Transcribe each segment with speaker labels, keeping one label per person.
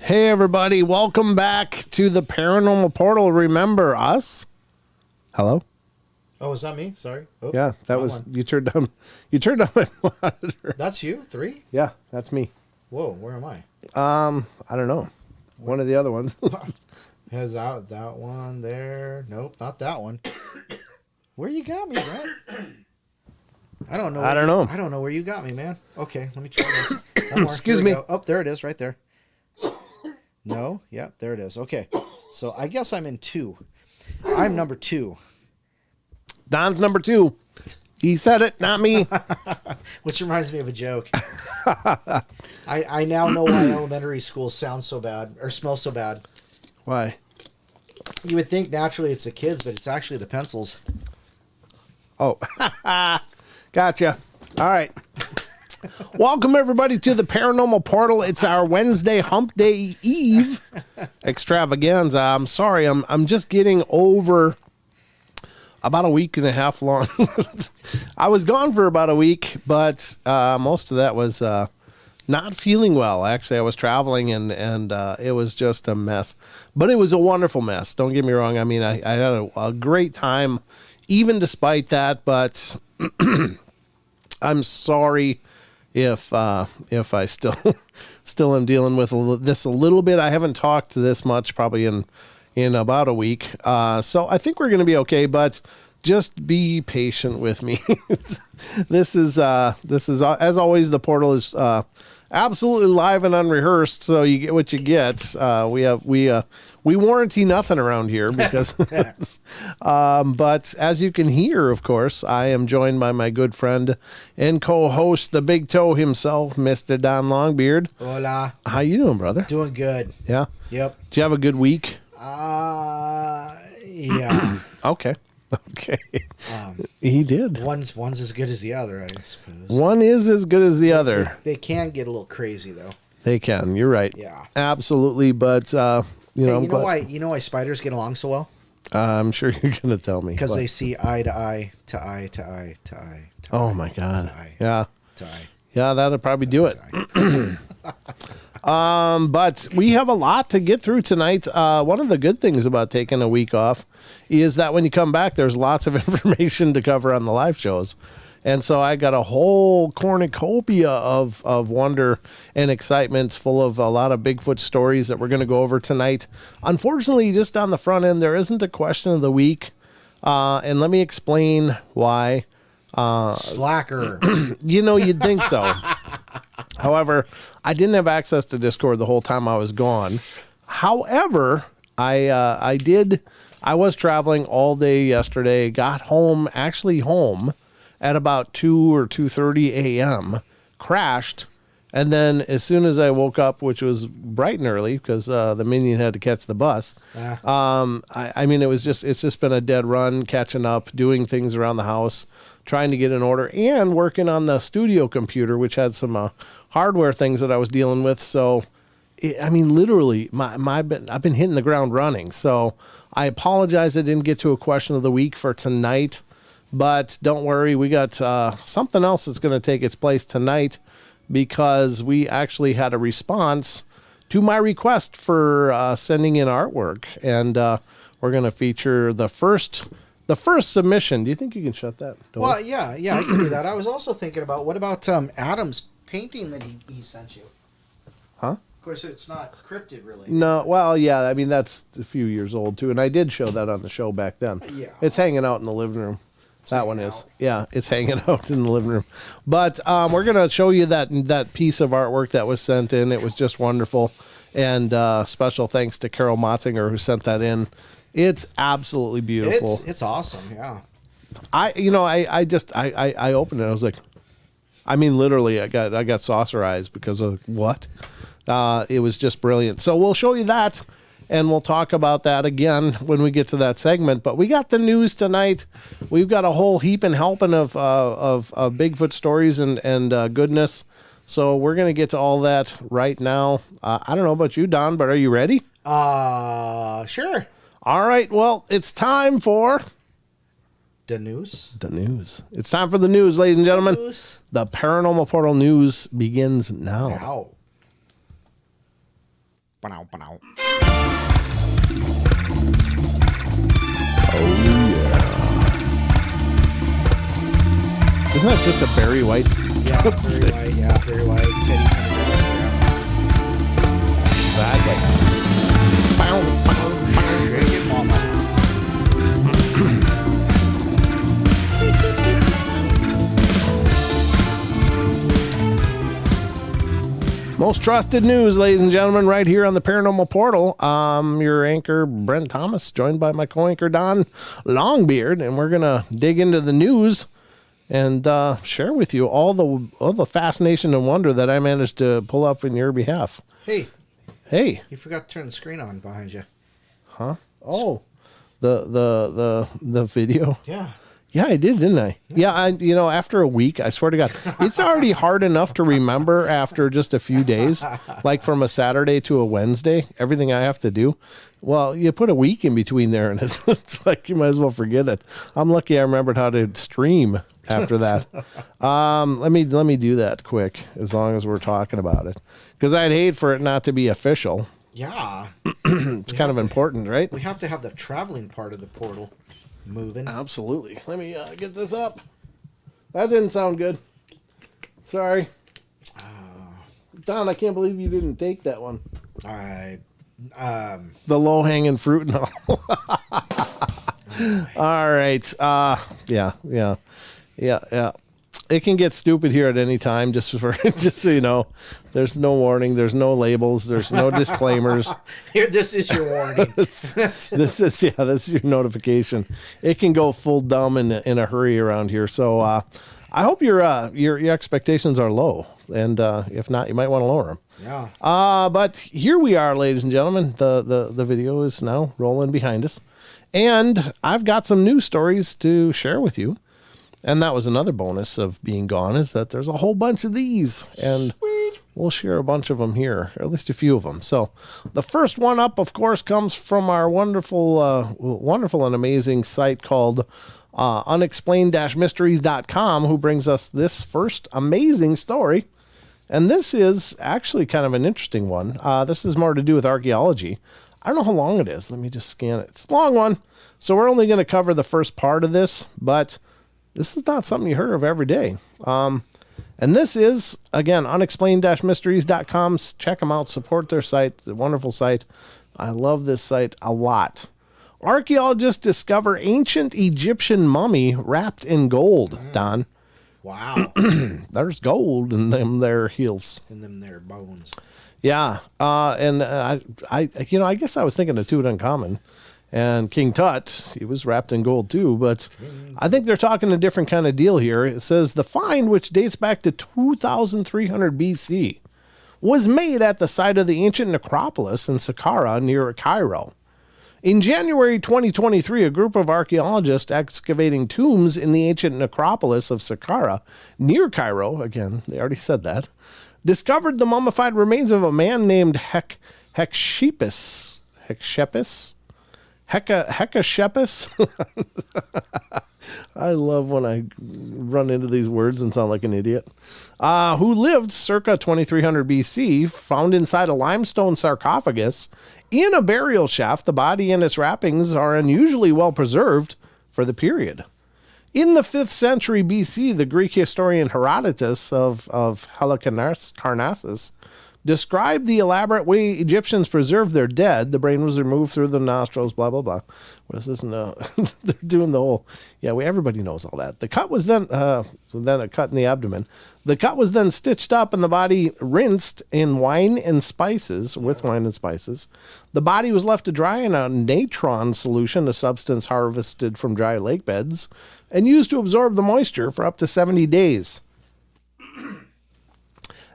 Speaker 1: Hey everybody, welcome back to the Paranormal Portal. Remember us? Hello?
Speaker 2: Oh, is that me? Sorry. Oh,
Speaker 1: Yeah, that was you turned on my monitor.
Speaker 2: That's you? 3?
Speaker 1: Yeah, that's me.
Speaker 2: Whoa, where am I?
Speaker 1: I don't know. One of the other ones.
Speaker 2: Has that one there? Nope, not that one. Where you got me, Brent? I don't know.
Speaker 1: I don't know.
Speaker 2: I don't know where you got me, man. Okay, let me try this. One more.
Speaker 1: Excuse me.
Speaker 2: Go. Oh, there it is, right there. No, yeah, there it is. Okay, so I guess I'm in 2. I'm number 2.
Speaker 1: Don's number 2. He said it, not me.
Speaker 2: Which reminds me of a joke. I now know why elementary schools sound so bad or smell so bad.
Speaker 1: Why?
Speaker 2: You would think naturally it's the kids, but it's actually the pencils.
Speaker 1: Oh, gotcha. All right. Welcome everybody to the Paranormal Portal. It's our Wednesday Hump Day Eve extravaganza. I'm sorry, I'm just getting over about a week and a half long. I was gone for about a week, but most of that was not feeling well. Actually, I was traveling and it was just a mess. But it was a wonderful mess. Don't get me wrong. I mean, I had a great time, even despite that. But I'm sorry if I still am dealing with this a little bit. I haven't talked this much probably in about a week. So I think we're going to be okay, but just be patient with me. This is as always, the portal is absolutely live and unrehearsed, so you get what you get. We warranty nothing around here because but as you can hear, of course, I am joined by my good friend and co-host, the Big Toe himself, Mr. Don Longbeard.
Speaker 2: Hola.
Speaker 1: How you doing, brother?
Speaker 2: Doing good.
Speaker 1: Yeah.
Speaker 2: Yep.
Speaker 1: Did you have a good week?
Speaker 2: Yeah.
Speaker 1: Okay. He did.
Speaker 2: One's as good as the other, I suppose.
Speaker 1: One is as good as the other.
Speaker 2: They can get a little crazy though.
Speaker 1: They can. You're right.
Speaker 2: Yeah.
Speaker 1: Absolutely. But you know
Speaker 2: why spiders get along so well?
Speaker 1: I'm sure you're gonna tell me
Speaker 2: because they see eye to eye to eye to eye to eye. To
Speaker 1: oh
Speaker 2: eye,
Speaker 1: my God.
Speaker 2: to eye,
Speaker 1: Yeah.
Speaker 2: To eye.
Speaker 1: Yeah, that'll probably do it. But we have a lot to get through tonight. One of the good things about taking a week off is that when you come back, there's lots of information to cover on the live shows. And so I got a whole cornucopia of wonder and excitement full of a lot of Bigfoot stories that we're going to go over tonight. Unfortunately, just on the front end, there isn't a question of the week. And let me explain why.
Speaker 2: Slacker.
Speaker 1: You'd think so. However, I didn't have access to Discord the whole time I was gone. However, I was traveling all day yesterday, got home at about 2 or 2:30 a.m., crashed, and then as soon as I woke up, which was bright and early because the minion had to catch the bus, I mean, it's just been a dead run, catching up, doing things around the house, trying to get in order, and working on the studio computer, which had some hardware things that I was dealing with. So, literally, I've been hitting the ground running. So I apologize I didn't get to a question of the week for tonight, but don't worry, we got something else that's going to take its place tonight because we actually had a response to my request for sending in artwork, and we're going to feature the first submission. Do you think you can shut that door?
Speaker 2: Well, yeah, I can do that. I was also thinking about what about Adam's painting that he sent you?
Speaker 1: Huh?
Speaker 2: Of course, it's not cryptid related.
Speaker 1: No, well, yeah, I mean, that's a few years old, too, and I did show that on the show back then.
Speaker 2: Yeah.
Speaker 1: It's hanging out in the living room. That one is. Yeah, it's hanging out in the living room. But we're going to show you that piece of artwork that was sent in. It was just wonderful. And special thanks to Carol Motzinger who sent that in. It's absolutely beautiful.
Speaker 2: It's awesome, yeah.
Speaker 1: I opened it. I was like, literally, I got saucer eyes because of what? It was just brilliant. So we'll show you that, and we'll talk about that again when we get to that segment. But we got the news tonight. We've got a whole heap and helping of Bigfoot stories and goodness. So we're going to get to all that right now. I don't know about you, Don, but are you ready?
Speaker 2: Sure.
Speaker 1: All right. Well, it's time for
Speaker 2: the news.
Speaker 1: The news. It's time for the news, ladies and gentlemen. The Paranormal Portal news begins now.
Speaker 2: Ba-dow, ba-dow.
Speaker 1: Oh, yeah. Isn't that just a Barry White?
Speaker 2: Yeah, very white. Yeah, very white. Teddy Pendergrass.
Speaker 1: Exactly. Bow, bow, bow.
Speaker 2: Shake it, mama.
Speaker 1: Most trusted news, ladies and gentlemen, right here on the Paranormal Portal. Your anchor, Brent Thomas, joined by my co-anchor, Don Longbeard, and we're going to dig into the news and share with you all the fascination and wonder that I managed to pull up in your behalf. Hey.
Speaker 2: You forgot to turn the screen on behind you.
Speaker 1: Huh? Oh, the video?
Speaker 2: Yeah.
Speaker 1: Yeah, I did, didn't I? Yeah, after a week, I swear to God, it's already hard enough to remember after just a few days, like from a Saturday to a Wednesday, everything I have to do. Well, you put a week in between there, and it's like you might as well forget it. I'm lucky I remembered how to stream after that. Let me do that quick, as long as we're talking about it, because I'd hate for it not to be official.
Speaker 2: Yeah.
Speaker 1: It's kind of important, right?
Speaker 2: We have to have the traveling part of the portal moving.
Speaker 1: Absolutely. Let me get this up. That didn't sound good. Sorry. Don, I can't believe you didn't take that one. The low-hanging fruit and all. All right. Yeah. It can get stupid here at any time, just so you know. There's no warning, there's no labels, there's no disclaimers.
Speaker 2: Here, this is your warning.
Speaker 1: This is your notification. It can go full dumb in a hurry around here. So I hope your expectations are low, and if not, you might want to lower them.
Speaker 2: Yeah.
Speaker 1: But here we are, ladies and gentlemen. The video is now rolling behind us, and I've got some news stories to share with you. And that was another bonus of being gone, is that there's a whole bunch of these, and we'll share a bunch of them here, or at least a few of them. So the first one up, of course, comes from our wonderful and amazing site called unexplained-mysteries.com, who brings us this first amazing story. And this is actually kind of an interesting one. This is more to do with archaeology. I don't know how long it is. Let me just scan it. It's a long one, so we're only going to cover the first part of this, but this is not something you hear of every day. And this is, again, unexplained-mysteries.com. Check them out. Support their site. It's a wonderful site. I love this site a lot. Archaeologists discover ancient Egyptian mummy wrapped in gold, Don.
Speaker 2: Wow.
Speaker 1: There's gold in them there heels.
Speaker 2: In them there bones.
Speaker 1: Yeah. And I guess I was thinking of Tutankhamun. And King Tut, he was wrapped in gold too, but I think they're talking a different kind of deal here. It says the find, which dates back to 2300 BC, was made at the site of the ancient necropolis in Saqqara near Cairo. In January 2023, a group of archaeologists excavating tombs in the ancient necropolis of Saqqara near Cairo, again, they already said that, discovered the mummified remains of a man named Hekshepus. I love when I run into these words and sound like an idiot. Who lived circa 2300 BC, found inside a limestone sarcophagus in a burial shaft. The body and its wrappings are unusually well preserved for the period. In the 5th century BC, the Greek historian Herodotus of Halicarnassus described the elaborate way Egyptians preserved their dead. The brain was removed through the nostrils, blah, blah, blah. What is this? No, they're doing the whole, everybody knows all that. The cut was then a cut in the abdomen. The cut was then stitched up and the body rinsed in wine and spices, with wine and spices. The body was left to dry in a natron solution, a substance harvested from dry lake beds, and used to absorb the moisture for up to 70 days.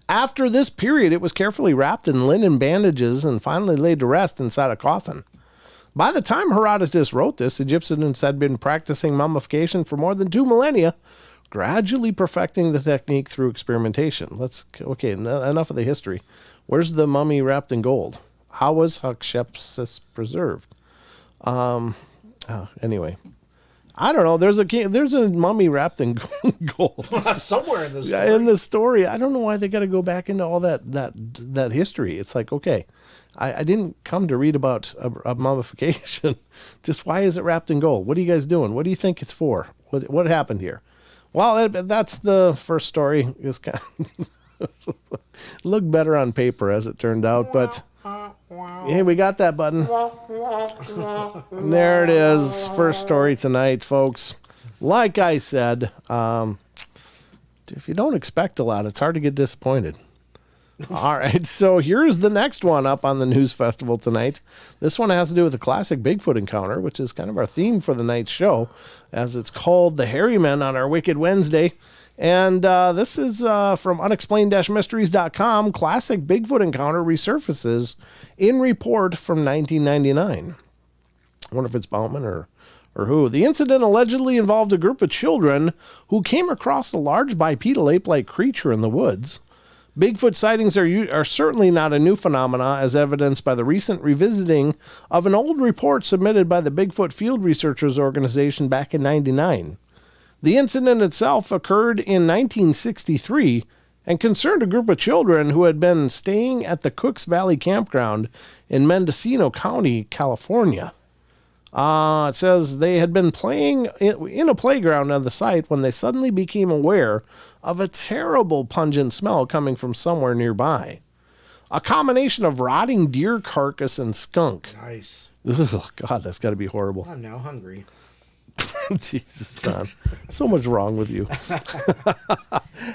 Speaker 1: After this period, it was carefully wrapped in linen bandages and finally laid to rest inside a coffin. By the time Herodotus wrote this, Egyptians had been practicing mummification for more than 2 millennia, gradually perfecting the technique through experimentation. Enough of the history. Where's the mummy wrapped in gold? How was Hatshepsut preserved? Anyway, I don't know. There's a mummy wrapped in gold
Speaker 2: Somewhere in this
Speaker 1: yeah,
Speaker 2: story.
Speaker 1: in the story. I don't know why they got to go back into all that history. It's like, okay, I didn't come to read about a mummification. Just why is it wrapped in gold? What are you guys doing? What do you think it's for? What happened here? Well, that's the first story. It's kind of looked better on paper as it turned out, but hey, we got that button. There it is. First story tonight, folks. Like I said, if you don't expect a lot, it's hard to get disappointed. All right, so here's the next one up on the news festival tonight. This one has to do with the classic Bigfoot encounter, which is kind of our theme for the night's show, as it's called The Hairy Men on our Wicked Wednesday. And this is from unexplained-mysteries.com. Classic Bigfoot encounter resurfaces in report from 1999. I wonder if it's Bauman or who. The incident allegedly involved a group of children who came across a large bipedal ape-like creature in the woods. Bigfoot sightings are certainly not a new phenomena, as evidenced by the recent revisiting of an old report submitted by the Bigfoot Field Researchers Organization back in '99. The incident itself occurred in 1963 and concerned a group of children who had been staying at the Cooks Valley Campground in Mendocino County, California. It says they had been playing in a playground on the site when they suddenly became aware of a terrible pungent smell coming from somewhere nearby. A combination of rotting deer carcass and skunk.
Speaker 2: Nice.
Speaker 1: Ugh, God, that's got to be horrible.
Speaker 2: I'm now hungry.
Speaker 1: Jesus, Don. So much wrong with you.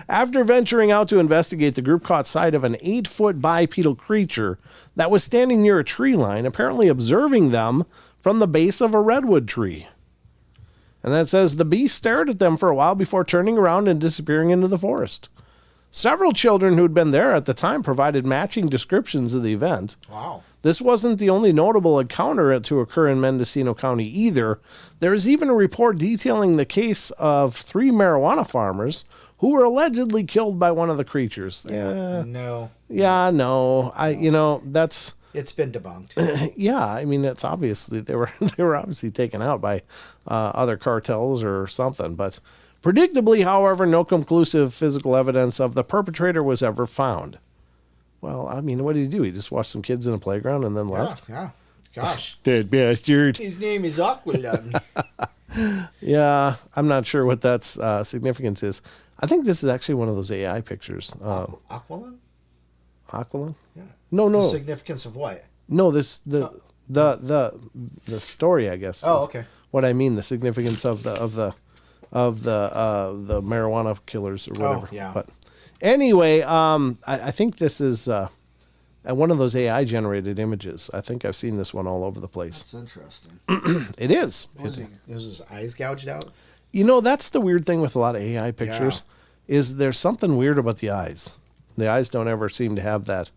Speaker 1: After venturing out to investigate, the group caught sight of an 8-foot bipedal creature that was standing near a tree line, apparently observing them from the base of a redwood tree. And then it says the beast stared at them for a while before turning around and disappearing into the forest. Several children who'd been there at the time provided matching descriptions of the event.
Speaker 2: Wow.
Speaker 1: This wasn't the only notable encounter to occur in Mendocino County either. There is even a report detailing the case of 3 marijuana farmers who were allegedly killed by one of the creatures.
Speaker 2: No.
Speaker 1: Yeah, no. That's...
Speaker 2: It's been debunked.
Speaker 1: Yeah, I mean, it's obviously they were obviously taken out by other cartels or something. But predictably, however, no conclusive physical evidence of the perpetrator was ever found. Well, I mean, what did he do? He just watched some kids in a playground and then left?
Speaker 2: Yeah. Gosh.
Speaker 1: Dead bastard.
Speaker 2: His name is Aquilon.
Speaker 1: Yeah, I'm not sure what that's significance is. I think this is actually one of those AI pictures.
Speaker 2: Aquilon?
Speaker 1: Aquilon?
Speaker 2: Yeah.
Speaker 1: No.
Speaker 2: The significance of what?
Speaker 1: No, the story, I guess.
Speaker 2: Oh, okay.
Speaker 1: What I mean, the significance of the marijuana killers or whatever.
Speaker 2: Oh, yeah.
Speaker 1: But anyway, I think this is one of those AI generated images. I think I've seen this one all over the place.
Speaker 2: That's interesting.
Speaker 1: It is.
Speaker 2: Was his eyes gouged out?
Speaker 1: That's the weird thing with a lot of AI pictures, is there's something weird about the eyes. The eyes don't ever seem to have that.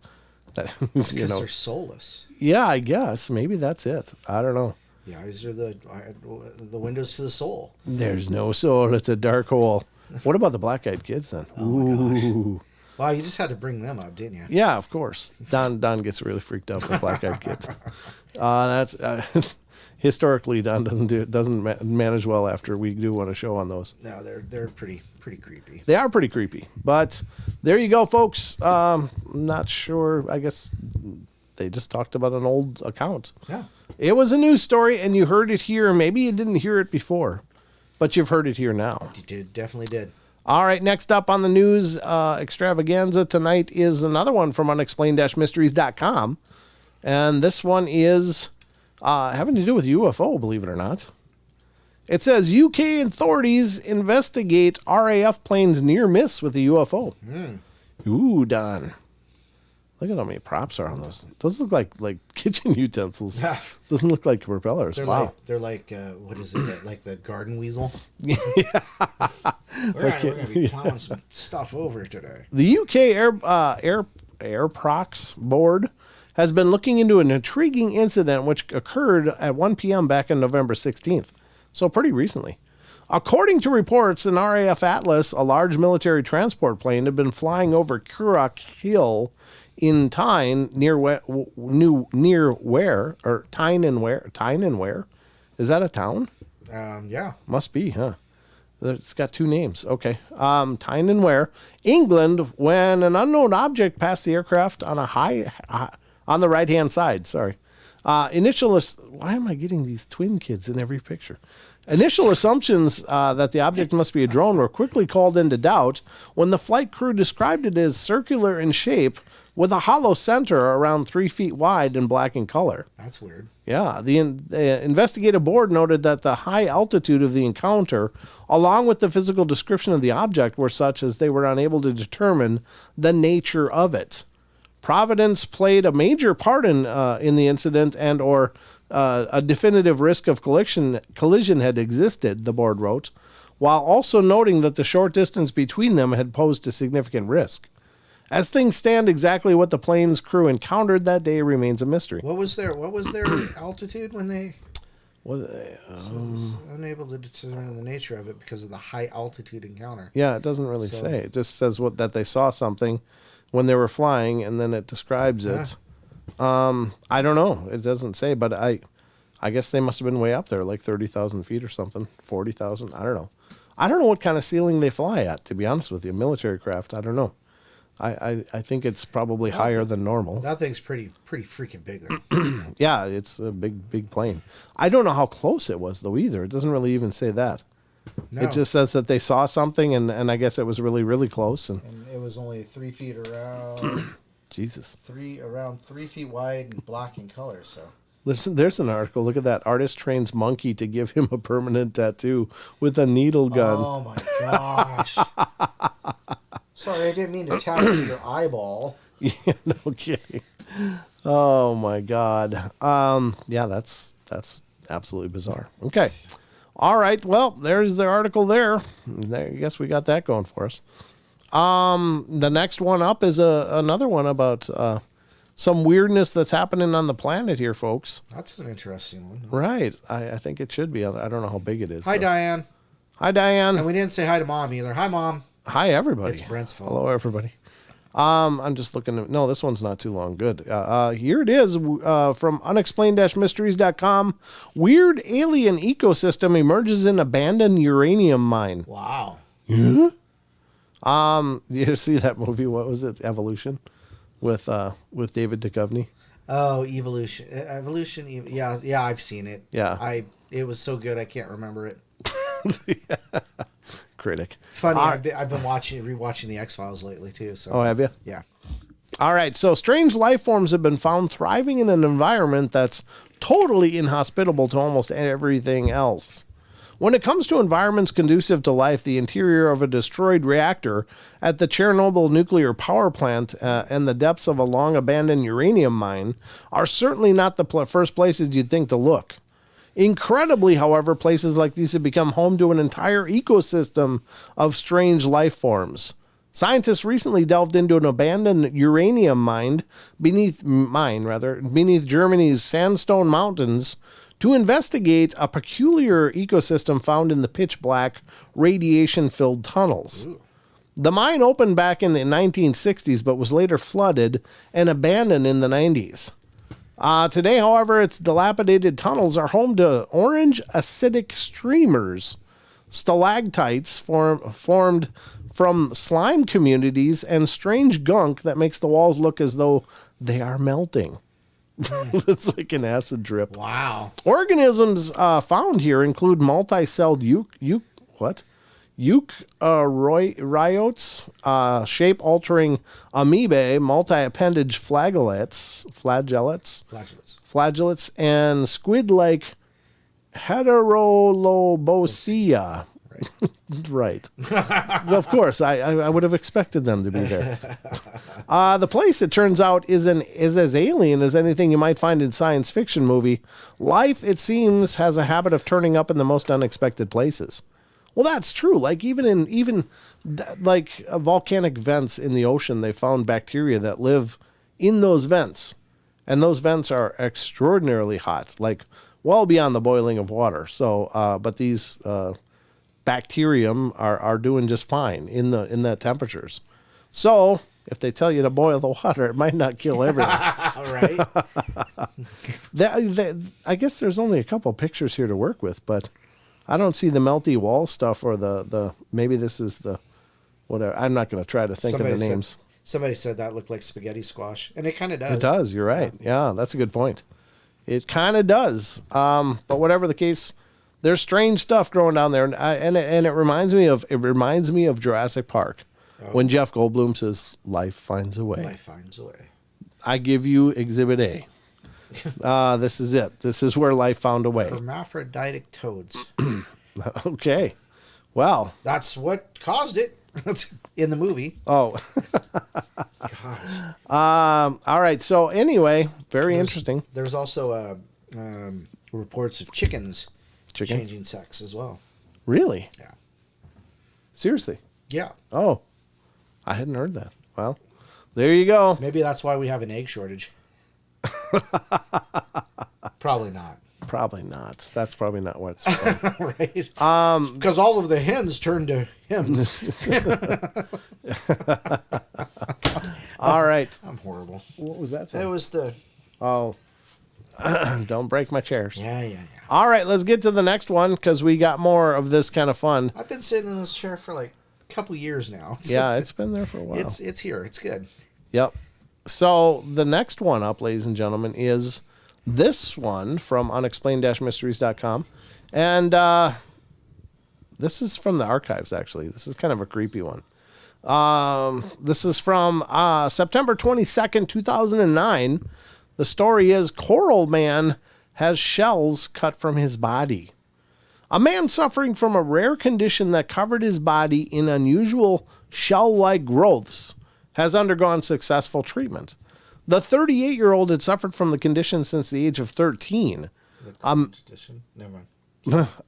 Speaker 2: Because they're soulless.
Speaker 1: Yeah, I guess maybe that's it. I don't know.
Speaker 2: The eyes are the windows to the soul.
Speaker 1: There's no soul. It's a dark hole. What about the black-eyed kids then?
Speaker 2: Oh my gosh. Wow, you just had to bring them up, didn't you?
Speaker 1: Yeah, of course. Don gets really freaked out with black-eyed kids. That's historically Don doesn't manage well after we do want to show on those.
Speaker 2: No, they're pretty creepy.
Speaker 1: They are pretty creepy, but there you go, folks. Not sure. I guess they just talked about an old account.
Speaker 2: Yeah.
Speaker 1: It was a news story, and you heard it here. Maybe you didn't hear it before, but you've heard it here now.
Speaker 2: You definitely did.
Speaker 1: All right, next up on the news extravaganza tonight is another one from unexplained-mysteries.com. And this one is having to do with UFO, believe it or not. It says UK authorities investigate RAF plane's near miss with a UFO. Ooh, Don. Look at how many props are on those. Those look like kitchen utensils. Doesn't look like propellers. Wow.
Speaker 2: They're like what is it? Like the garden weasel.
Speaker 1: Yeah.
Speaker 2: We're gonna be plowing some stuff over today.
Speaker 1: The UK Airprox board has been looking into an intriguing incident which occurred at 1 p.m. back on November 16th. So pretty recently. According to reports, an RAF Atlas, a large military transport plane, had been flying over Curragh Hill in Tyne near where? Tyne and where? Is that a town?
Speaker 2: Yeah.
Speaker 1: Must be, huh? It's got two names. Okay. Tyne and where? England, when an unknown object passed the aircraft on on the right-hand side. Sorry. Why am I getting these twin kids in every picture? Initial assumptions that the object must be a drone were quickly called into doubt when the flight crew described it as circular in shape with a hollow center around 3 feet wide and black in color.
Speaker 2: That's weird.
Speaker 1: Yeah, the investigative board noted that the high altitude of the encounter, along with the physical description of the object, were such as they were unable to determine the nature of it. Providence played a major part in the incident, and/or a definitive risk of collision had existed, the board wrote, while also noting that the short distance between them had posed a significant risk. As things stand, exactly what the plane's crew encountered that day remains a mystery.
Speaker 2: What was their altitude when they? Unable to determine the nature of it because of the high altitude encounter.
Speaker 1: Yeah, it doesn't really say. It just says that they saw something when they were flying, and then it describes it. I don't know. It doesn't say, but I guess they must have been way up there, like 30,000 feet or something, 40,000. I don't know. I don't know what kind of ceiling they fly at, to be honest with you. Military craft, I don't know. I think it's probably higher than normal.
Speaker 2: That thing's pretty freaking big there.
Speaker 1: Yeah, it's a big plane. I don't know how close it was, though, either. It doesn't really even say that. No. It just says that they saw something, and I guess it was really, really close. And
Speaker 2: it was only 3 feet around.
Speaker 1: Jesus.
Speaker 2: Around 3 feet wide and black in color, so.
Speaker 1: Listen, there's an article. Look at that. Artist trains monkey to give him a permanent tattoo with a needle gun.
Speaker 2: Oh, my gosh. Sorry, I didn't mean to tattoo your eyeball.
Speaker 1: Yeah, no kidding. Oh, my God. Yeah, that's absolutely bizarre. Okay. All right. Well, there's the article there. I guess we got that going for us. The next one up is another one about some weirdness that's happening on the planet here, folks.
Speaker 2: That's an interesting one.
Speaker 1: Right. I think it should be. I don't know how big it is.
Speaker 2: Hi, Diane.
Speaker 1: Hi, Diane.
Speaker 2: And we didn't say hi to Mom either. Hi, Mom.
Speaker 1: Hi, everybody.
Speaker 2: It's Brent's fault.
Speaker 1: Hello, everybody. I'm just looking at... No, this one's not too long. Good. Here it is from unexplained-mysteries.com. Weird alien ecosystem emerges in abandoned uranium mine.
Speaker 2: Wow.
Speaker 1: Yeah? You see that movie? What was it? Evolution? With David Duchovny.
Speaker 2: Oh, Evolution. Yeah, I've seen it.
Speaker 1: Yeah.
Speaker 2: It was so good I can't remember it.
Speaker 1: Yeah. Critic.
Speaker 2: Funny, I've been rewatching the X-Files lately too. So.
Speaker 1: Oh, have you?
Speaker 2: Yeah.
Speaker 1: All right. So strange life forms have been found thriving in an environment that's totally inhospitable to almost everything else. When it comes to environments conducive to life, the interior of a destroyed reactor at the Chernobyl nuclear power plant and the depths of a long-abandoned uranium mine are certainly not the first places you'd think to look. Incredibly, however, places like these have become home to an entire ecosystem of strange life forms. Scientists recently delved into an abandoned uranium mine beneath Germany's sandstone mountains to investigate a peculiar ecosystem found in the pitch-black, radiation-filled tunnels. Ooh. The mine opened back in the 1960s, but was later flooded and abandoned in the 90s. Today, however, its dilapidated tunnels are home to orange acidic streamers, stalactites formed from slime communities, and strange gunk that makes the walls look as though they are melting. It's like an acid drip.
Speaker 2: Wow.
Speaker 1: Organisms found here include multi-celled eukaryotes, shape-altering amoebae, multi-appendage flagellates, and squid-like heterolobosea. Right. Of course, I would have expected them to be there. The place, it turns out, is as alien as anything you might find in science fiction movie. Life, it seems, has a habit of turning up in the most unexpected places. Well, that's true. Like even volcanic vents in the ocean, they found bacteria that live in those vents, and those vents are extraordinarily hot, like well beyond the boiling of water. So, but these bacterium are doing just fine in the temperatures. So if they tell you to boil the water, it might not kill everything.
Speaker 2: Right.
Speaker 1: I guess there's only a couple pictures here to work with, but I don't see the melty wall stuff or the maybe this is the whatever. I'm not going to try to think of the names.
Speaker 2: Somebody said that looked like spaghetti squash, and it kind of does.
Speaker 1: It does. You're right. Yeah, that's a good point. It kind of does. But whatever the case, there's strange stuff growing down there, and it reminds me of Jurassic Park when Jeff Goldblum says, "Life finds a way."
Speaker 2: Life finds a way.
Speaker 1: I give you Exhibit A. This is it. This is where life found a way.
Speaker 2: Hermaphroditic toads.
Speaker 1: Okay. Well,
Speaker 2: that's what caused it. In the movie.
Speaker 1: Oh. All right. So anyway, very interesting.
Speaker 2: There's also reports of chickens changing sex as well.
Speaker 1: Really?
Speaker 2: Yeah.
Speaker 1: Seriously?
Speaker 2: Yeah.
Speaker 1: Oh, I hadn't heard that. Well, there you go.
Speaker 2: Maybe that's why we have an egg shortage. Probably not.
Speaker 1: Probably not. That's probably not what it's from.
Speaker 2: Right. Because all of the hens turned to hymns.
Speaker 1: All right.
Speaker 2: I'm horrible.
Speaker 1: What was that?
Speaker 2: It was the...
Speaker 1: Oh. Don't break my chairs.
Speaker 2: Yeah.
Speaker 1: All right, let's get to the next one because we got more of this kind of fun.
Speaker 2: I've been sitting in this chair for like a couple years now.
Speaker 1: It's been there for a while.
Speaker 2: It's here. It's good.
Speaker 1: Yep. So the next one up, ladies and gentlemen, is this one from unexplained-mysteries.com. And this is from the archives, actually. This is kind of a creepy one. This is from September 22nd, 2009. The story is Coral Man has shells cut from his body. A man suffering from a rare condition that covered his body in unusual shell-like growths has undergone successful treatment. The 38-year-old had suffered from the condition since the age of 13.
Speaker 2: Never mind.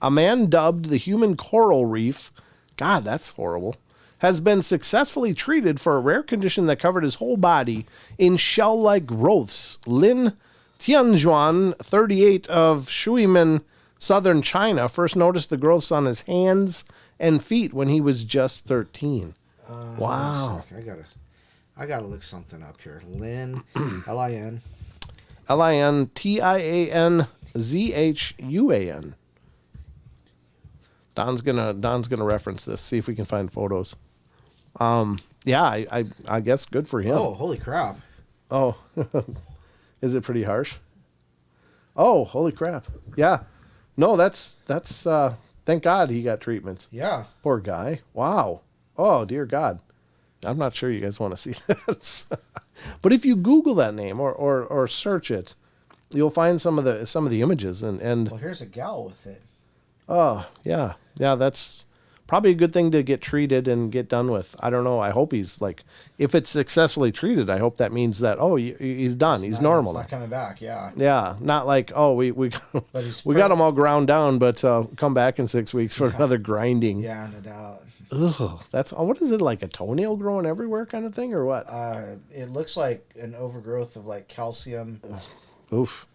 Speaker 1: A man dubbed the human coral reef, God, that's horrible, has been successfully treated for a rare condition that covered his whole body in shell-like growths. Lin Tianjuan, 38, of Shuimen, southern China, first noticed the growths on his hands and feet when he was just 13. Wow.
Speaker 2: I gotta look something up here. Lin, L-I-N.
Speaker 1: L-I-N-T-I-A-N-Z-H-U-A-N. Don's gonna reference this. See if we can find photos. Yeah, I guess good for him.
Speaker 2: Oh, holy crap!
Speaker 1: Oh, is it pretty harsh? Oh, holy crap! Yeah, no, that's thank God he got treatment.
Speaker 2: Yeah,
Speaker 1: poor guy. Wow. Oh dear God. I'm not sure you guys want to see that. But if you Google that name or search it, you'll find some of the images and
Speaker 2: well, here's a gal with it.
Speaker 1: Oh, yeah. That's probably a good thing to get treated and get done with. I don't know. I hope he's like, if it's successfully treated, I hope that means that, he's done. He's normal.
Speaker 2: He's not coming back. Yeah.
Speaker 1: Yeah. Not like, we got him all ground down, but come back in 6 weeks for another grinding.
Speaker 2: Yeah, no doubt.
Speaker 1: Ugh, what is it, like a toenail growing everywhere kind of thing or what?
Speaker 2: It looks like an overgrowth of like calcium.
Speaker 1: Oof.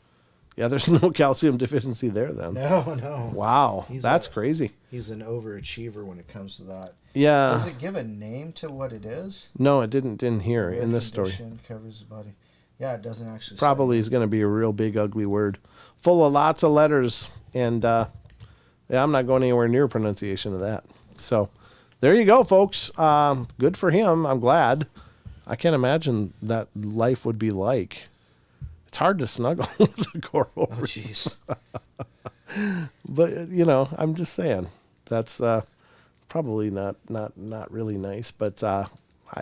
Speaker 1: Yeah, there's no calcium deficiency there then.
Speaker 2: No.
Speaker 1: Wow, that's crazy.
Speaker 2: He's an overachiever when it comes to that.
Speaker 1: Yeah.
Speaker 2: Does it give a name to what it is?
Speaker 1: No, it didn't here in this story.
Speaker 2: Covers his body. Yeah, it doesn't actually.
Speaker 1: Probably is going to be a real big ugly word, full of lots of letters, and I'm not going anywhere near pronunciation of that. So, there you go, folks. Good for him. I'm glad. I can't imagine that life would be like. It's hard to snuggle with a coral. Oh,
Speaker 2: jeez.
Speaker 1: But I'm just saying that's probably not really nice. But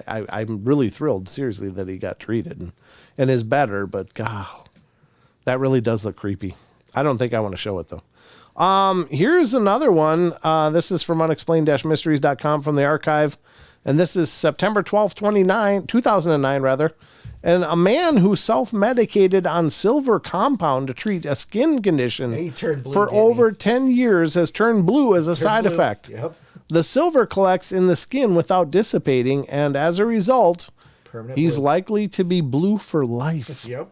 Speaker 1: I'm really thrilled, seriously, that he got treated and is better. But God, that really does look creepy. I don't think I want to show it though. Here's another one. This is from unexplained-mysteries.com from the archive. And this is September 12th, 2009 rather. And a man who self-medicated on silver compound to treat a skin condition for over 10 years has turned blue as a side effect.
Speaker 2: Yep.
Speaker 1: The silver collects in the skin without dissipating, and as a result, he's likely to be blue for life.
Speaker 2: Yep.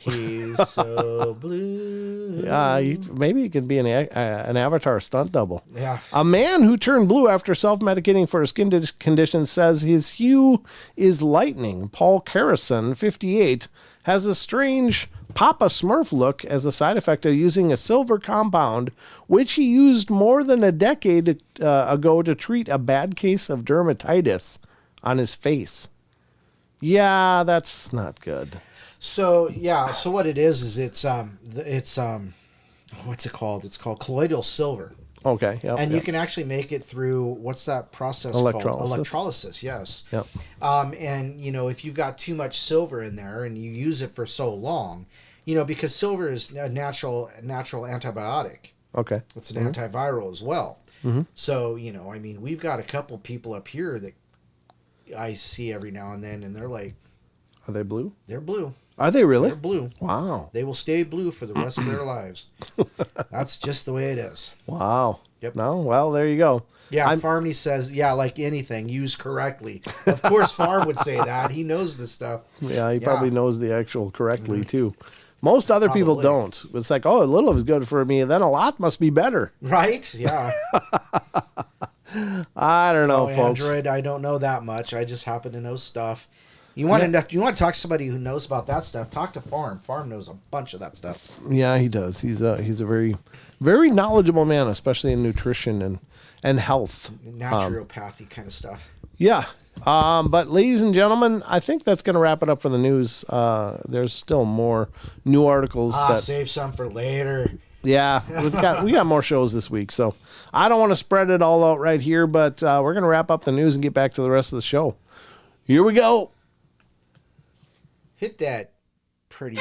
Speaker 2: He's so blue.
Speaker 1: Yeah, maybe he could be an Avatar stunt double.
Speaker 2: Yeah.
Speaker 1: A man who turned blue after self-medicating for a skin condition says his hue is lightning. Paul Carrison, 58, has a strange Papa Smurf look as a side effect of using a silver compound, which he used more than a decade ago to treat a bad case of dermatitis on his face. Yeah, that's not good.
Speaker 2: So what it is it's what's it called? It's called colloidal silver.
Speaker 1: Okay. Yep,
Speaker 2: and you can actually make it through, what's that process called? Electrolysis, yes.
Speaker 1: Yep.
Speaker 2: And, if you've got too much silver in there and you use it for so long, because silver is a natural antibiotic.
Speaker 1: Okay.
Speaker 2: It's an antiviral as well.
Speaker 1: Mm-hmm.
Speaker 2: So, we've got a couple people up here that I see every now and then, and they're like...
Speaker 1: Are they blue?
Speaker 2: They're blue.
Speaker 1: Are they really?
Speaker 2: They're blue.
Speaker 1: Wow.
Speaker 2: They will stay blue for the rest of their lives. That's just the way it is.
Speaker 1: Wow.
Speaker 2: Yep.
Speaker 1: No, well, there you go.
Speaker 2: Yeah, Farmy says, like anything, used correctly. Of course, Farm would say that. He knows this stuff.
Speaker 1: Yeah, he probably knows the actual correctly, too. Most other people don't. It's like, oh, a little is good for me, then a lot must be better.
Speaker 2: Right? Yeah.
Speaker 1: I don't know, folks.
Speaker 2: Android, I don't know that much. I just happen to know stuff. You want to talk to somebody who knows about that stuff? Talk to Farm. Farm knows a bunch of that stuff.
Speaker 1: Yeah, he does. He's a very, very knowledgeable man, especially in nutrition and health.
Speaker 2: Naturopathy kind of stuff.
Speaker 1: Yeah. But ladies and gentlemen, I think that's going to wrap it up for the news. There's still more new articles.
Speaker 2: Save some for later.
Speaker 1: Yeah, we got more shows this week, so I don't want to spread it all out right here, but we're going to wrap up the news and get back to the rest of the show. Here we go.
Speaker 2: Hit that pretty...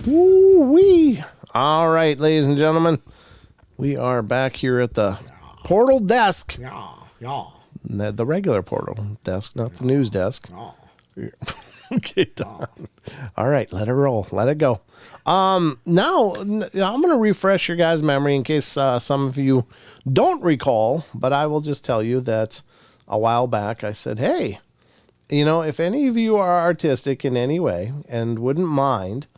Speaker 1: Woo-wee. All right, ladies and gentlemen, we are back here at the portal desk.
Speaker 2: Yeah.
Speaker 1: The regular portal desk, not the news desk.
Speaker 2: Yeah.
Speaker 1: Okay, Don. All right, let it roll. Let it go. Now, I'm going to refresh your guys' memory in case some of you don't recall, but I will just tell you that a while back I said, hey, if any of you are artistic in any way and wouldn't mind,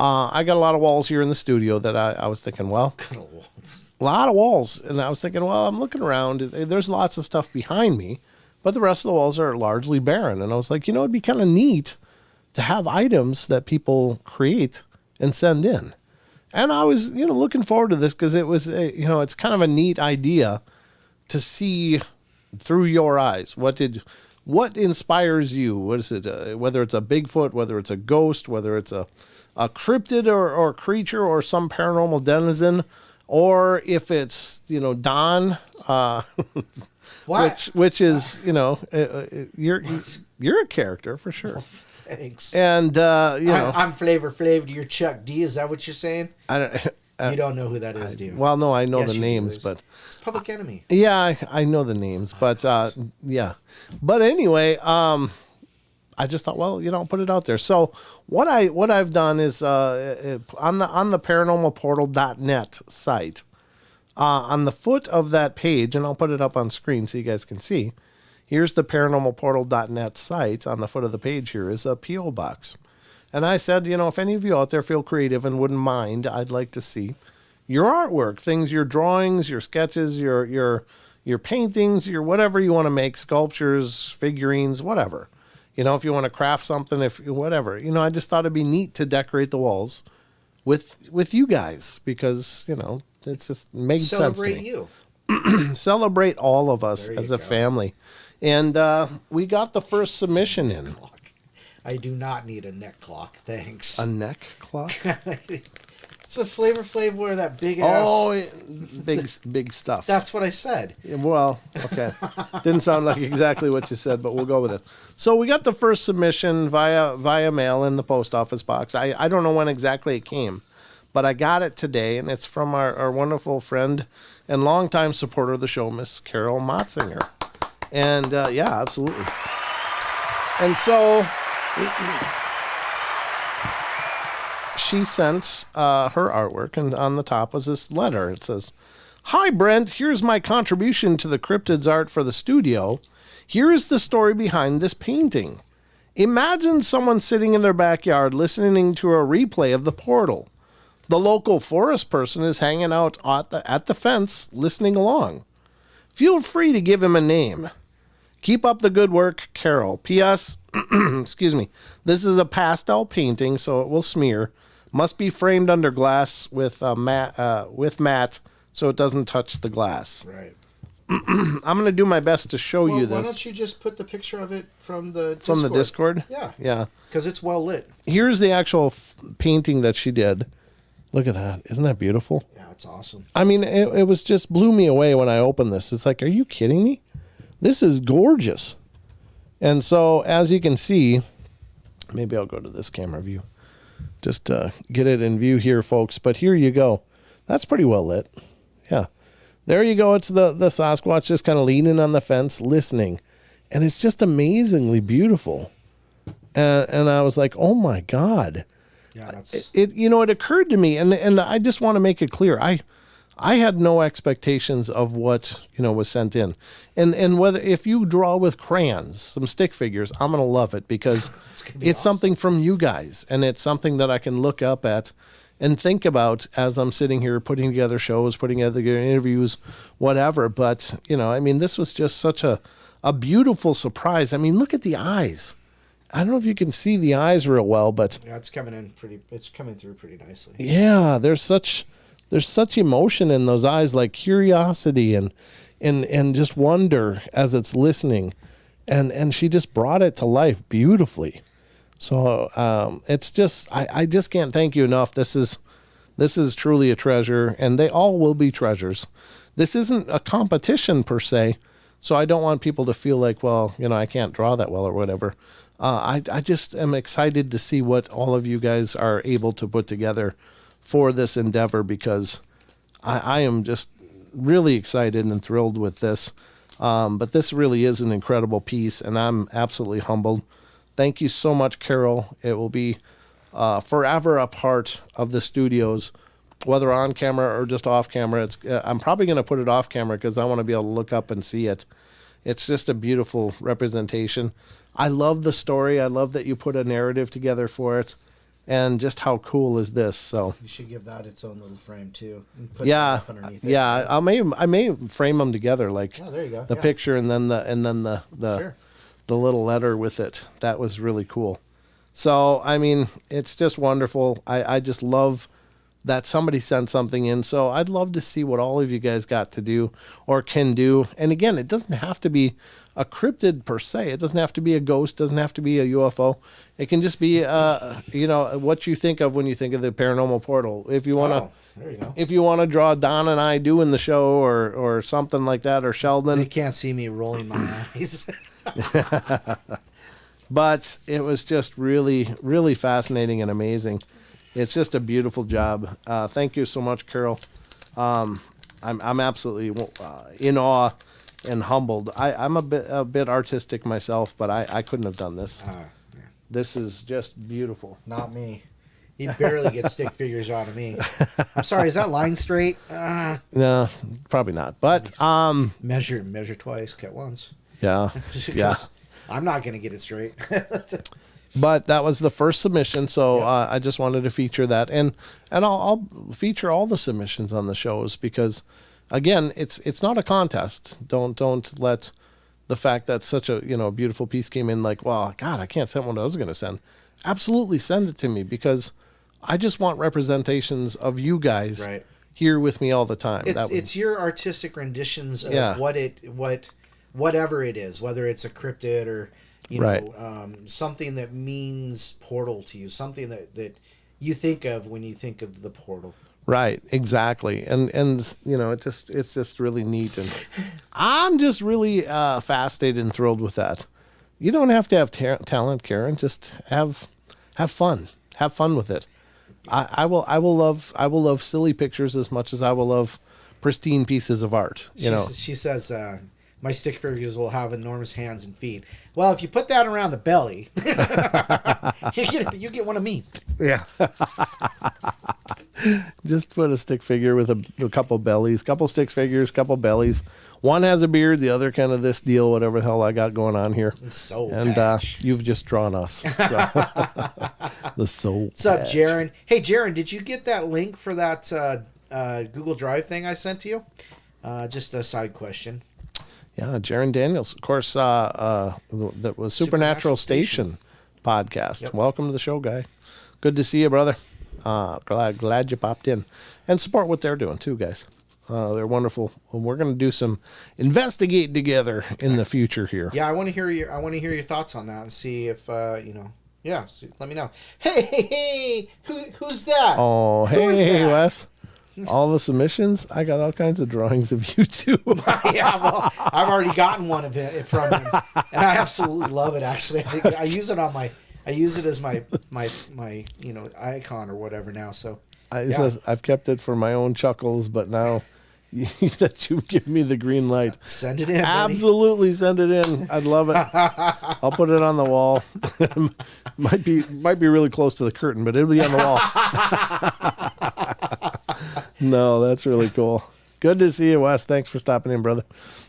Speaker 1: I got a lot of walls here in the studio that I was thinking, well, a lot of walls. And I was thinking, well, I'm looking around. There's lots of stuff behind me, but the rest of the walls are largely barren. And I was like, it'd be kind of neat to have items that people create and send in. And I was, looking forward to this because it was, it's kind of a neat idea to see through your eyes. What inspires you? What is it? Whether it's a Bigfoot, whether it's a ghost, whether it's a cryptid or creature or some paranormal denizen, or if it's, Don, which is, you're a character for sure.
Speaker 2: Thanks.
Speaker 1: And,
Speaker 2: I'm Flavor Flav to your Chuck D. Is that what you're saying?
Speaker 1: I don't.
Speaker 2: You don't know who that is, do you?
Speaker 1: Well, no, I know the names, but
Speaker 2: it's Public Enemy.
Speaker 1: Yeah, I know the names, but yeah. But anyway, I just thought, well, put it out there. So what I've done is on the paranormalportal.net site, on the foot of that page, and I'll put it up on screen so you guys can see. Here's the paranormalportal.net site. On the foot of the page here is a P.O. box. And I said, if any of you out there feel creative and wouldn't mind, I'd like to see your artwork, your drawings, your sketches, your paintings, your whatever you want to make, sculptures, figurines, whatever. If you want to craft something, whatever. I just thought it'd be neat to decorate the walls with you guys because, it's just makes sense to me.
Speaker 2: Celebrate you.
Speaker 1: Celebrate all of us as a family. And we got the first submission in.
Speaker 2: I do not need a neck clock, thanks.
Speaker 1: A neck clock?
Speaker 2: It's a Flavor Flav wear that big ass.
Speaker 1: Oh, big stuff.
Speaker 2: That's what I said.
Speaker 1: Well, okay. Didn't sound like exactly what you said, but we'll go with it. So we got the first submission via mail in the post office box. I don't know when exactly it came, but I got it today, and it's from our wonderful friend and longtime supporter of the show, Miss Carol Motzinger. And, yeah, absolutely. And so she sent her artwork, and on the top was this letter. It says, "Hi, Brent. Here's my contribution to the Cryptids art for the studio. Here is the story behind this painting. Imagine someone sitting in their backyard listening to a replay of the portal. The local forest person is hanging out at the fence listening along. Feel free to give him a name. Keep up the good work, Carol. P.S. Excuse me. This is a pastel painting, so it will smear. Must be framed under glass with matte so it doesn't touch the glass."
Speaker 2: Right.
Speaker 1: I'm going to do my best to show you this.
Speaker 2: Why don't you just put the picture of it from the Discord?
Speaker 1: From the Discord?
Speaker 2: Yeah.
Speaker 1: Yeah.
Speaker 2: Because it's well lit.
Speaker 1: Here's the actual painting that she did. Look at that. Isn't that beautiful?
Speaker 2: Yeah, it's awesome.
Speaker 1: I mean, it was just blew me away when I opened this. It's like, are you kidding me? This is gorgeous. And so, as you can see, maybe I'll go to this camera view. Just get it in view here, folks. But here you go. That's pretty well lit. Yeah. There you go. It's the Sasquatch just kind of leaning on the fence, listening. And it's just amazingly beautiful. And I was like, oh, my God.
Speaker 2: Yeah, that's...
Speaker 1: It occurred to me, and I just want to make it clear. I had no expectations of what, was sent in. And whether if you draw with crayons, some stick figures, I'm going to love it because it's awesome. Something from you guys, and it's something that I can look up at and think about as I'm sitting here putting together shows, putting together interviews, whatever. But, this was just such a beautiful surprise. I mean, look at the eyes. I don't know if you can see the eyes real well, but
Speaker 2: yeah, it's coming through pretty nicely.
Speaker 1: Yeah, there's such emotion in those eyes, like curiosity and just wonder as it's listening. And she just brought it to life beautifully. So it's just I just can't thank you enough. This is truly a treasure, and they all will be treasures. This isn't a competition per se, so I don't want people to feel like, well, I can't draw that well or whatever. I just am excited to see what all of you guys are able to put together for this endeavor, because I am just really excited and thrilled with this. But this really is an incredible piece, and I'm absolutely humbled. Thank you so much, Carol. It will be forever a part of the studios, whether on camera or just off camera. I'm probably going to put it off camera because I want to be able to look up and see it. It's just a beautiful representation. I love the story. I love that you put a narrative together for it. And just how cool is this? So
Speaker 2: you should give that its own little frame too. And put
Speaker 1: yeah,
Speaker 2: that up underneath it.
Speaker 1: yeah. I may frame them together, like
Speaker 2: there you go.
Speaker 1: The picture and then the
Speaker 2: Sure.
Speaker 1: the little letter with it. That was really cool. So it's just wonderful. I just love that somebody sent something in. So I'd love to see what all of you guys got to do or can do. And again, it doesn't have to be a cryptid per se. It doesn't have to be a ghost. Doesn't have to be a UFO. It can just be, what you think of when you think of the Paranormal Portal. If you want to draw Don and I doing the show or something like that, or Sheldon.
Speaker 2: They can't see me rolling my eyes.
Speaker 1: But it was just really, really fascinating and amazing. It's just a beautiful job. Thank you so much, Carol. I'm absolutely in awe and humbled. I'm a bit artistic myself, but I couldn't have done this.
Speaker 2: Yeah.
Speaker 1: This is just beautiful.
Speaker 2: Not me. You barely get stick figures out of me. I'm sorry. Is that line straight?
Speaker 1: No, probably not. But
Speaker 2: measure twice, cut once.
Speaker 1: Yeah. Yeah.
Speaker 2: I'm not going to get it straight.
Speaker 1: But that was the first submission, so I just wanted to feature that, and I'll feature all the submissions on the shows because, again, it's not a contest. Don't let the fact that such a beautiful piece came in like, well, God, I can't send what I was going to send. Absolutely send it to me because I just want representations of you guys here with me all the time.
Speaker 2: It's your artistic renditions of whatever it is, whether it's a cryptid or. Something that means portal to you, something that you think of when you think of the portal.
Speaker 1: Right, exactly, and it's just really neat, and I'm just really fascinated and thrilled with that. You don't have to have talent, Karen. Just have fun. Have fun with it. I will love silly pictures as much as I will love pristine pieces of art.
Speaker 2: She says. my stick figures will have enormous hands and feet. Well, if you put that around the belly, you get one of me.
Speaker 1: Yeah. Just put a stick figure with a couple bellies, couple stick figures, couple bellies. One has a beard, the other kind of this deal, whatever the hell I got going on here.
Speaker 2: It's soul
Speaker 1: and
Speaker 2: patch.
Speaker 1: You've just drawn us. So. The soul.
Speaker 2: What's up, Jaron? Hey, Jaron, did you get that link for that Google Drive thing I sent to you? Just a side question.
Speaker 1: Yeah, Jaron Daniels, of course. That was Supernatural Station podcast. Yep. Welcome to the show, guy. Good to see you, brother. Glad you popped in, and support what they're doing too, guys. They're wonderful. We're going to do some investigating together in the future here.
Speaker 2: Yeah, I want to hear your thoughts on that and see if Yeah, let me know. Hey, who's that?
Speaker 1: Oh, hey, Wes. All the submissions? I got all kinds of drawings of you too.
Speaker 2: Yeah, well, I've already gotten one of it from him, and I absolutely love it. Actually, I use it as my icon or whatever now. So
Speaker 1: I've kept it for my own chuckles, but now that you've given me the green light,
Speaker 2: send it in.
Speaker 1: Absolutely, send it in. I'd love it. I'll put it on the wall. might be really close to the curtain, but it'll be on the wall. No, that's really cool. Good to see you, Wes. Thanks for stopping in, brother.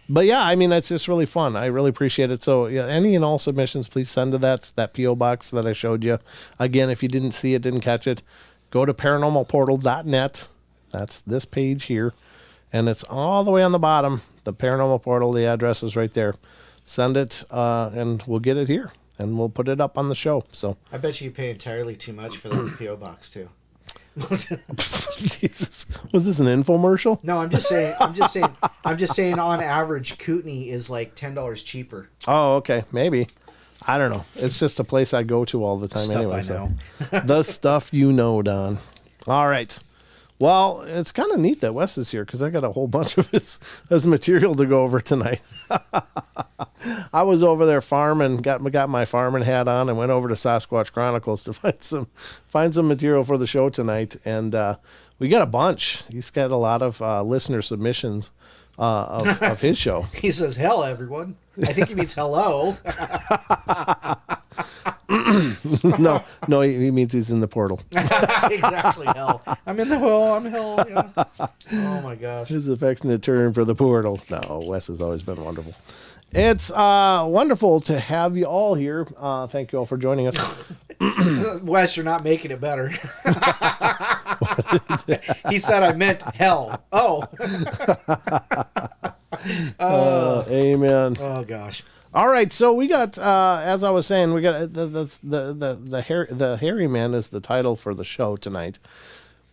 Speaker 1: But yeah, I mean, that's just really fun. I really appreciate it. So yeah, any and all submissions, please send to that P.O. box that I showed you. Again, if you didn't see it, didn't catch it, go to paranormalportal.net. That's this page here. And it's all the way on the bottom. The Paranormal Portal, the address is right there. Send it, and we'll get it here. And we'll put it up on the show. So
Speaker 2: I bet you pay entirely too much for the P.O. box, too.
Speaker 1: Jesus. Was this an infomercial?
Speaker 2: No, I'm just saying on average Kootenai is like $10 cheaper.
Speaker 1: Oh, okay. Maybe. I don't know. It's just a place I go to all the time anyway.
Speaker 2: I know.
Speaker 1: The stuff you know, Don. All right. Well, it's kind of neat that Wes is here because I got a whole bunch of his material to go over tonight. I was over there farming, got my farming hat on, and went over to Sasquatch Chronicles to find some material for the show tonight. And we got a bunch. He's got a lot of listener submissions of his show.
Speaker 2: He says, "Hell, everyone." I think he means hello.
Speaker 1: No, he means he's in the portal.
Speaker 2: Exactly, hell. I'm in the hole. I'm hell. Yeah. Oh my gosh.
Speaker 1: His affectionate term for the portal. No, Wes has always been wonderful. It's wonderful to have you all here. Thank you all for joining us.
Speaker 2: Wes, you're not making it better. He said I meant hell. Oh.
Speaker 1: Amen.
Speaker 2: Oh gosh.
Speaker 1: All right, so we got, as I was saying, we got the Hairy Man is the title for the show tonight,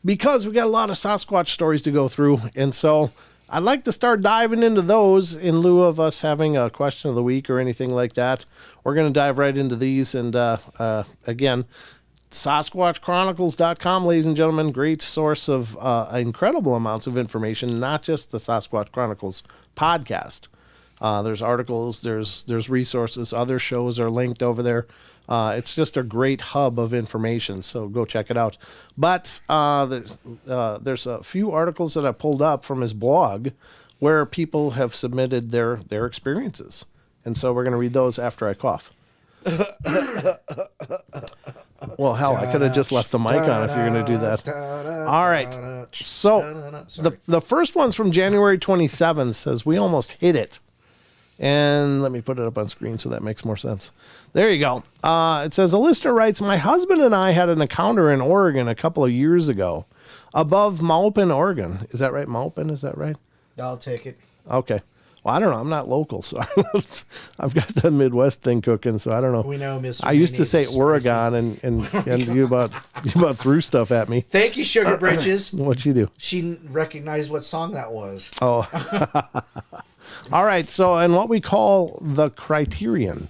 Speaker 1: because we got a lot of Sasquatch stories to go through, and so I'd like to start diving into those in lieu of us having a question of the week or anything like that. We're going to dive right into these, and again, SasquatchChronicles.com, ladies and gentlemen, great source of incredible amounts of information, not just the Sasquatch Chronicles podcast. There's articles, there's resources, other shows are linked over there. It's just a great hub of information, so go check it out. But there's a few articles that I pulled up from his blog where people have submitted their experiences. And so we're going to read those after I cough. Well, hell, I could have just left the mic on if you're going to do that. All right. So the first one's from January 27th, says, "We almost hit it." And let me put it up on screen so that makes more sense. There you go. It says, a listener writes, "My husband and I had an encounter in Oregon a couple of years ago above Maupin, Oregon." Is that right? Maupin, is that right?
Speaker 2: I'll take it.
Speaker 1: Okay. Well, I don't know. I'm not local, so I've got the Midwest thing cooking, so I don't know.
Speaker 2: We know, Mr.
Speaker 1: I used to say Oregon, and you about threw stuff at me.
Speaker 2: Thank you, Sugar Britches.
Speaker 1: What'd she do?
Speaker 2: She recognized what song that was.
Speaker 1: Oh. All right. So, and what we call the criterion.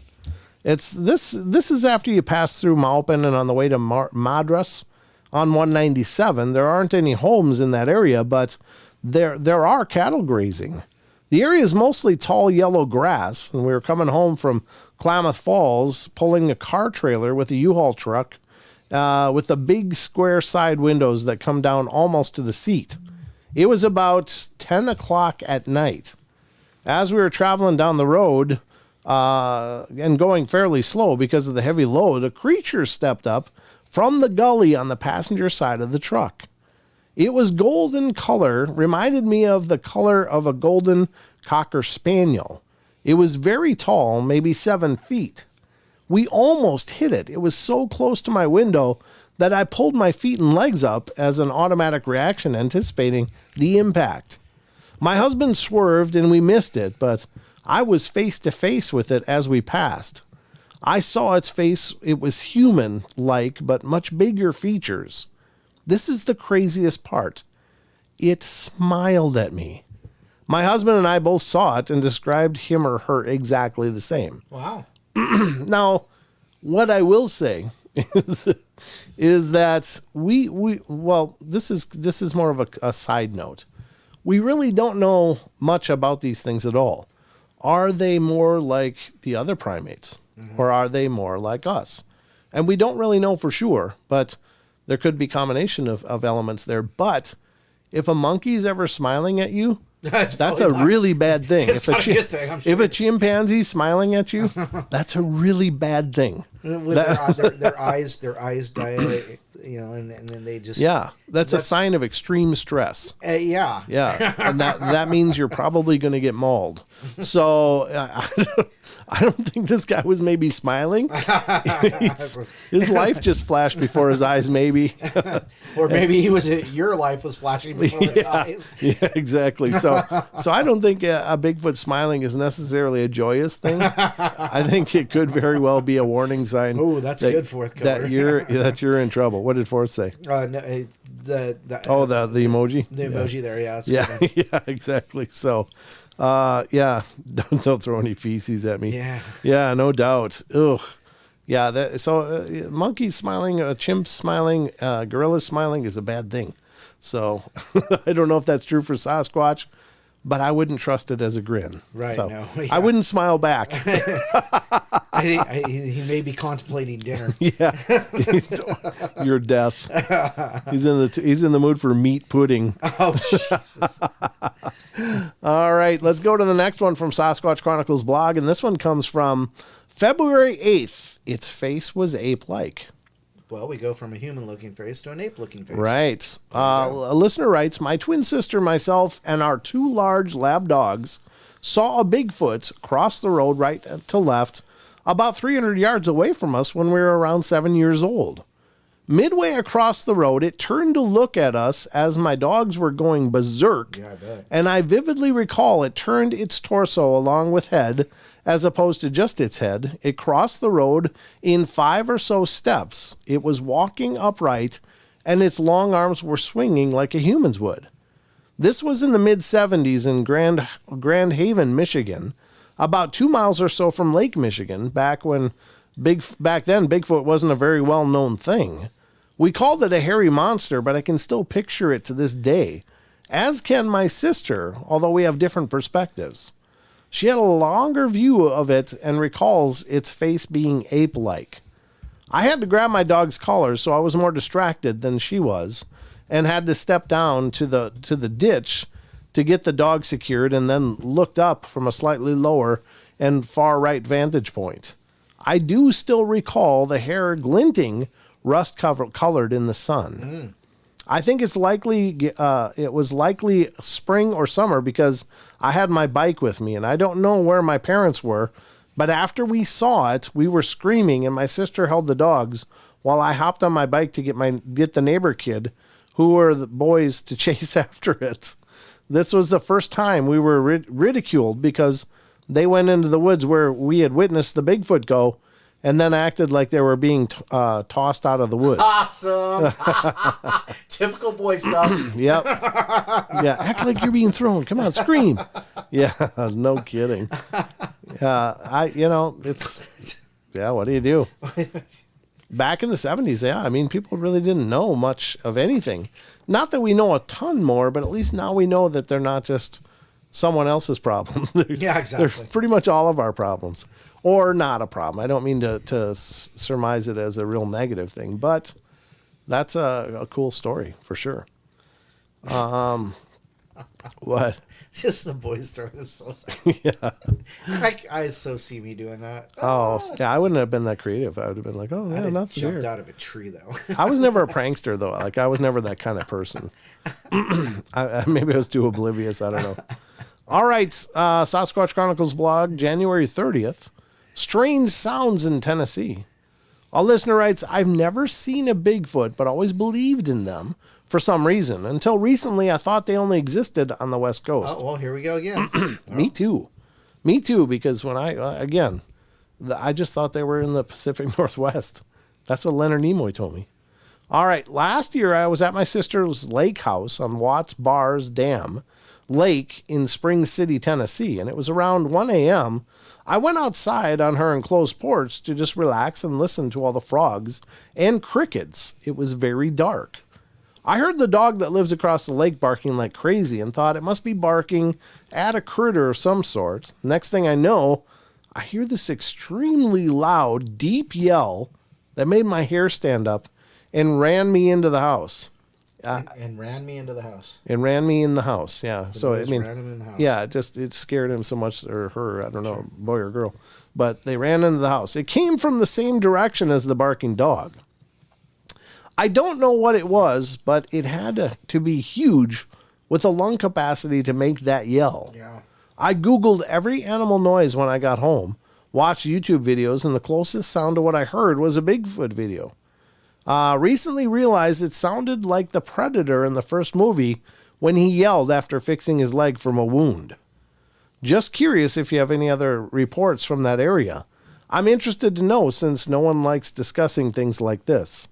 Speaker 1: It's this is after you pass through Maupin and on the way to Madras on 197. There aren't any homes in that area, but there are cattle grazing. The area is mostly tall yellow grass, and we were coming home from Klamath Falls, pulling a car trailer with a U-Haul truck with the big square side windows that come down almost to the seat. It was about 10 o'clock at night. As we were traveling down the road and going fairly slow because of the heavy load, a creature stepped up from the gully on the passenger side of the truck. It was golden color, reminded me of the color of a golden Cocker Spaniel. It was very tall, maybe 7 feet. We almost hit it. It was so close to my window that I pulled my feet and legs up as an automatic reaction, anticipating the impact. My husband swerved and we missed it, but I was face to face with it as we passed. I saw its face. It was human-like, but much bigger features. This is the craziest part. It smiled at me. My husband and I both saw it and described him or her exactly the same.
Speaker 2: Wow.
Speaker 1: Now, what I will say is that this is more of a side note. We really don't know much about these things at all. Are they more like the other primates, or are they more like us? And we don't really know for sure, but there could be a combination of elements there. But if a monkey's ever smiling at you, that's a really bad thing.
Speaker 2: It's not a good thing, I'm sure.
Speaker 1: If a chimpanzee's smiling at you, that's a really bad thing.
Speaker 2: With their eyes dilate, and then they just...
Speaker 1: Yeah, that's a sign of extreme stress.
Speaker 2: Yeah.
Speaker 1: Yeah, and that means you're probably going to get mauled. So I don't think this guy was maybe smiling. His life just flashed before his eyes, maybe.
Speaker 2: Or maybe your life was flashing before his eyes.
Speaker 1: Yeah, exactly. So I don't think a Bigfoot smiling is necessarily a joyous thing. I think it could very well be a warning sign.
Speaker 2: Oh, that's good, fourth color.
Speaker 1: that you're in trouble. What did Forth say?
Speaker 2: No, the
Speaker 1: emoji.
Speaker 2: The emoji there, yeah.
Speaker 1: Yeah, exactly. So, don't throw any feces at me. Yeah, no doubt. Ugh. Yeah. Monkey smiling, a chimp smiling, gorilla smiling is a bad thing. So I don't know if that's true for Sasquatch, but I wouldn't trust it as a grin.
Speaker 2: Right.
Speaker 1: So,
Speaker 2: No. Yeah.
Speaker 1: I wouldn't smile back.
Speaker 2: I think he may be contemplating dinner.
Speaker 1: Yeah. Your death. He's in the mood for meat pudding.
Speaker 2: Oh, Jesus.
Speaker 1: All right, let's go to the next one from Sasquatch Chronicles blog, and this one comes from February 8th. Its face was ape-like.
Speaker 2: Well, we go from a human-looking face to an ape-looking face.
Speaker 1: Right. A listener writes, my twin sister, myself, and our 2 large lab dogs saw a Bigfoot cross the road right to left about 300 yards away from us when we were around 7 years old. Midway across the road, it turned to look at us as my dogs were going berserk.
Speaker 2: Yeah, I bet.
Speaker 1: And I vividly recall it turned its torso along with head as opposed to just its head. It crossed the road in 5 or so steps. It was walking upright, and its long arms were swinging like a human's would. This was in the mid-'70s in Grand Haven, Michigan, about 2 miles or so from Lake Michigan, back then Bigfoot wasn't a very well-known thing. We called it a hairy monster, but I can still picture it to this day, as can my sister, although we have different perspectives. She had a longer view of it and recalls its face being ape-like. I had to grab my dog's collar, so I was more distracted than she was, and had to step down to the ditch to get the dog secured, and then looked up from a slightly lower and far right vantage point. I do still recall the hair glinting, rust-colored in the sun. I think it was likely spring or summer because I had my bike with me, and I don't know where my parents were, but after we saw it, we were screaming, and my sister held the dogs while I hopped on my bike to get the neighbor kid, who were the boys, to chase after it. This was the first time we were ridiculed because they went into the woods where we had witnessed the Bigfoot go, and then acted like they were being tossed out of the woods.
Speaker 2: Awesome. Typical boy stuff.
Speaker 1: Yep. Yeah, act like you're being thrown. Come on, scream. Yeah, no kidding. What do you do? Back in the 70s, people really didn't know much of anything. Not that we know a ton more, but at least now we know that they're not just someone else's problem.
Speaker 2: Yeah, exactly.
Speaker 1: They're pretty much all of our problems. Or not a problem. I don't mean to surmise it as a real negative thing, but that's a cool story for sure. What?
Speaker 2: It's just the boys throwing themselves out.
Speaker 1: Yeah.
Speaker 2: I so see me doing that.
Speaker 1: Oh, yeah, I wouldn't have been that creative. I would have been like, oh, yeah, nothing
Speaker 2: Jumped
Speaker 1: here.
Speaker 2: out of a tree, though.
Speaker 1: I was never a prankster, though. Like, I was never that kind of person. Maybe I was too oblivious. I don't know. All right. Sasquatch Chronicles blog, January 30th. Strange sounds in Tennessee. A listener writes, I've never seen a Bigfoot, but always believed in them for some reason. Until recently, I thought they only existed on the West Coast.
Speaker 2: Oh, well, here we go again.
Speaker 1: Me too. Me too, because when I just thought they were in the Pacific Northwest. That's what Leonard Nimoy told me. All right. Last year, I was at my sister's lake house on Watts Bars Dam Lake in Spring City, Tennessee, and it was around 1 a.m. I went outside on her enclosed porch to just relax and listen to all the frogs and crickets. It was very dark. I heard the dog that lives across the lake barking like crazy and thought it must be barking at a critter of some sort. Next thing I know, I hear this extremely loud, deep yell that made my hair stand up and ran me into the house.
Speaker 2: And ran me into the house.
Speaker 1: And ran me in the house, yeah.
Speaker 2: The
Speaker 1: So, I
Speaker 2: boys
Speaker 1: mean,
Speaker 2: ran him in the house.
Speaker 1: yeah, it scared him so much, or her, I don't know, boy or girl. But they ran into the house. It came from the same direction as the barking dog. I don't know what it was, but it had to be huge with a lung capacity to make that yell.
Speaker 2: Yeah.
Speaker 1: I Googled every animal noise when I got home, watched YouTube videos, and the closest sound to what I heard was a Bigfoot video. Recently realized it sounded like the Predator in the first movie when he yelled after fixing his leg from a wound. Just curious if you have any other reports from that area. I'm interested to know since no one likes discussing things like this.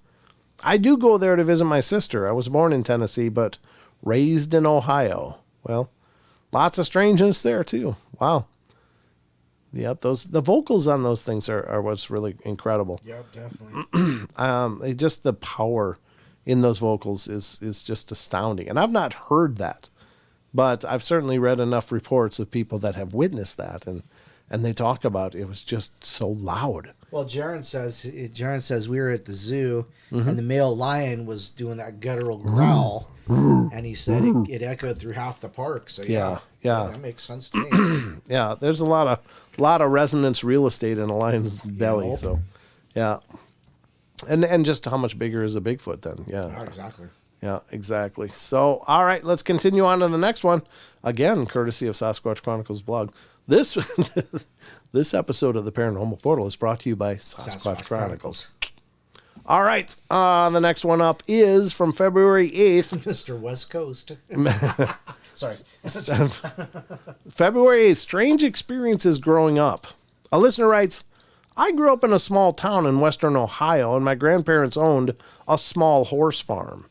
Speaker 1: I do go there to visit my sister. I was born in Tennessee, but raised in Ohio. Well, lots of strangeness there too. Wow. Yep, the vocals on those things are what's really incredible.
Speaker 2: Yep, definitely.
Speaker 1: Just the power in those vocals is just astounding. And I've not heard that, but I've certainly read enough reports of people that have witnessed that, and they talk about it was just so loud.
Speaker 2: Well, Jaron says we were at the zoo, and the male lion was doing that guttural growl, and he said it echoed through half the park. So yeah, that makes sense to me.
Speaker 1: Yeah, there's a lot of resonance real estate in a lion's belly.
Speaker 2: Yep.
Speaker 1: So, yeah, and just how much bigger is a Bigfoot then? Yeah,
Speaker 2: Oh, exactly.
Speaker 1: Yeah, exactly. So, all right, let's continue on to the next one. Again, courtesy of Sasquatch Chronicles blog. This episode of the Paranormal Portal is brought to you by Sasquatch Chronicles. All right, the next one up is from February 8th.
Speaker 2: Mr. West Coast. Sorry.
Speaker 1: February 8th, strange experiences growing up. A listener writes, I grew up in a small town in western Ohio, and my grandparents owned a small horse farm.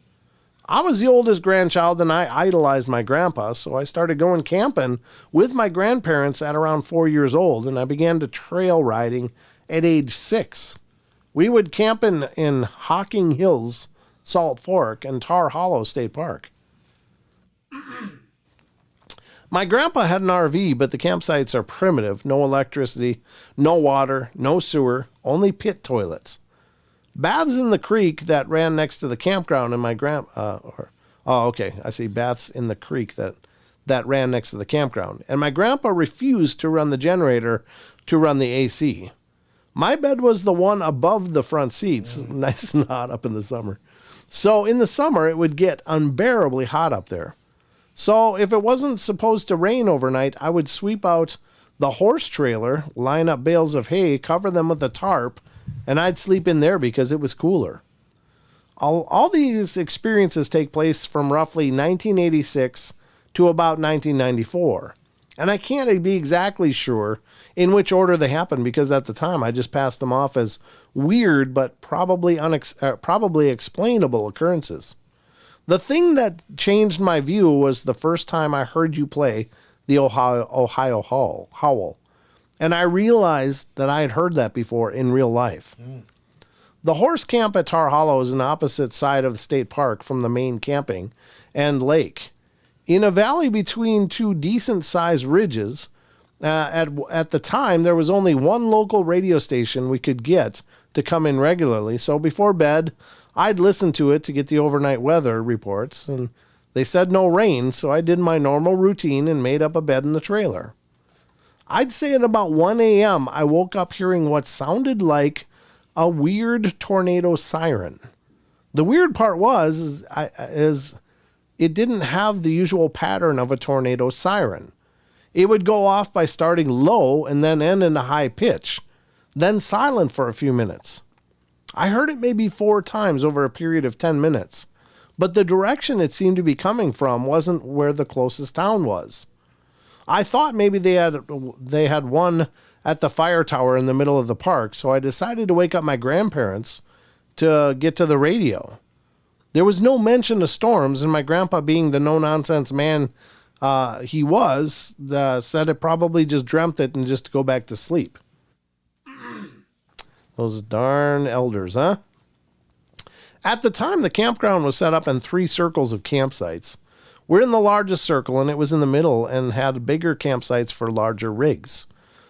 Speaker 1: I was the oldest grandchild, and I idolized my grandpa, so I started going camping with my grandparents at around 4 years old, and I began to trail riding at age 6. We would camp in Hocking Hills, Salt Fork, and Tar Hollow State Park. My grandpa had an RV, but the campsites are primitive, no electricity, no water, no sewer, only pit toilets. Baths in the creek that ran next to the campground and I see baths in the creek that ran next to the campground. And my grandpa refused to run the generator to run the AC. My bed was the one above the front seats, nice and hot up in the summer. So in the summer, it would get unbearably hot up there. So if it wasn't supposed to rain overnight, I would sweep out the horse trailer, line up bales of hay, cover them with a tarp, and I'd sleep in there because it was cooler. All these experiences take place from roughly 1986 to about 1994. And I can't be exactly sure in which order they happened because at the time I just passed them off as weird but probably explainable occurrences. The thing that changed my view was the first time I heard you play the Ohio Howl. And I realized that I had heard that before in real life. The horse camp at Tar Hollow is an opposite side of the state park from the main camping and lake. In a valley between two decent-sized ridges, at the time, there was only one local radio station we could get to come in regularly. So before bed, I'd listen to it to get the overnight weather reports. And They said no rain, so I did my normal routine and made up a bed in the trailer. I'd say at about 1 a.m., I woke up hearing what sounded like a weird tornado siren. The weird part is it didn't have the usual pattern of a tornado siren. It would go off by starting low and then end in a high pitch, then silent for a few minutes. I heard it maybe 4 times over a period of 10 minutes, but the direction it seemed to be coming from wasn't where the closest town was. I thought maybe they had one at the fire tower in the middle of the park, so I decided to wake up my grandparents to get to the radio. There was no mention of storms, and my grandpa, being the no-nonsense man he was, said it probably just dreamt it and just to go back to sleep. Those darn elders, huh? At the time, the campground was set up in 3 circles of campsites. We're in the largest circle, and it was in the middle and had bigger campsites for larger rigs.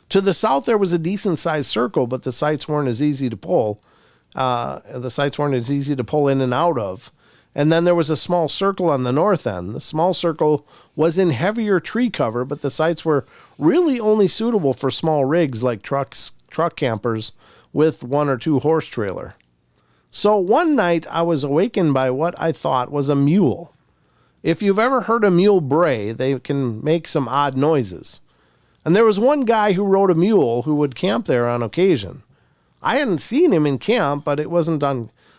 Speaker 1: To the south, there was a decent-sized circle, but the sites weren't as easy to pull. The sites weren't as easy to pull in and out of. And then there was a small circle on the north end. The small circle was in heavier tree cover, but the sites were really only suitable for small rigs like truck campers with 1 or 2 horse trailer. So one night I was awakened by what I thought was a mule. If you've ever heard a mule bray, they can make some odd noises. And there was one guy who rode a mule who would camp there on occasion. I hadn't seen him in camp, but it wasn't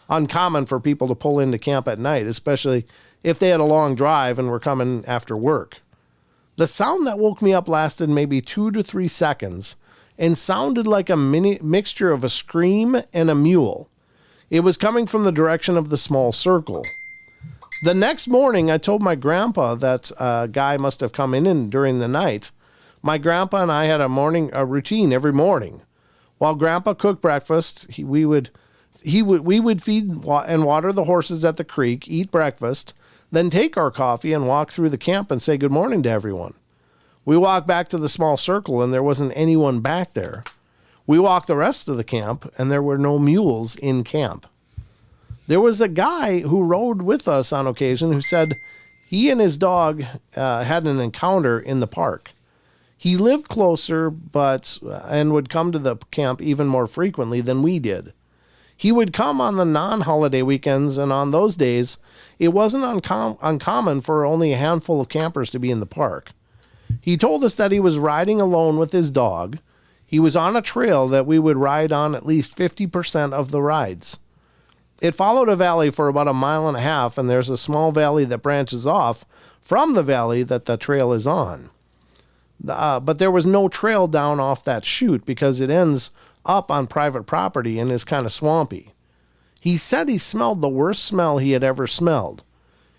Speaker 1: uncommon for people to pull into camp at night, especially if they had a long drive and were coming after work. The sound that woke me up lasted maybe 2 to 3 seconds and sounded like a mixture of a scream and a mule. It was coming from the direction of the small circle. The next morning, I told my grandpa that a guy must have come in during the night. My grandpa and I had a routine every morning. While Grandpa cooked breakfast, we would feed and water the horses at the creek, eat breakfast, then take our coffee and walk through the camp and say good morning to everyone. We walked back to the small circle and there wasn't anyone back there. We walked the rest of the camp and there were no mules in camp. There was a guy who rode with us on occasion who said he and his dog had an encounter in the park. He lived closer and would come to the camp even more frequently than we did. He would come on the non-holiday weekends, and on those days, it wasn't uncommon for only a handful of campers to be in the park. He told us that he was riding alone with his dog. He was on a trail that we would ride on at least 50% of the rides. It followed a valley for about 1.5 miles, and there's a small valley that branches off from the valley that the trail is on. But there was no trail down off that chute because it ends up on private property and is kind of swampy. He said he smelled the worst smell he had ever smelled.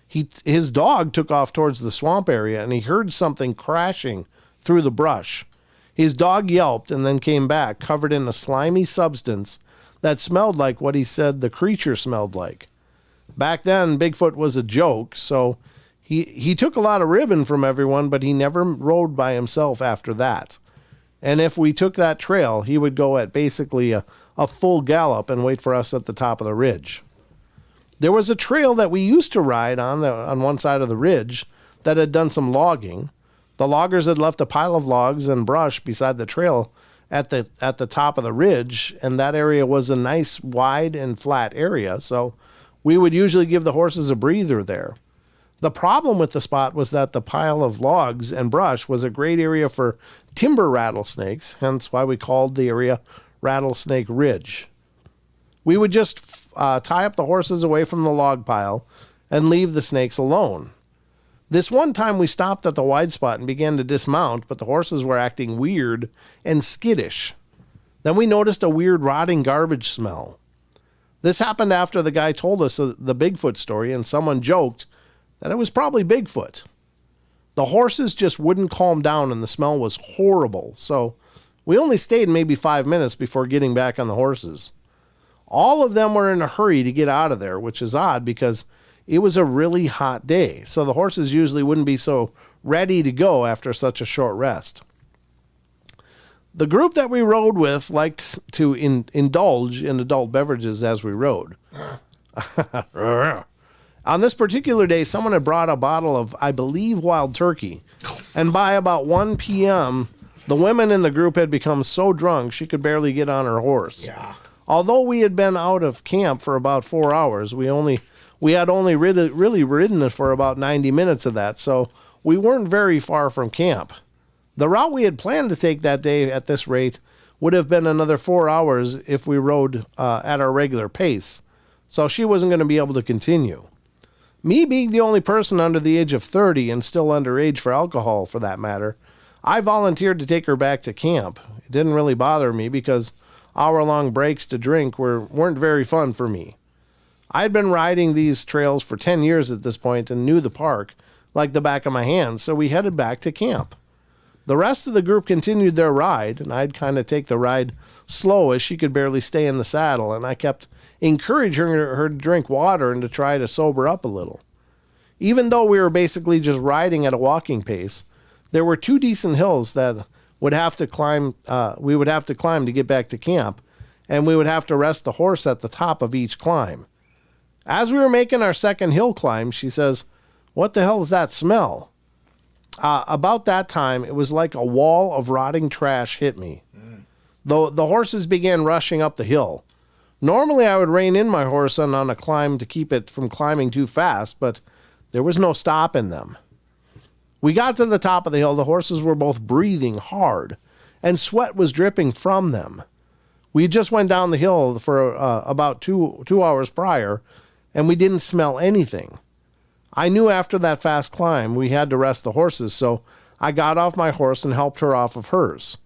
Speaker 1: His dog took off towards the swamp area and he heard something crashing through the brush. His dog yelped and then came back covered in a slimy substance that smelled like what he said the creature smelled like. Back then, Bigfoot was a joke, so he took a lot of ribbon from everyone, but he never rode by himself after that. And if we took that trail, he would go at basically a full gallop and wait for us at the top of the ridge. There was a trail that we used to ride on one side of the ridge that had done some logging. The loggers had left a pile of logs and brush beside the trail at the top of the ridge, and that area was a nice wide and flat area, so we would usually give the horses a breather there. The problem with the spot was that the pile of logs and brush was a great area for timber rattlesnakes, hence why we called the area Rattlesnake Ridge. We would just tie up the horses away from the log pile and leave the snakes alone. This one time we stopped at the wide spot and began to dismount, but the horses were acting weird and skittish. Then we noticed a weird rotting garbage smell. This happened after the guy told us the Bigfoot story, and someone joked that it was probably Bigfoot. The horses just wouldn't calm down and the smell was horrible, so we only stayed maybe 5 minutes before getting back on the horses. All of them were in a hurry to get out of there, which is odd because it was a really hot day, so the horses usually wouldn't be so ready to go after such a short rest. The group that we rode with liked to indulge in adult beverages as we rode. On this particular day, someone had brought a bottle of, I believe, wild turkey. And by about 1 p.m., the women in the group had become so drunk she could barely get on her horse.
Speaker 2: Yeah.
Speaker 1: Although we had been out of camp for about 4 hours, we had only really ridden it for about 90 minutes of that, so we weren't very far from camp. The route we had planned to take that day at this rate would have been another 4 hours if we rode at our regular pace, so she wasn't going to be able to continue. Me being the only person under the age of 30 and still underage for alcohol, for that matter, I volunteered to take her back to camp. It didn't really bother me because hour-long breaks to drink weren't very fun for me. I had been riding these trails for 10 years at this point and knew the park like the back of my hand, so we headed back to camp. The rest of the group continued their ride, and I'd kind of take the ride slow as she could barely stay in the saddle, and I kept encouraging her to drink water and to try to sober up a little. Even though we were basically just riding at a walking pace, there were 2 decent hills that we would have to climb to get back to camp, and we would have to rest the horse at the top of each climb. As we were making our second hill climb, she says, "What the hell is that smell?" About that time, it was like a wall of rotting trash hit me. The horses began rushing up the hill. Normally, I would rein in my horse on a climb to keep it from climbing too fast, but there was no stopping them. We got to the top of the hill. The horses were both breathing hard, and sweat was dripping from them. We just went down the hill for about two hours prior, and we didn't smell anything. I knew after that fast climb we had to rest the horses, so I got off my horse and helped her off of hers.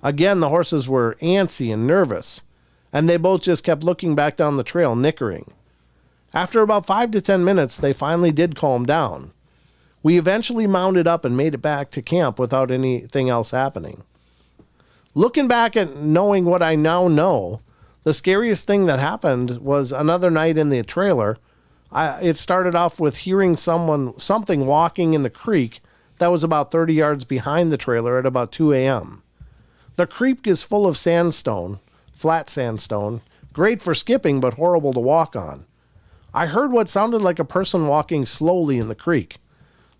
Speaker 1: Again, the horses were antsy and nervous, and they both just kept looking back down the trail, nickering. After about 5 to 10 minutes, they finally did calm down. We eventually mounted up and made it back to camp without anything else happening. Looking back at knowing what I now know, the scariest thing that happened was another night in the trailer. It started off with hearing something walking in the creek that was about 30 yards behind the trailer at about 2 a.m. The creek is full of sandstone, flat sandstone, great for skipping but horrible to walk on. I heard what sounded like a person walking slowly in the creek,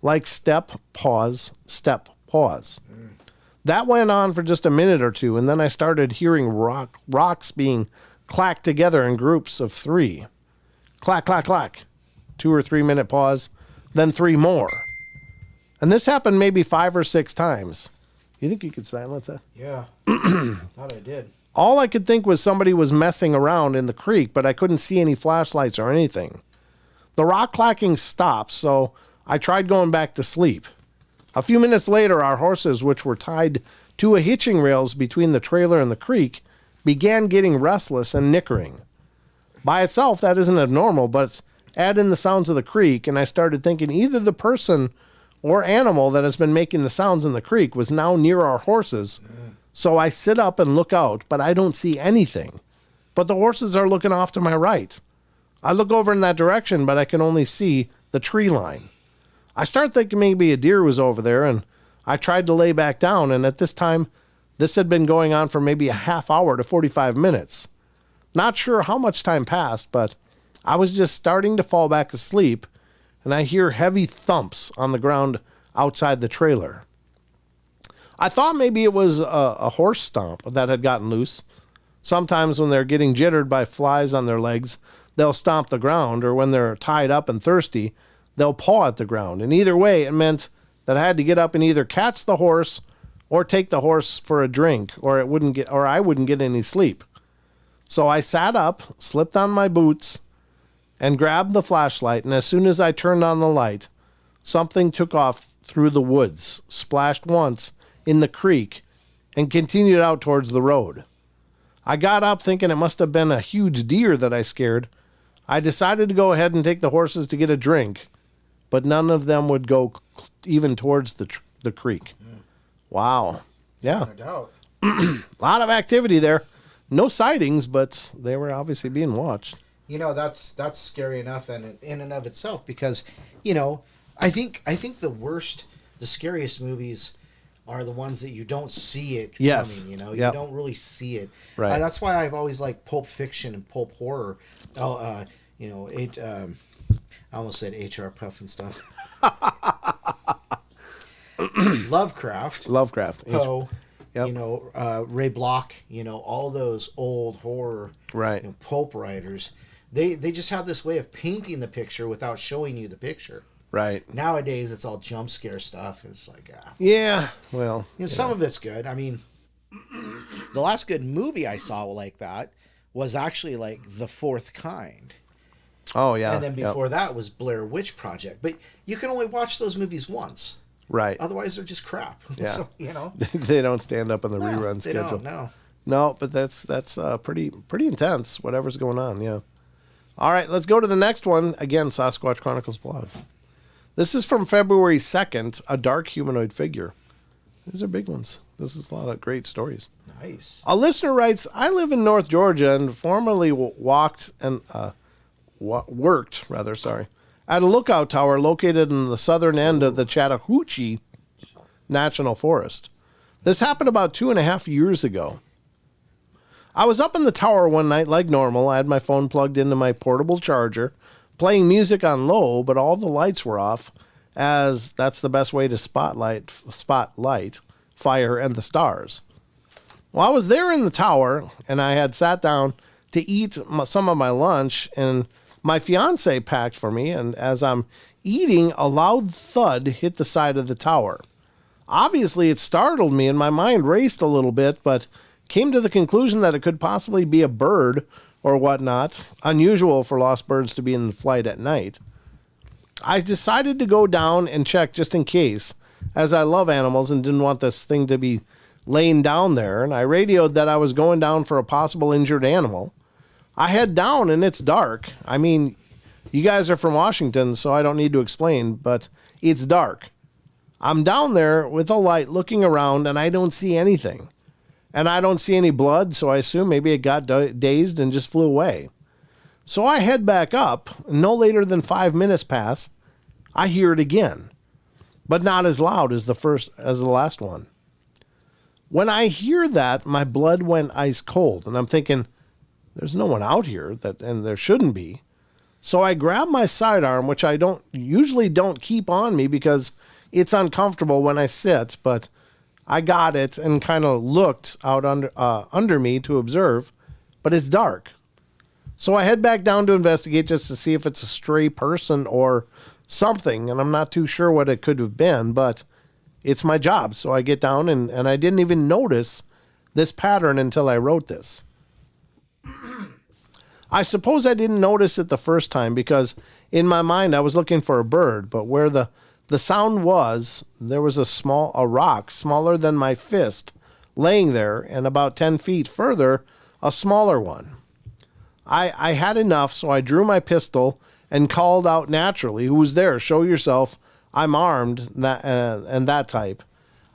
Speaker 1: like step, pause, step, pause. That went on for just a minute or two, and then I started hearing rocks being clacked together in groups of 3. Clack, clack, clack. 2 or 3 minute pause, then 3 more. And this happened maybe 5 or 6 times. You think you could silence that?
Speaker 2: Yeah. Thought I did.
Speaker 1: All I could think was somebody was messing around in the creek, but I couldn't see any flashlights or anything. The rock clacking stopped, so I tried going back to sleep. A few minutes later, our horses, which were tied to a hitching rails between the trailer and the creek, began getting restless and nickering. By itself, that isn't abnormal, but add in the sounds of the creek, and I started thinking either the person or animal that has been making the sounds in the creek was now near our horses. So I sit up and look out, but I don't see anything. But the horses are looking off to my right. I look over in that direction, but I can only see the tree line. I start thinking maybe a deer was over there, and I tried to lay back down, and at this time, this had been going on for maybe a half hour to 45 minutes. Not sure how much time passed, but I was just starting to fall back asleep, and I hear heavy thumps on the ground outside the trailer. I thought maybe it was a horse stomp that had gotten loose. Sometimes when they're getting jittered by flies on their legs, they'll stomp the ground, or when they're tied up and thirsty, they'll paw at the ground. And either way, it meant that I had to get up and either catch the horse or take the horse for a drink, or I wouldn't get any sleep. So I sat up, slipped on my boots, and grabbed the flashlight, and as soon as I turned on the light, something took off through the woods, splashed once in the creek, and continued out towards the road. I got up thinking it must have been a huge deer that I scared. I decided to go ahead and take the horses to get a drink, but none of them would go even towards the creek. Wow. Yeah.
Speaker 2: No doubt.
Speaker 1: A lot of activity there. No sightings, but they were obviously being watched.
Speaker 2: You know, that's scary enough in and of itself, because, you know, I think the scariest movies are the ones that you don't see it
Speaker 1: yes.
Speaker 2: coming, you know.
Speaker 1: Yep.
Speaker 2: You don't really see it.
Speaker 1: Right.
Speaker 2: That's why I've always liked pulp fiction and pulp horror. I almost said HR Puff and stuff. Lovecraft. Poe. Yep. Ray Bloch. All those old horror.
Speaker 1: Right.
Speaker 2: Pulp writers. They just have this way of painting the picture without showing you the picture.
Speaker 1: Right.
Speaker 2: Nowadays, it's all jump scare stuff. It's like,
Speaker 1: yeah. Well,
Speaker 2: some of it's good. I mean, the last good movie I saw like that was actually like The Fourth Kind.
Speaker 1: Oh yeah.
Speaker 2: And then before that was Blair Witch Project. But you can only watch those movies once.
Speaker 1: Right.
Speaker 2: Otherwise, they're just crap.
Speaker 1: Yeah.
Speaker 2: So,
Speaker 1: they don't stand up in the rerun
Speaker 2: they
Speaker 1: schedule.
Speaker 2: Don't,
Speaker 1: No, but that's pretty intense. Whatever's going on. Yeah. All right, let's go to the next one. Again, Sasquatch Chronicles blog. This is from February 2nd, a dark humanoid figure. These are big ones. This is a lot of great stories.
Speaker 2: Nice.
Speaker 1: A listener writes, I live in North Georgia and formerly worked at a lookout tower located in the southern end of the Chattahoochee National Forest. This happened about 2.5 years ago. I was up in the tower one night like normal. I had my phone plugged into my portable charger, playing music on low, but all the lights were off, as that's the best way to spotlight, fire, and the stars. Well, I was there in the tower, and I had sat down to eat some of my lunch, and my fiance packed for me, and as I'm eating, a loud thud hit the side of the tower. Obviously, it startled me, and my mind raced a little bit, but came to the conclusion that it could possibly be a bird or whatnot, unusual for lost birds to be in flight at night. I decided to go down and check just in case, as I love animals and didn't want this thing to be laying down there, and I radioed that I was going down for a possible injured animal. I head down and it's dark. I mean, you guys are from Washington, so I don't need to explain, but it's dark. I'm down there with a light looking around and I don't see anything. And I don't see any blood, so I assume maybe it got dazed and just flew away. So I head back up. No later than 5 minutes pass. I hear it again, but not as loud as the last one. When I hear that, my blood went ice cold, and I'm thinking, there's no one out here, and there shouldn't be. So I grab my sidearm, which I usually don't keep on me because it's uncomfortable when I sit, but I got it and kind of looked out under me to observe, but it's dark. So I head back down to investigate just to see if it's a stray person or something, and I'm not too sure what it could have been, but it's my job. So I get down, and I didn't even notice this pattern until I wrote this. I suppose I didn't notice it the first time because in my mind I was looking for a bird, but where the sound was, there was a rock smaller than my fist laying there, and about 10 feet further, a smaller one. I had enough, so I drew my pistol and called out naturally, "Who's there? Show yourself. I'm armed," and that type.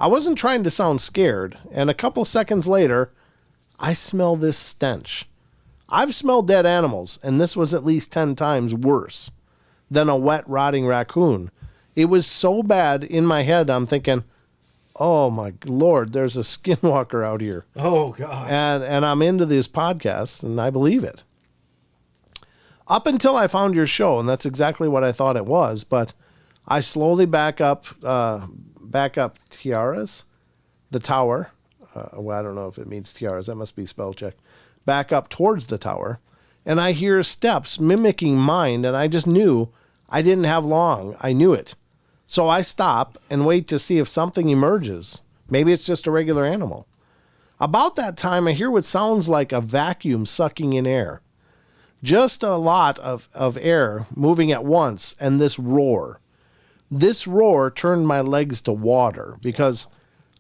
Speaker 1: I wasn't trying to sound scared, and a couple seconds later, I smell this stench. I've smelled dead animals, and this was at least 10 times worse than a wet, rotting raccoon. It was so bad in my head, I'm thinking, oh my Lord, there's a skinwalker out here.
Speaker 2: Oh, God.
Speaker 1: And I'm into these podcasts, and I believe it. Up until I found your show, and that's exactly what I thought it was, but I slowly back up tiaras, the tower. Well, I don't know if it means tiaras. That must be spell check. Back up towards the tower, and I hear steps mimicking mine, and I just knew I didn't have long. I knew it. So I stop and wait to see if something emerges. Maybe it's just a regular animal. About that time, I hear what sounds like a vacuum sucking in air. Just a lot of air moving at once, and this roar. This roar turned my legs to water because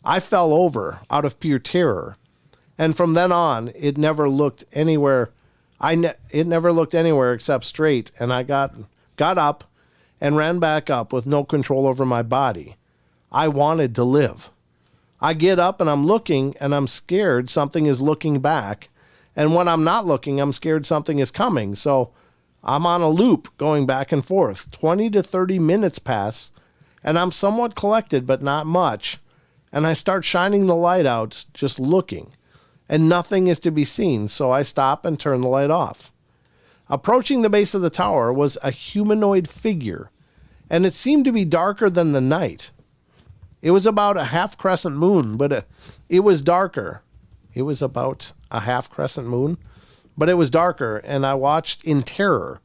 Speaker 1: I fell over out of pure terror. And from then on, it never looked anywhere. It never looked anywhere except straight, and I got up and ran back up with no control over my body. I wanted to live. I get up and I'm looking, and I'm scared something is looking back. And when I'm not looking, I'm scared something is coming. So I'm on a loop going back and forth. 20 to 30 minutes pass, and I'm somewhat collected, but not much. And I start shining the light out, just looking. And nothing is to be seen, so I stop and turn the light off. Approaching the base of the tower was a humanoid figure, and it seemed to be darker than the night. It was about a half crescent moon, but it was darker. It was about a half crescent moon, but it was darker, and I watched in terror.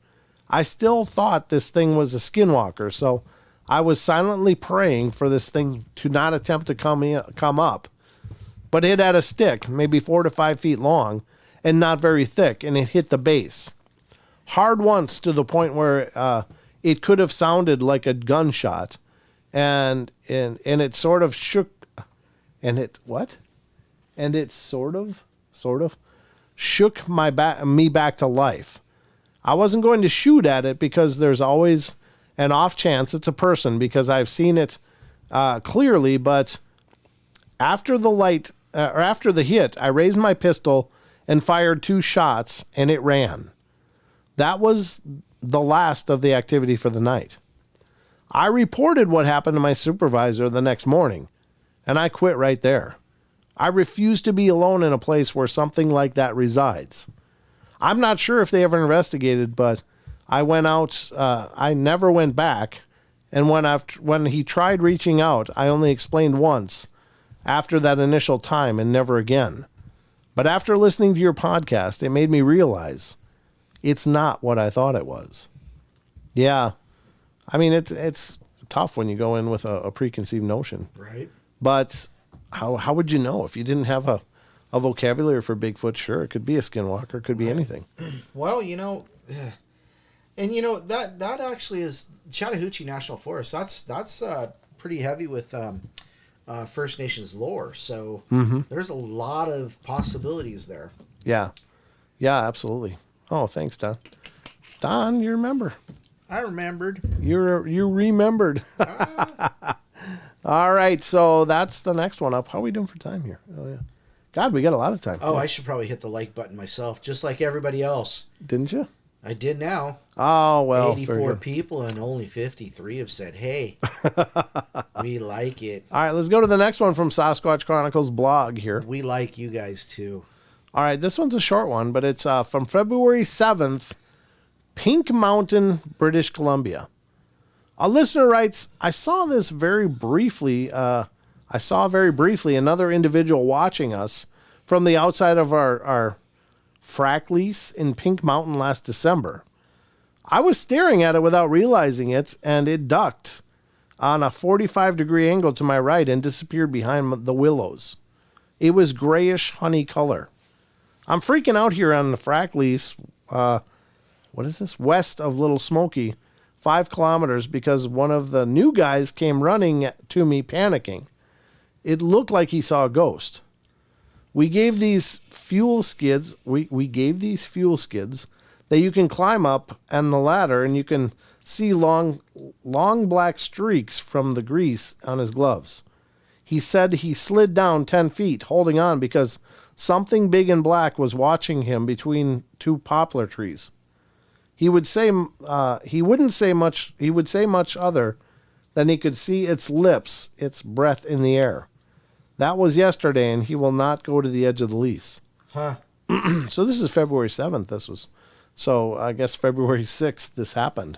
Speaker 1: I still thought this thing was a skinwalker, so I was silently praying for this thing to not attempt to come up. But it had a stick, maybe 4 to 5 feet long, and not very thick, and it hit the base. Hard once, to the point where it could have sounded like a gunshot, and it sort of shook, and it what? And it sort of shook me back to life. I wasn't going to shoot at it because there's always an off chance it's a person, because I've seen it clearly. But after the hit, I raised my pistol and fired 2 shots, and it ran. That was the last of the activity for the night. I reported what happened to my supervisor the next morning, and I quit right there. I refuse to be alone in a place where something like that resides. I'm not sure if they ever investigated, but I went out. I never went back, and when he tried reaching out, I only explained once after that initial time, and never again. But after listening to your podcast, it made me realize it's not what I thought it was. Yeah, I mean it's tough when you go in with a preconceived notion,
Speaker 2: right?
Speaker 1: But how would you know if you didn't have a vocabulary for Bigfoot? Sure, it could be a skinwalker, it could be anything.
Speaker 2: Well, and that actually is Chattahoochee National Forest. That's pretty heavy with First Nations lore. So there's a lot of possibilities there.
Speaker 1: Yeah, absolutely. Oh, thanks, Don. Don, you remember?
Speaker 2: I remembered.
Speaker 1: You remembered. All right, so that's the next one up. How are we doing for time here? Oh yeah, God, we got a lot of time.
Speaker 2: Oh,
Speaker 1: yeah.
Speaker 2: I should probably hit the like button myself, just like everybody else.
Speaker 1: Didn't you?
Speaker 2: I did now.
Speaker 1: Oh, well.
Speaker 2: 84 people and only 53 have said, hey, we like it.
Speaker 1: All right, let's go to the next one from Sasquatch Chronicles blog here.
Speaker 2: We like you guys too.
Speaker 1: All right, this one's a short one, but it's from February 7th, Pink Mountain, British Columbia. A listener writes, I saw very briefly another individual watching us from the outside of our frack lease in Pink Mountain last December. I was staring at it without realizing it, and it ducked on a 45-degree angle to my right and disappeared behind the willows. It was grayish honey color. I'm freaking out here on the frack lease. What is this? West of Little Smoky, 5 kilometers, because one of the new guys came running to me panicking. It looked like he saw a ghost. We gave these fuel skids. We gave these fuel skids that you can climb up and the ladder, and you can see long black streaks from the grease on his gloves. He said he slid down 10 feet, holding on because something big and black was watching him between 2 poplar trees. He would say he wouldn't say much. He would say much other than he could see its lips, its breath in the air. That was yesterday, and he will not go to the edge of the lease.
Speaker 2: Huh.
Speaker 1: So this is February 7th. So I guess February 6th this happened.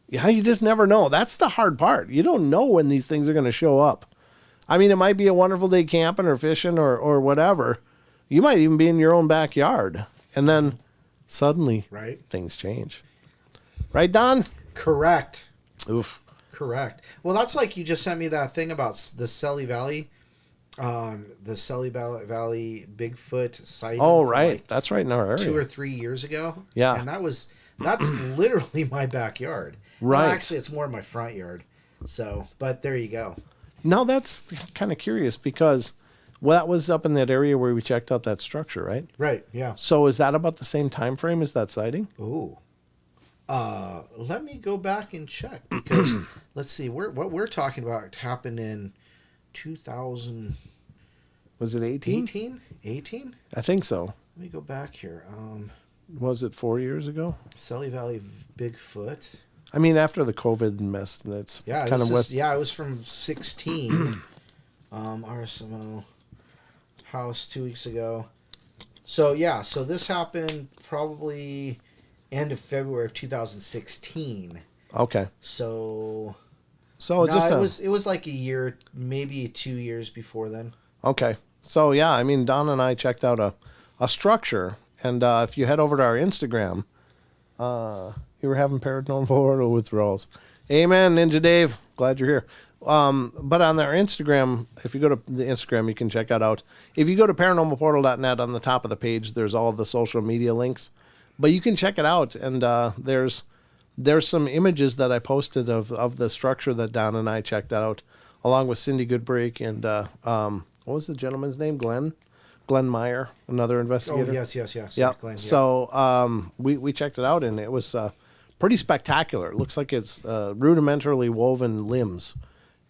Speaker 1: Yeah, you just never know. That's the hard part. You don't know when these things are going to show up. I mean, it might be a wonderful day camping or fishing or whatever. You might even be in your own backyard. And then suddenly things change. Right, Don?
Speaker 2: Correct.
Speaker 1: Oof.
Speaker 2: Correct. Well, that's like you just sent me that thing about the Selly Valley. The Selly Valley Bigfoot sighting.
Speaker 1: Oh, right. Like that's right in our area.
Speaker 2: 2 or 3 years ago.
Speaker 1: Yeah.
Speaker 2: And that's literally my backyard.
Speaker 1: Right.
Speaker 2: Well, actually, it's more my front yard. So, but there you go.
Speaker 1: Now, that's kind of curious because that was up in that area where we checked out that structure, right?
Speaker 2: Right, yeah.
Speaker 1: So is that about the same time frame as that sighting?
Speaker 2: Ooh. Let me go back and check because let's see, what we're talking about happened in 2000.
Speaker 1: Was it 18?
Speaker 2: 18?
Speaker 1: I think so.
Speaker 2: Let me go back here.
Speaker 1: Was it 4 years ago?
Speaker 2: Selly Valley Bigfoot.
Speaker 1: I mean, after the COVID mess, that's kind of west.
Speaker 2: Yeah, it was from 16. RSMO house 2 weeks ago. So yeah, so this happened probably end of February of 2016.
Speaker 1: Okay.
Speaker 2: So it was like a year, maybe 2 years before then.
Speaker 1: Okay. So yeah, I mean, Don and I checked out a structure, and if you head over to our Instagram, you were having paranormal portal withdrawals. Amen, Ninja Dave. Glad you're here. But on our Instagram, if you go to the Instagram, you can check that out. If you go to paranormalportal.net, on the top of the page, there's all the social media links. But you can check it out, and there's some images that I posted of the structure that Don and I checked out, along with Cindy Goodbreak and what was the gentleman's name? Glenn Meyer, another investigator.
Speaker 2: Oh, yes.
Speaker 1: Yeah.
Speaker 2: Glenn, yeah.
Speaker 1: So we checked it out, and it was pretty spectacular. It looks like it's rudimentarily woven limbs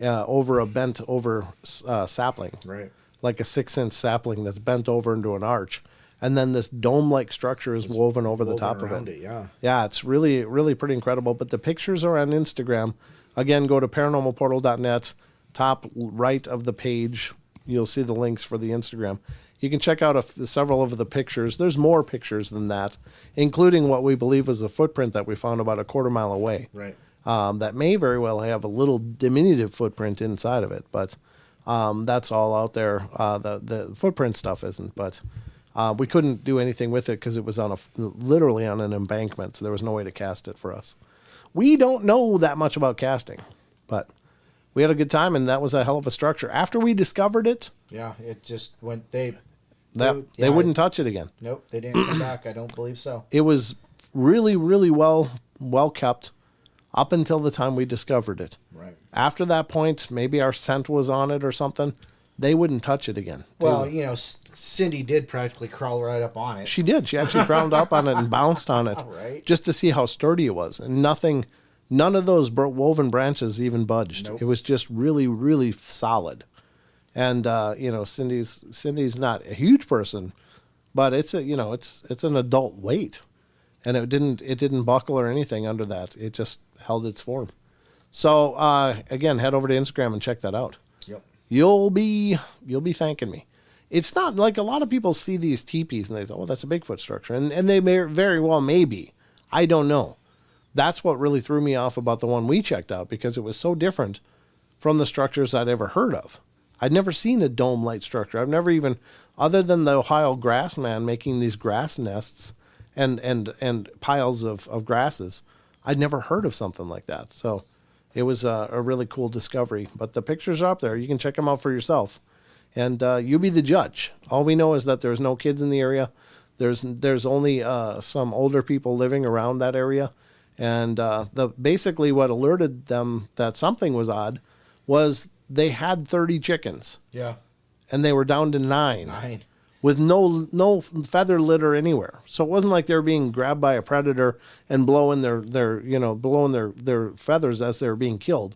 Speaker 1: over a bent over sapling.
Speaker 2: Right.
Speaker 1: Like a 6-inch sapling that's bent over into an arch. And then this dome-like structure is woven over the top of it.
Speaker 2: Yeah.
Speaker 1: Yeah, it's really, really pretty incredible. But the pictures are on Instagram. Again, go to paranormalportal.net. Top right of the page, you'll see the links for the Instagram. You can check out several of the pictures. There's more pictures than that, including what we believe is a footprint that we found about a quarter mile away.
Speaker 2: Right.
Speaker 1: That may very well have a little diminutive footprint inside of it, but that's all out there. The footprint stuff isn't, but we couldn't do anything with it because it was literally on an embankment. There was no way to cast it for us. We don't know that much about casting, but we had a good time, and that was a hell of a structure. After we discovered it,
Speaker 2: yeah, it just went.
Speaker 1: They wouldn't touch it again.
Speaker 2: Nope, they didn't come back. I don't believe so.
Speaker 1: It was really, really well kept up until the time we discovered it.
Speaker 2: Right.
Speaker 1: After that point, maybe our scent was on it or something. They wouldn't touch it again.
Speaker 2: Well, Cindy did practically crawl right up on it.
Speaker 1: She did. She actually crawled up on it and bounced on it,
Speaker 2: right.
Speaker 1: Just to see how sturdy it was. And none of those woven branches even budged.
Speaker 2: Nope.
Speaker 1: It was just really, really solid. And Cindy's not a huge person, but it's an adult weight, and it didn't buckle or anything under that. It just held its form. So again, head over to Instagram and check that out.
Speaker 2: Yep.
Speaker 1: You'll be thanking me. It's not like a lot of people see these teepees and they say, "Oh, that's a Bigfoot structure," and they may very well be. I don't know. That's what really threw me off about the one we checked out, because it was so different from the structures I'd ever heard of. I'd never seen a dome-like structure. I've never even, other than the Ohio grassman making these grass nests and piles of grasses, I'd never heard of something like that. So it was a really cool discovery. But the pictures are up there. You can check them out for yourself. And you be the judge. All we know is that there's no kids in the area. There's only some older people living around that area. And basically what alerted them that something was odd was they had 30 chickens.
Speaker 2: Yeah.
Speaker 1: And they were down to 9. With no feather litter anywhere. So it wasn't like they were being grabbed by a predator and blowing their feathers as they were being killed.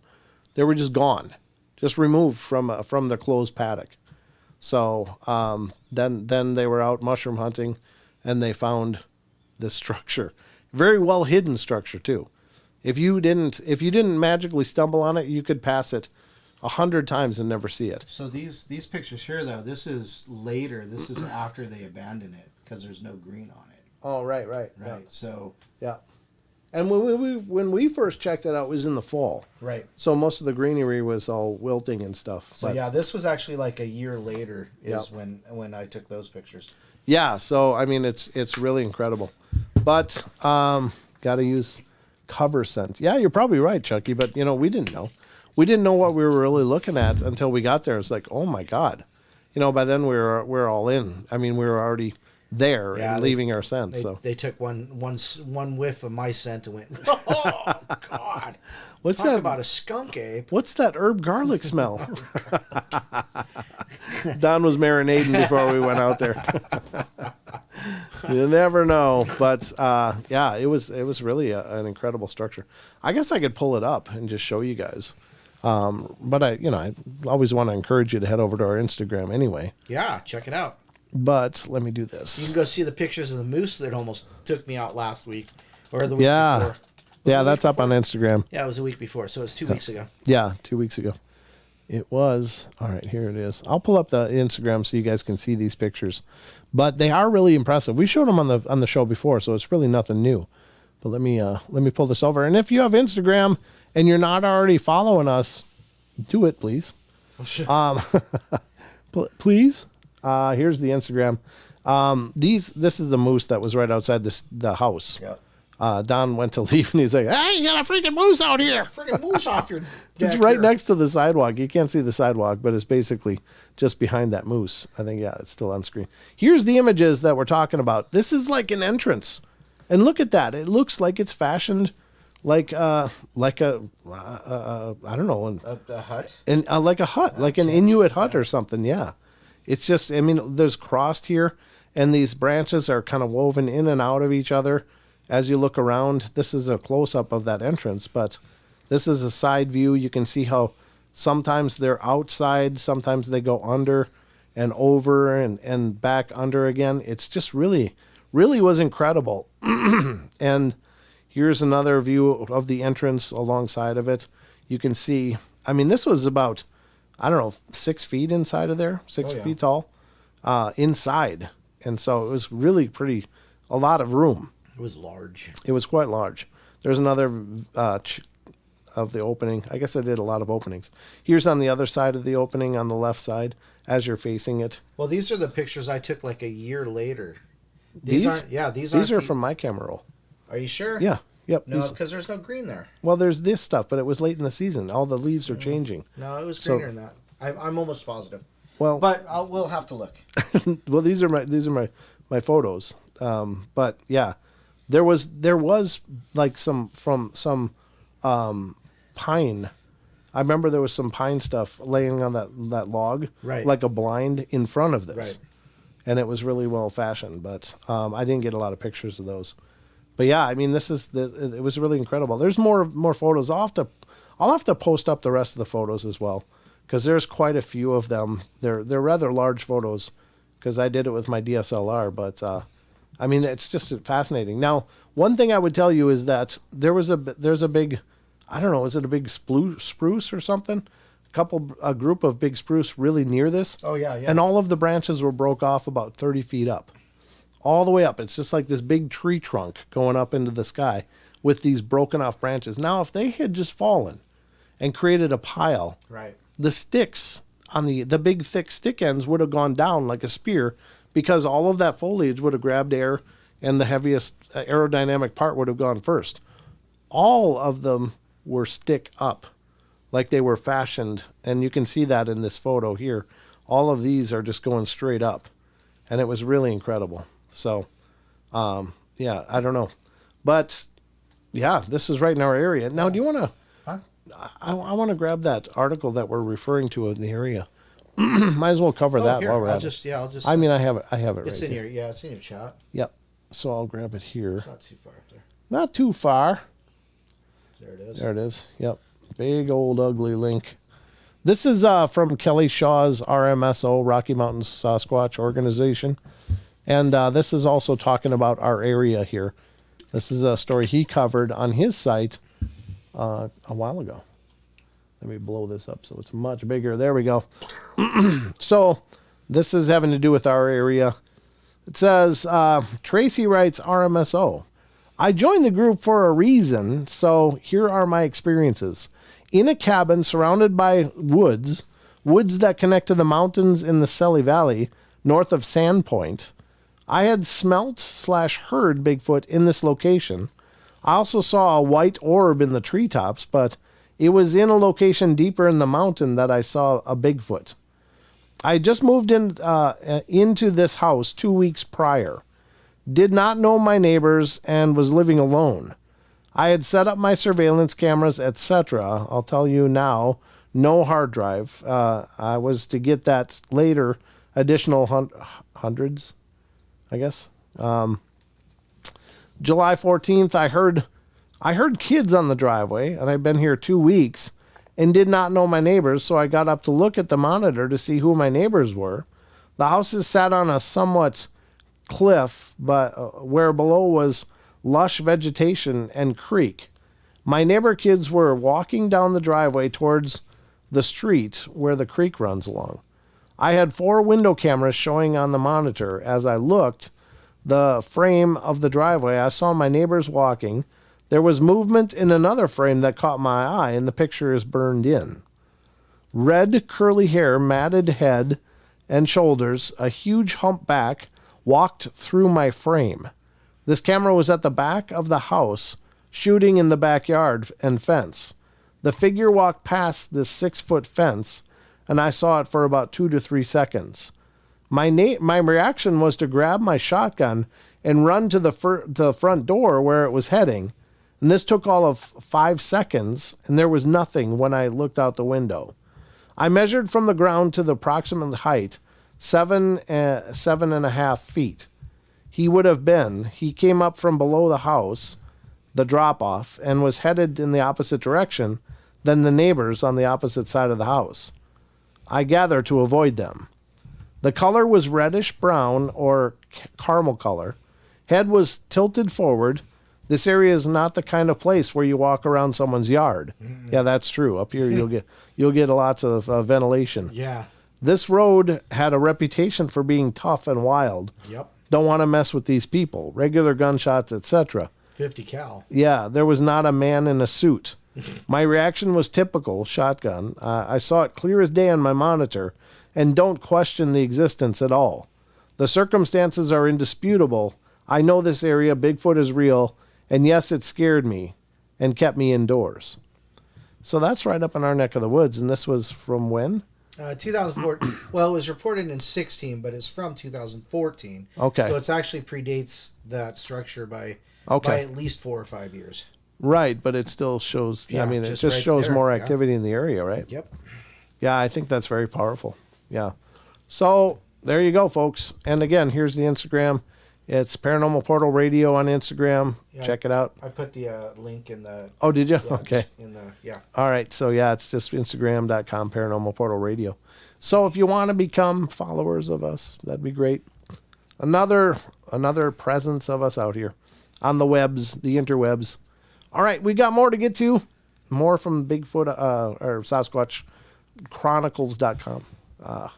Speaker 1: They were just gone, just removed from the closed paddock. So then they were out mushroom hunting, and they found this structure, very well hidden structure too. If you didn't magically stumble on it, you could pass it 100 times and never see it.
Speaker 2: So these pictures here, though, this is later. This is after they abandon it because there's no green on it.
Speaker 1: Oh, right.
Speaker 2: Yeah. So
Speaker 1: yeah. And when we first checked it out, it was in the fall.
Speaker 2: Right.
Speaker 1: So most of the greenery was all wilting and stuff.
Speaker 2: So yeah, this was actually like a year later when I took those pictures.
Speaker 1: Yeah. So I mean, it's really incredible, but got to use cover scent. Yeah, you're probably right, Chucky. But we didn't know. We didn't know what we were really looking at until we got there. It's like, oh my God, by then we're all in. I mean, we were already there and leaving our scent.
Speaker 2: They took one whiff of my scent and went, oh God,
Speaker 1: what's
Speaker 2: talk
Speaker 1: that
Speaker 2: about a skunk ape?
Speaker 1: What's that herb garlic smell? Don was marinating before we went out there. You never know, but yeah, it was really an incredible structure. I guess I could pull it up and just show you guys. But I always want to encourage you to head over to our Instagram anyway.
Speaker 2: Yeah, check it out.
Speaker 1: But let me do this.
Speaker 2: You can go see the pictures of the moose that almost took me out last week or the week before.
Speaker 1: Yeah, that's up on Instagram.
Speaker 2: Yeah, it was a week before, so it was 2 weeks ago.
Speaker 1: Yeah, 2 weeks ago. It was. All right, here it is. I'll pull up the Instagram so you guys can see these pictures. But they are really impressive. We showed them on the show before, so it's really nothing new. But let me pull this over. And if you have Instagram and you're not already following us, do it, please. Please. Here's the Instagram. This is the moose that was right outside the house.
Speaker 2: Yep.
Speaker 1: Don went to leave and he's like, "Hey, you got a freaking moose out here!"
Speaker 2: Freaking moose off your.
Speaker 1: It's right next to the sidewalk. You can't see the sidewalk, but it's basically just behind that moose. I think, yeah, it's still on screen. Here's the images that we're talking about. This is like an entrance, and look at that. It looks like it's fashioned like a I don't know,
Speaker 2: a hut,
Speaker 1: and like a hut, like an Inuit hut or something. Yeah, it's just, I mean, there's crossed here, and these branches are kind of woven in and out of each other. As you look around, this is a close-up of that entrance, but this is a side view. You can see how sometimes they're outside, sometimes they go under and over and back under again. It's just really, really was incredible. And here's another view of the entrance alongside of it. You can see, I mean, this was about, I don't know, 6 feet inside of there, 6 feet tall, inside. And so it was really pretty, a lot of room.
Speaker 2: It was large.
Speaker 1: It was quite large. There's another of the opening. I guess I did a lot of openings. Here's on the other side of the opening on the left side as you're facing it.
Speaker 2: Well, these are the pictures I took like a year later.
Speaker 1: These
Speaker 2: are
Speaker 1: from my camera roll.
Speaker 2: Are you sure?
Speaker 1: Yeah. Yep.
Speaker 2: No, because there's no green there.
Speaker 1: Well, there's this stuff, but it was late in the season. All the leaves are changing.
Speaker 2: No, it was greener than that. I'm almost positive.
Speaker 1: Well,
Speaker 2: but we'll have to look.
Speaker 1: Well, these are my photos. But yeah. There was like some pine. I remember there was some pine stuff laying on that log,
Speaker 2: right,
Speaker 1: like a blind in front of this,
Speaker 2: right.
Speaker 1: And it was really well fashioned. But I didn't get a lot of pictures of those. But yeah, I mean, it was really incredible. There's more photos. I'll have to post up the rest of the photos as well, because there's quite a few of them. They're rather large photos, because I did it with my DSLR, but. I mean, it's just fascinating. Now, one thing I would tell you is that there's a big, I don't know, is it a big spruce or something? A group of big spruce really near this.
Speaker 2: Oh, yeah.
Speaker 1: And all of the branches were broke off about 30 feet up. All the way up. It's just like this big tree trunk going up into the sky with these broken off branches. Now, if they had just fallen and created a pile,
Speaker 2: right, the
Speaker 1: sticks on the big thick stick ends would have gone down like a spear, because all of that foliage would have grabbed air and the heaviest aerodynamic part would have gone first. All of them were stick up, like they were fashioned, and you can see that in this photo here. All of these are just going straight up, and it was really incredible. So, yeah, I don't know. But, yeah, this is right in our area. Now, do you want to...
Speaker 2: Huh?
Speaker 1: I want to grab that article that we're referring to in the area. Might as well cover that
Speaker 2: here,
Speaker 1: while we're
Speaker 2: I'll
Speaker 1: at
Speaker 2: just,
Speaker 1: it.
Speaker 2: yeah, I'll just.
Speaker 1: I mean, I have it.
Speaker 2: It's
Speaker 1: right
Speaker 2: in
Speaker 1: here.
Speaker 2: your, it's in your chat.
Speaker 1: Yep. So I'll grab it here.
Speaker 2: It's not too far up there.
Speaker 1: Not too far.
Speaker 2: There it is.
Speaker 1: There it is. Yep. Big old ugly link. This is from Kelly Shaw's RMSO, Rocky Mountains Sasquatch Organization. And this is also talking about our area here. This is a story he covered on his site a while ago. Let me blow this up so it's much bigger. There we go. So this is having to do with our area. It says, Tracy writes RMSO. I joined the group for a reason, so here are my experiences. In a cabin surrounded by woods that connect to the mountains in the Selly Valley, north of Sandpoint, I had smelt/heard Bigfoot in this location. I also saw a white orb in the treetops, but it was in a location deeper in the mountain that I saw a Bigfoot. I just moved into this house 2 weeks prior. Did not know my neighbors and was living alone. I had set up my surveillance cameras, etc. I'll tell you now, no hard drive. I was to get that later, additional hundreds, I guess. July 14th, I heard kids on the driveway, and I've been here 2 weeks and did not know my neighbors, so I got up to look at the monitor to see who my neighbors were. The house is sat on a somewhat cliff, but where below was lush vegetation and creek. My neighbor kids were walking down the driveway towards the street where the creek runs along. I had 4 window cameras showing on the monitor. As I looked, the frame of the driveway. I saw my neighbors walking. There was movement in another frame that caught my eye, and the picture is burned in. Red curly hair, matted head and shoulders, a huge humpback walked through my frame. This camera was at the back of the house, shooting in the backyard and fence. The figure walked past this 6-foot fence, and I saw it for about 2 to 3 seconds. My reaction was to grab my shotgun and run to the front door where it was heading. And this took all of 5 seconds, and there was nothing when I looked out the window. I measured from the ground to the approximate height, 7.5 feet. He came up from below the house, the drop-off, and was headed in the opposite direction than the neighbors on the opposite side of the house. I gather to avoid them. The color was reddish-brown or caramel color. Head was tilted forward. This area is not the kind of place where you walk around someone's yard. Mm-hmm. Yeah, that's true. Up here, you'll get lots of ventilation.
Speaker 2: Yeah.
Speaker 1: This road had a reputation for being tough and wild.
Speaker 2: Yep.
Speaker 1: Don't want to mess with these people. Regular gunshots, etc.
Speaker 2: 50 cal.
Speaker 1: Yeah, there was not a man in a suit. My reaction was typical, shotgun. I saw it clear as day on my monitor, and don't question the existence at all. The circumstances are indisputable. I know this area, Bigfoot is real, and yes, it scared me and kept me indoors. So that's right up in our neck of the woods, and this was from when?
Speaker 2: 2004. Well, it was reported in 16, but it's from 2014.
Speaker 1: Okay.
Speaker 2: So it actually predates that structure by at least 4 or 5 years.
Speaker 1: Right, but it still shows,
Speaker 2: Yeah,
Speaker 1: I mean, it
Speaker 2: just
Speaker 1: just
Speaker 2: right
Speaker 1: shows
Speaker 2: there,
Speaker 1: more
Speaker 2: yeah.
Speaker 1: activity in the area, right?
Speaker 2: Yep.
Speaker 1: Yeah, I think that's very powerful. Yeah. So there you go, folks. And again, here's the Instagram. It's Paranormal Portal Radio on Instagram.
Speaker 2: Yeah,
Speaker 1: Check it out.
Speaker 2: I put the link in the...
Speaker 1: Oh, did you?
Speaker 2: Yeah,
Speaker 1: Okay.
Speaker 2: Yeah.
Speaker 1: All right. So, yeah, it's just Instagram.com, Paranormal Portal Radio. So if you want to become followers of us, that'd be great. Another presence of us out here on the webs, the interwebs. All right. We got more to get to. More from Bigfoot or Sasquatch Chronicles.com. I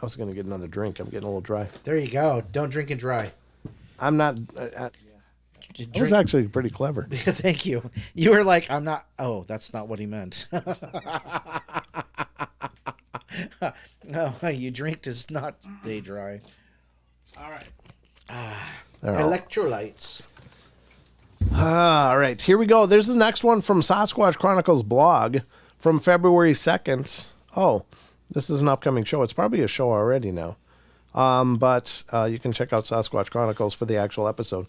Speaker 1: was going to get another drink. I'm getting a little dry.
Speaker 2: There you go. Don't drink and dry.
Speaker 1: I'm not. That was actually pretty clever.
Speaker 2: Thank you. You were like, I'm not. Oh, that's not what he meant. No, you drink does not stay dry. All right. Electrolytes.
Speaker 1: All right. Here we go. There's the next one from Sasquatch Chronicles blog from February 2nd. Oh. This is an upcoming show. It's probably a show already now. But you can check out Sasquatch Chronicles for the actual episode.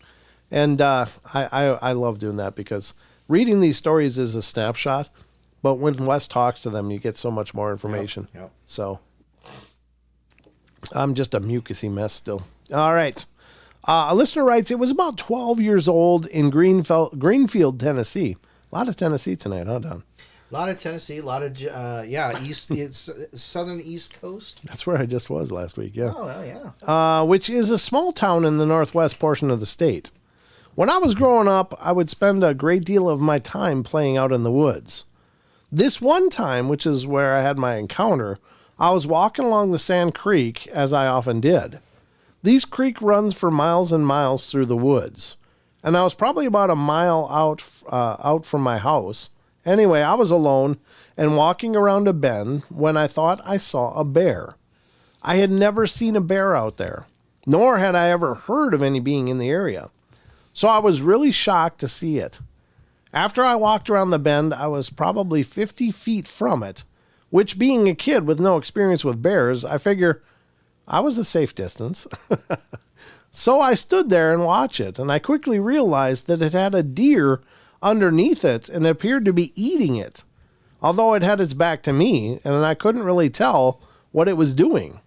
Speaker 1: And I love doing that because reading these stories is a snapshot. But when Wes talks to them, you get so much more information.
Speaker 2: Yep.
Speaker 1: So I'm just a mucusy mess still. All right. A listener writes, it was about 12 years old in Greenfield, Tennessee. A lot of Tennessee tonight, huh, Don?
Speaker 2: A lot of Tennessee, a lot of it's southern East Coast.
Speaker 1: That's where I just was last week. Yeah.
Speaker 2: Oh well, yeah.
Speaker 1: Which is a small town in the northwest portion of the state. When I was growing up, I would spend a great deal of my time playing out in the woods. This one time, which is where I had my encounter, I was walking along the Sand Creek, as I often did. These creek runs for miles and miles through the woods, and I was probably about a mile out from my house. Anyway, I was alone and walking around a bend when I thought I saw a bear. I had never seen a bear out there, nor had I ever heard of any being in the area. So I was really shocked to see it. After I walked around the bend, I was probably 50 feet from it, which being a kid with no experience with bears, I figure I was a safe distance. So I stood there and watched it, and I quickly realized that it had a deer underneath it and appeared to be eating it, although it had its back to me, and I couldn't really tell what it was doing.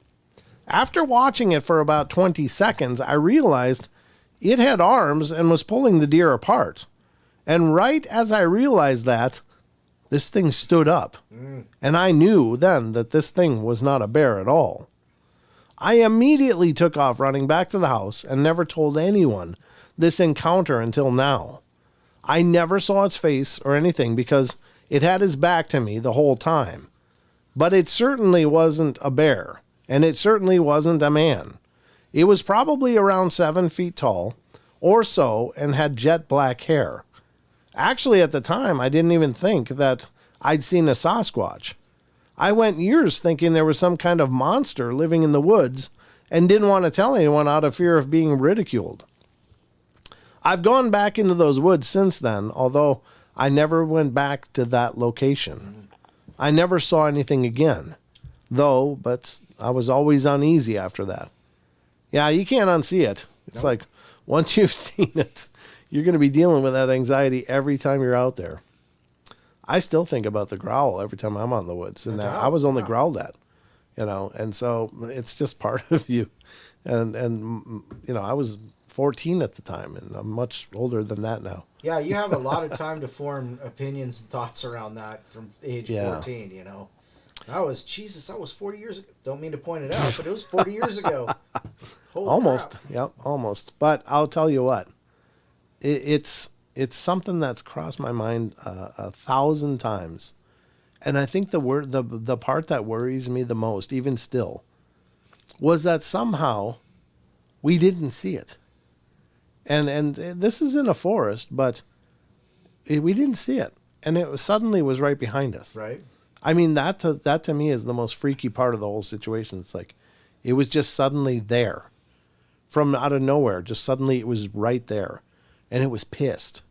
Speaker 1: After watching it for about 20 seconds, I realized it had arms and was pulling the deer apart. And right as I realized that, this thing stood up, and I knew then that this thing was not a bear at all. I immediately took off running back to the house and never told anyone this encounter until now. I never saw its face or anything because it had its back to me the whole time. But it certainly wasn't a bear, and it certainly wasn't a man. It was probably around 7 feet tall or so and had jet black hair. Actually, at the time, I didn't even think that I'd seen a Sasquatch. I went years thinking there was some kind of monster living in the woods and didn't want to tell anyone out of fear of being ridiculed. I've gone back into those woods since then, although I never went back to that location. I never saw anything again, though, but I was always uneasy after that. Yeah, you can't unsee it. It's like, once you've seen it, you're going to be dealing with that anxiety every time you're out there. I still think about the growl every time I'm out in the woods, and I was only growled at, and so it's just part of you. And I was 14 at the time, and I'm much older than that now.
Speaker 2: Yeah, you have a lot of time to form opinions and thoughts around that from age 14, That was 40 years ago. Don't mean to point it out, but it was 40 years ago. Holy
Speaker 1: almost.
Speaker 2: crap.
Speaker 1: Yep, almost. But I'll tell you what, it's something that's crossed my mind 1,000 times. And I think the part that worries me the most, even still, was that somehow we didn't see it. And this is in a forest, but we didn't see it. And it suddenly was right behind us.
Speaker 2: Right.
Speaker 1: I mean, that to me is the most freaky part of the whole situation. It's like, it was just suddenly there. From out of nowhere, just suddenly it was right there. And it was pissed.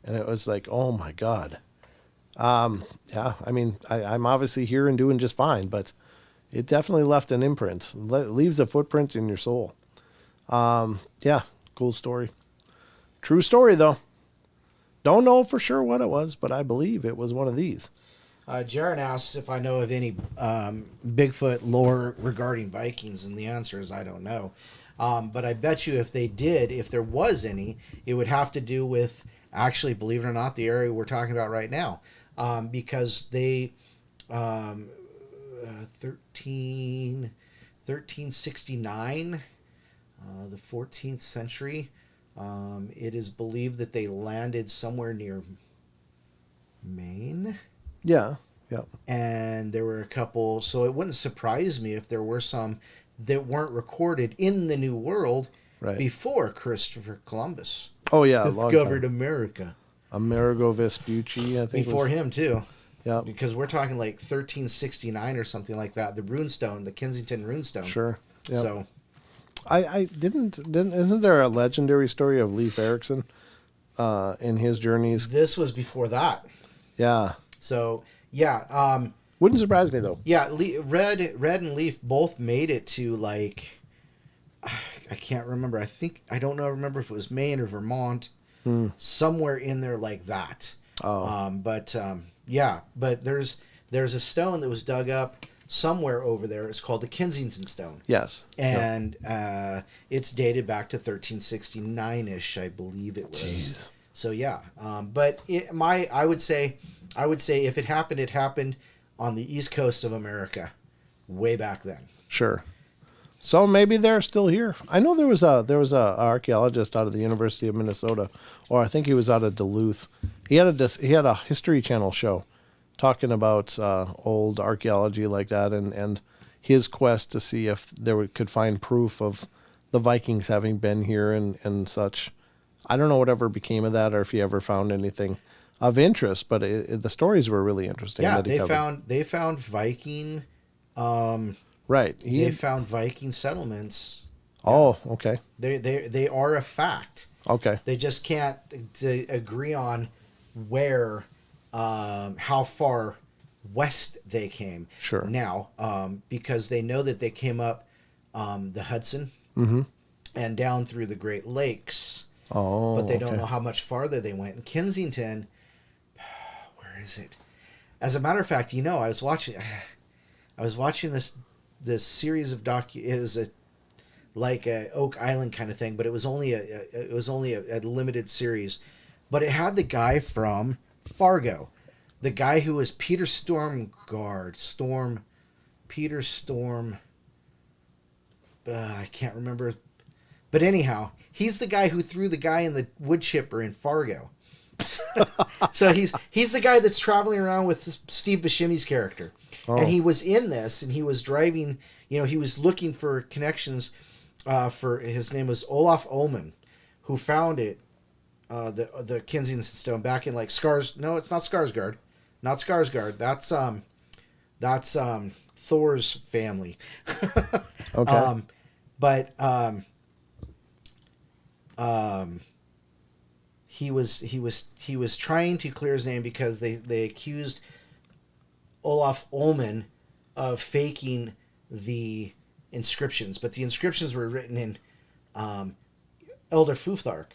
Speaker 1: And it was like, oh my God. Yeah, I mean, I'm obviously here and doing just fine, but it definitely left an imprint. Leaves a footprint in your soul. Yeah, cool story. True story, though. Don't know for sure what it was, but I believe it was one of these.
Speaker 2: Jaron asks if I know of any Bigfoot lore regarding Vikings, and the answer is I don't know. But I bet you if they did, if there was any, it would have to do with, actually, believe it or not, the area we're talking about right now. Because they, 1369, the 14th century, it is believed that they landed somewhere near Maine.
Speaker 1: Yeah, yeah.
Speaker 2: And there were a couple, so it wouldn't surprise me if there were some that weren't recorded in the New World before Christopher Columbus.
Speaker 1: Oh, yeah.
Speaker 2: Discovered America.
Speaker 1: Amerigo Vespucci, I think.
Speaker 2: Before him, too.
Speaker 1: Yeah.
Speaker 2: Because we're talking like 1369 or something like that. The runestone, the Kensington runestone.
Speaker 1: Sure. Yep.
Speaker 2: So.
Speaker 1: I isn't there a legendary story of Leif Erikson in his journeys?
Speaker 2: This was before that.
Speaker 1: Yeah.
Speaker 2: So, yeah.
Speaker 1: Wouldn't surprise me, though.
Speaker 2: Yeah, Red and Leaf both made it to, like, I can't remember. I don't remember if it was Maine or Vermont. Somewhere in there like that.
Speaker 1: Oh.
Speaker 2: But there's a stone that was dug up somewhere over there. It's called the Kensington Stone.
Speaker 1: Yes.
Speaker 2: And it's dated back to 1369-ish, I believe it was.
Speaker 1: Jeez.
Speaker 2: So yeah. But I would say if it happened on the East Coast of America way back then.
Speaker 1: Sure. So maybe they're still here. I know there was a archaeologist out of the University of Minnesota, or I think he was out of Duluth. He had a History Channel show talking about old archaeology like that, and his quest to see if could find proof of the Vikings having been here and such. I don't know whatever became of that, or if he ever found anything of interest, but the stories were really interesting.
Speaker 2: Yeah, they found Viking.
Speaker 1: Right.
Speaker 2: They found Viking settlements.
Speaker 1: Oh, okay.
Speaker 2: They are a fact.
Speaker 1: Okay.
Speaker 2: They just can't agree on where, how far west they came.
Speaker 1: Sure.
Speaker 2: Now, because they know that they came up the Hudson and down through the Great Lakes.
Speaker 1: Oh,
Speaker 2: but they don't know how much farther they went. In Kensington, where is it? As a matter of fact, I was watching this series of it was like a Oak Island kind of thing, but it was only a limited series. But it had the guy from Fargo, the guy who was Peter Peter Storm. I can't remember, but anyhow, he's the guy who threw the guy in the wood chipper in Fargo. So he's the guy that's traveling around with Steve Buscemi's character. And he was in this, and he was driving, he was looking for connections for his name was Olaf Ullman, who found it, the Kensington stone back in like Scars. No, it's not Skarsgård, not Skarsgård. That's Thor's family.
Speaker 1: Okay.
Speaker 2: But he was trying to clear his name because they accused Olaf Ullman of faking the inscriptions, but the inscriptions were written in Elder Futhark.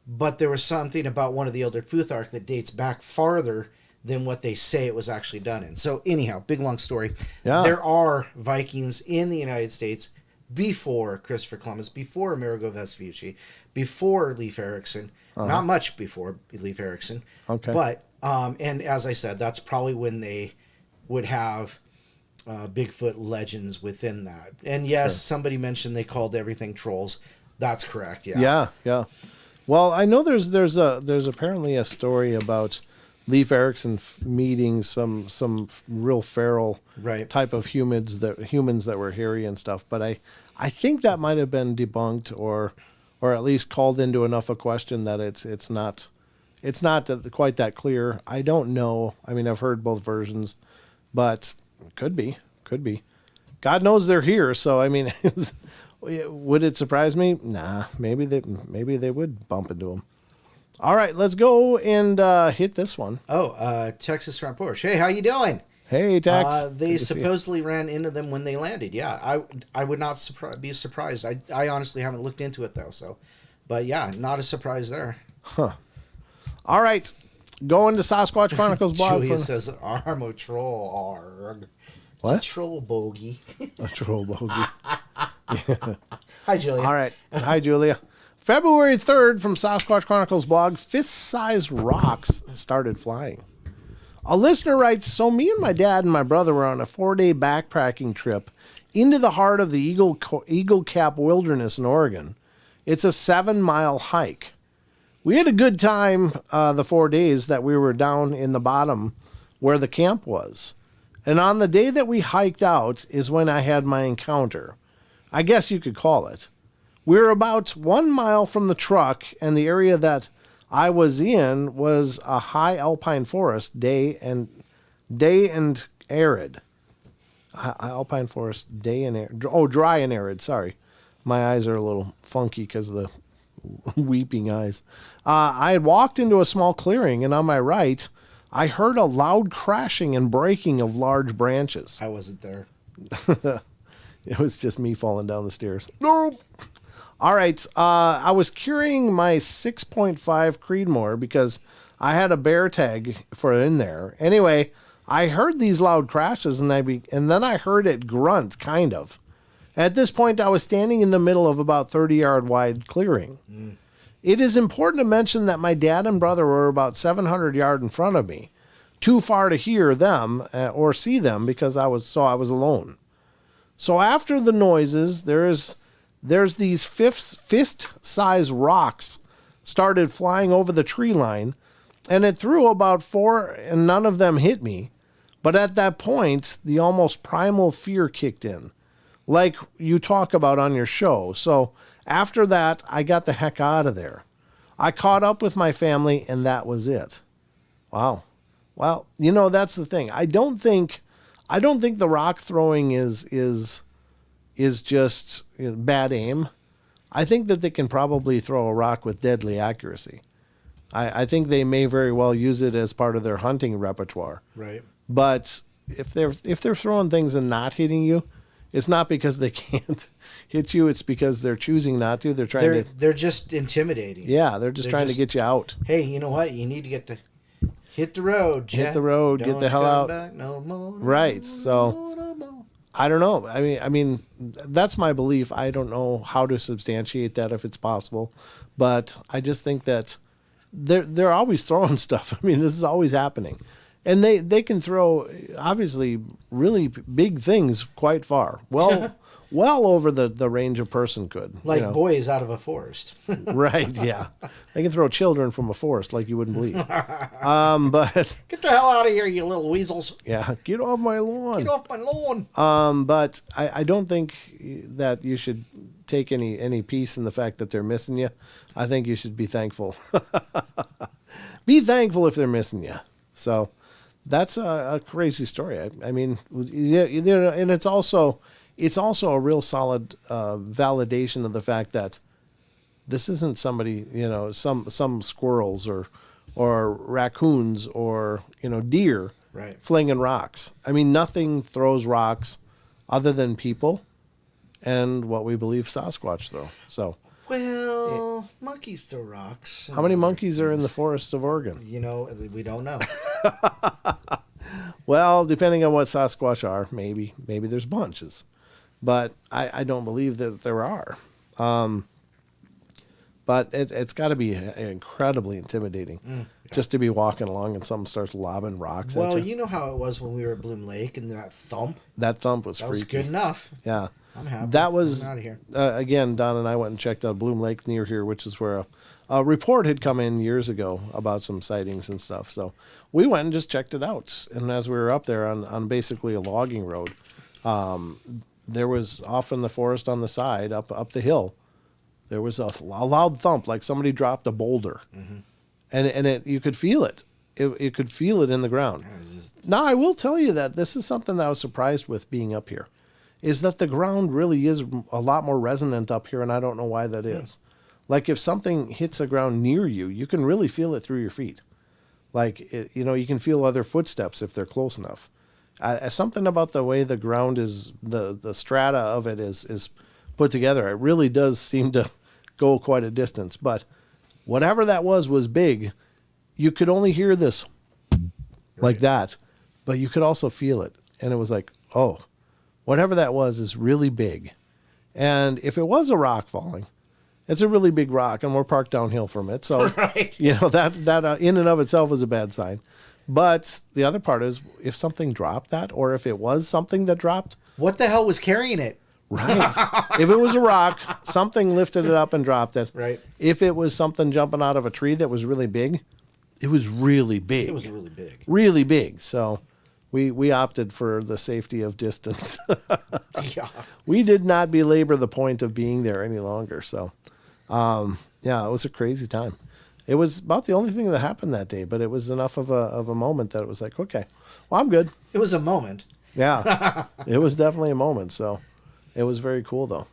Speaker 2: But there was something about one of the Elder Futhark that dates back farther than what they say it was actually done in. So anyhow, big long story.
Speaker 1: Yeah.
Speaker 2: There are Vikings in the United States before Christopher Columbus, before Amerigo Vespucci, before Leif Erikson. Not much before Leif Erikson.
Speaker 1: Okay.
Speaker 2: But and as I said, that's probably when they would have Bigfoot legends within that. And yes, somebody mentioned they called everything trolls. That's correct. Yeah.
Speaker 1: Yeah. Well, I know there's apparently a story about Leif Erikson meeting some real feral type of humans that were hairy and stuff. But I think that might have been debunked or at least called into enough a question that it's not quite that clear. I don't know. I mean, I've heard both versions, but could be. God knows they're here. So I mean, would it surprise me? Nah. Maybe they would bump into them. All right, let's go and hit this one.
Speaker 2: Texas Front Porch. Hey, how you doing?
Speaker 1: Hey, Tex.
Speaker 2: They supposedly ran into them when they landed. Yeah, I would not be surprised. I honestly haven't looked into it though. So, but yeah, not a surprise there.
Speaker 1: Huh. All right, going to Sasquatch Chronicles blog.
Speaker 2: Julia says, "I'm a troll." Arg.
Speaker 1: What?
Speaker 2: It's a troll bogey.
Speaker 1: A troll bogey.
Speaker 2: Hi, Julia.
Speaker 1: All right. Hi, Julia. February 3rd from Sasquatch Chronicles blog, fist-sized rocks started flying. A listener writes, so me and my dad and my brother were on a 4-day backpacking trip into the heart of the Eagle Cap Wilderness in Oregon. It's a 7-mile hike. We had a good time the 4 days that we were down in the bottom where the camp was. And on the day that we hiked out is when I had my encounter. I guess you could call it. We were about 1 mile from the truck, and the area that I was in was a high alpine forest, day and arid. Alpine forest, day and arid. Oh, dry and arid. Sorry, my eyes are a little funky because of the weeping eyes. I had walked into a small clearing, and on my right, I heard a loud crashing and breaking of large branches.
Speaker 2: I wasn't there.
Speaker 1: It was just me falling down the stairs. No. All right. I was carrying my 6.5 Creedmoor because I had a bear tag for in there. Anyway, I heard these loud crashes and then I heard it grunt, kind of. At this point, I was standing in the middle of about 30-yard wide clearing. It is important to mention that my dad and brother were about 700 yards in front of me, too far to hear them or see them because I was alone. So after the noises, there's these fist-sized rocks started flying over the tree line, and it threw about 4, and none of them hit me. But at that point, the almost primal fear kicked in, like you talk about on your show. So after that, I got the heck out of there. I caught up with my family, and that was it. Wow. Well, that's the thing. I don't think the rock throwing is just bad aim. I think that they can probably throw a rock with deadly accuracy. I think they may very well use it as part of their hunting repertoire.
Speaker 2: Right.
Speaker 1: But if they're throwing things and not hitting you, it's not because they can't hit you. It's because they're choosing not to. They're
Speaker 2: just intimidating.
Speaker 1: Yeah, they're trying to get you out.
Speaker 2: Hey, you know what? You need to hit the road, Jack.
Speaker 1: Hit the road. Get the hell out.
Speaker 2: Back no more,
Speaker 1: right. So I don't know. I mean, that's my belief. I don't know how to substantiate that if it's possible, but I just think that they're always throwing stuff. I mean, this is always happening. And they can throw, obviously, really big things quite far. Well over the range a person could.
Speaker 2: Like boys out of a forest.
Speaker 1: Right, yeah. They can throw children from a forest like you wouldn't believe. But
Speaker 2: get the hell out of here, you little weasels.
Speaker 1: Yeah, get off my lawn.
Speaker 2: Get off my lawn.
Speaker 1: But I don't think that you should take any peace in the fact that they're missing you. I think you should be thankful. Be thankful if they're missing you. So that's a crazy story. I mean, and it's also a real solid validation of the fact that this isn't somebody, some squirrels or raccoons or deer
Speaker 2: right.
Speaker 1: flinging rocks. I mean, nothing throws rocks other than people and what we believe Sasquatch throw. So,
Speaker 2: well, monkeys throw rocks.
Speaker 1: How many monkeys are in the forests of Oregon?
Speaker 2: We don't know.
Speaker 1: Well, depending on what Sasquatch are, maybe there's bunches, but I don't believe that there are. But it's got to be incredibly intimidating just to be walking along and someone starts lobbing rocks at you.
Speaker 2: Well, you know how it was when we were at Bloom Lake and that thump?
Speaker 1: That thump was
Speaker 2: freaky.
Speaker 1: freaky.
Speaker 2: Was good enough.
Speaker 1: Yeah.
Speaker 2: I'm happy.
Speaker 1: That was,
Speaker 2: I'm out of here.
Speaker 1: Again, Don and I went and checked out Bloom Lake near here, which is where a report had come in years ago about some sightings and stuff. So we went and just checked it out. And as we were up there on basically a logging road, there was off in the forest on the side, up the hill, there was a loud thump, like somebody dropped a boulder. Mm-hmm. And you could feel it. You could feel it in the ground. Now, I will tell you that this is something that I was surprised with being up here, is that the ground really is a lot more resonant up here, and I don't know why that is. Like if something hits the ground near you, you can really feel it through your feet. Like, you can feel other footsteps if they're close enough. Something about the way the ground is, the strata of it is put together, it really does seem to go quite a distance. But whatever that was big. You could only hear this like that, but you could also feel it. And it was like, oh, whatever that was is really big. And if it was a rock falling, it's a really big rock, and we're parked downhill from it. So,
Speaker 2: right.
Speaker 1: that in and of itself is a bad sign. But the other part is if something dropped that, or if it was something that dropped.
Speaker 2: What the hell was carrying it?
Speaker 1: Right. If it was a rock, something lifted it up and dropped it.
Speaker 2: Right.
Speaker 1: If it was something jumping out of a tree that was really big, it was really big.
Speaker 2: It was really big.
Speaker 1: Really big. So we opted for the safety of distance.
Speaker 2: Yeah.
Speaker 1: We did not belabor the point of being there any longer. So, it was a crazy time. It was about the only thing that happened that day, but it was enough of a moment that it was like, okay, well, I'm good.
Speaker 2: It was a moment.
Speaker 1: Yeah. It was definitely a moment. So it was very cool, though.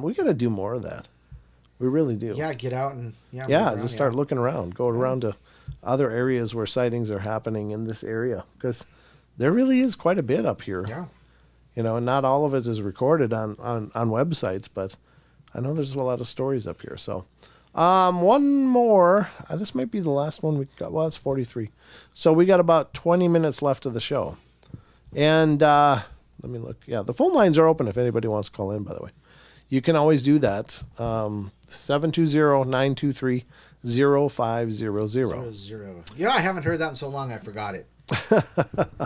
Speaker 1: We got to do more of that. We really do.
Speaker 2: Yeah, get out and
Speaker 1: just start looking around. Go around to other areas where sightings are happening in this area, because there really is quite a bit up here.
Speaker 2: Yeah.
Speaker 1: And not all of it is recorded on websites, but I know there's a lot of stories up here. So, one more. This might be the last one we got. Well, it's 43. So we got about 20 minutes left of the show. And let me look. Yeah, the phone lines are open if anybody wants to call in, by the way. You can always do that. 720-923-0500.
Speaker 2: Yeah, I haven't heard that in so long I forgot it.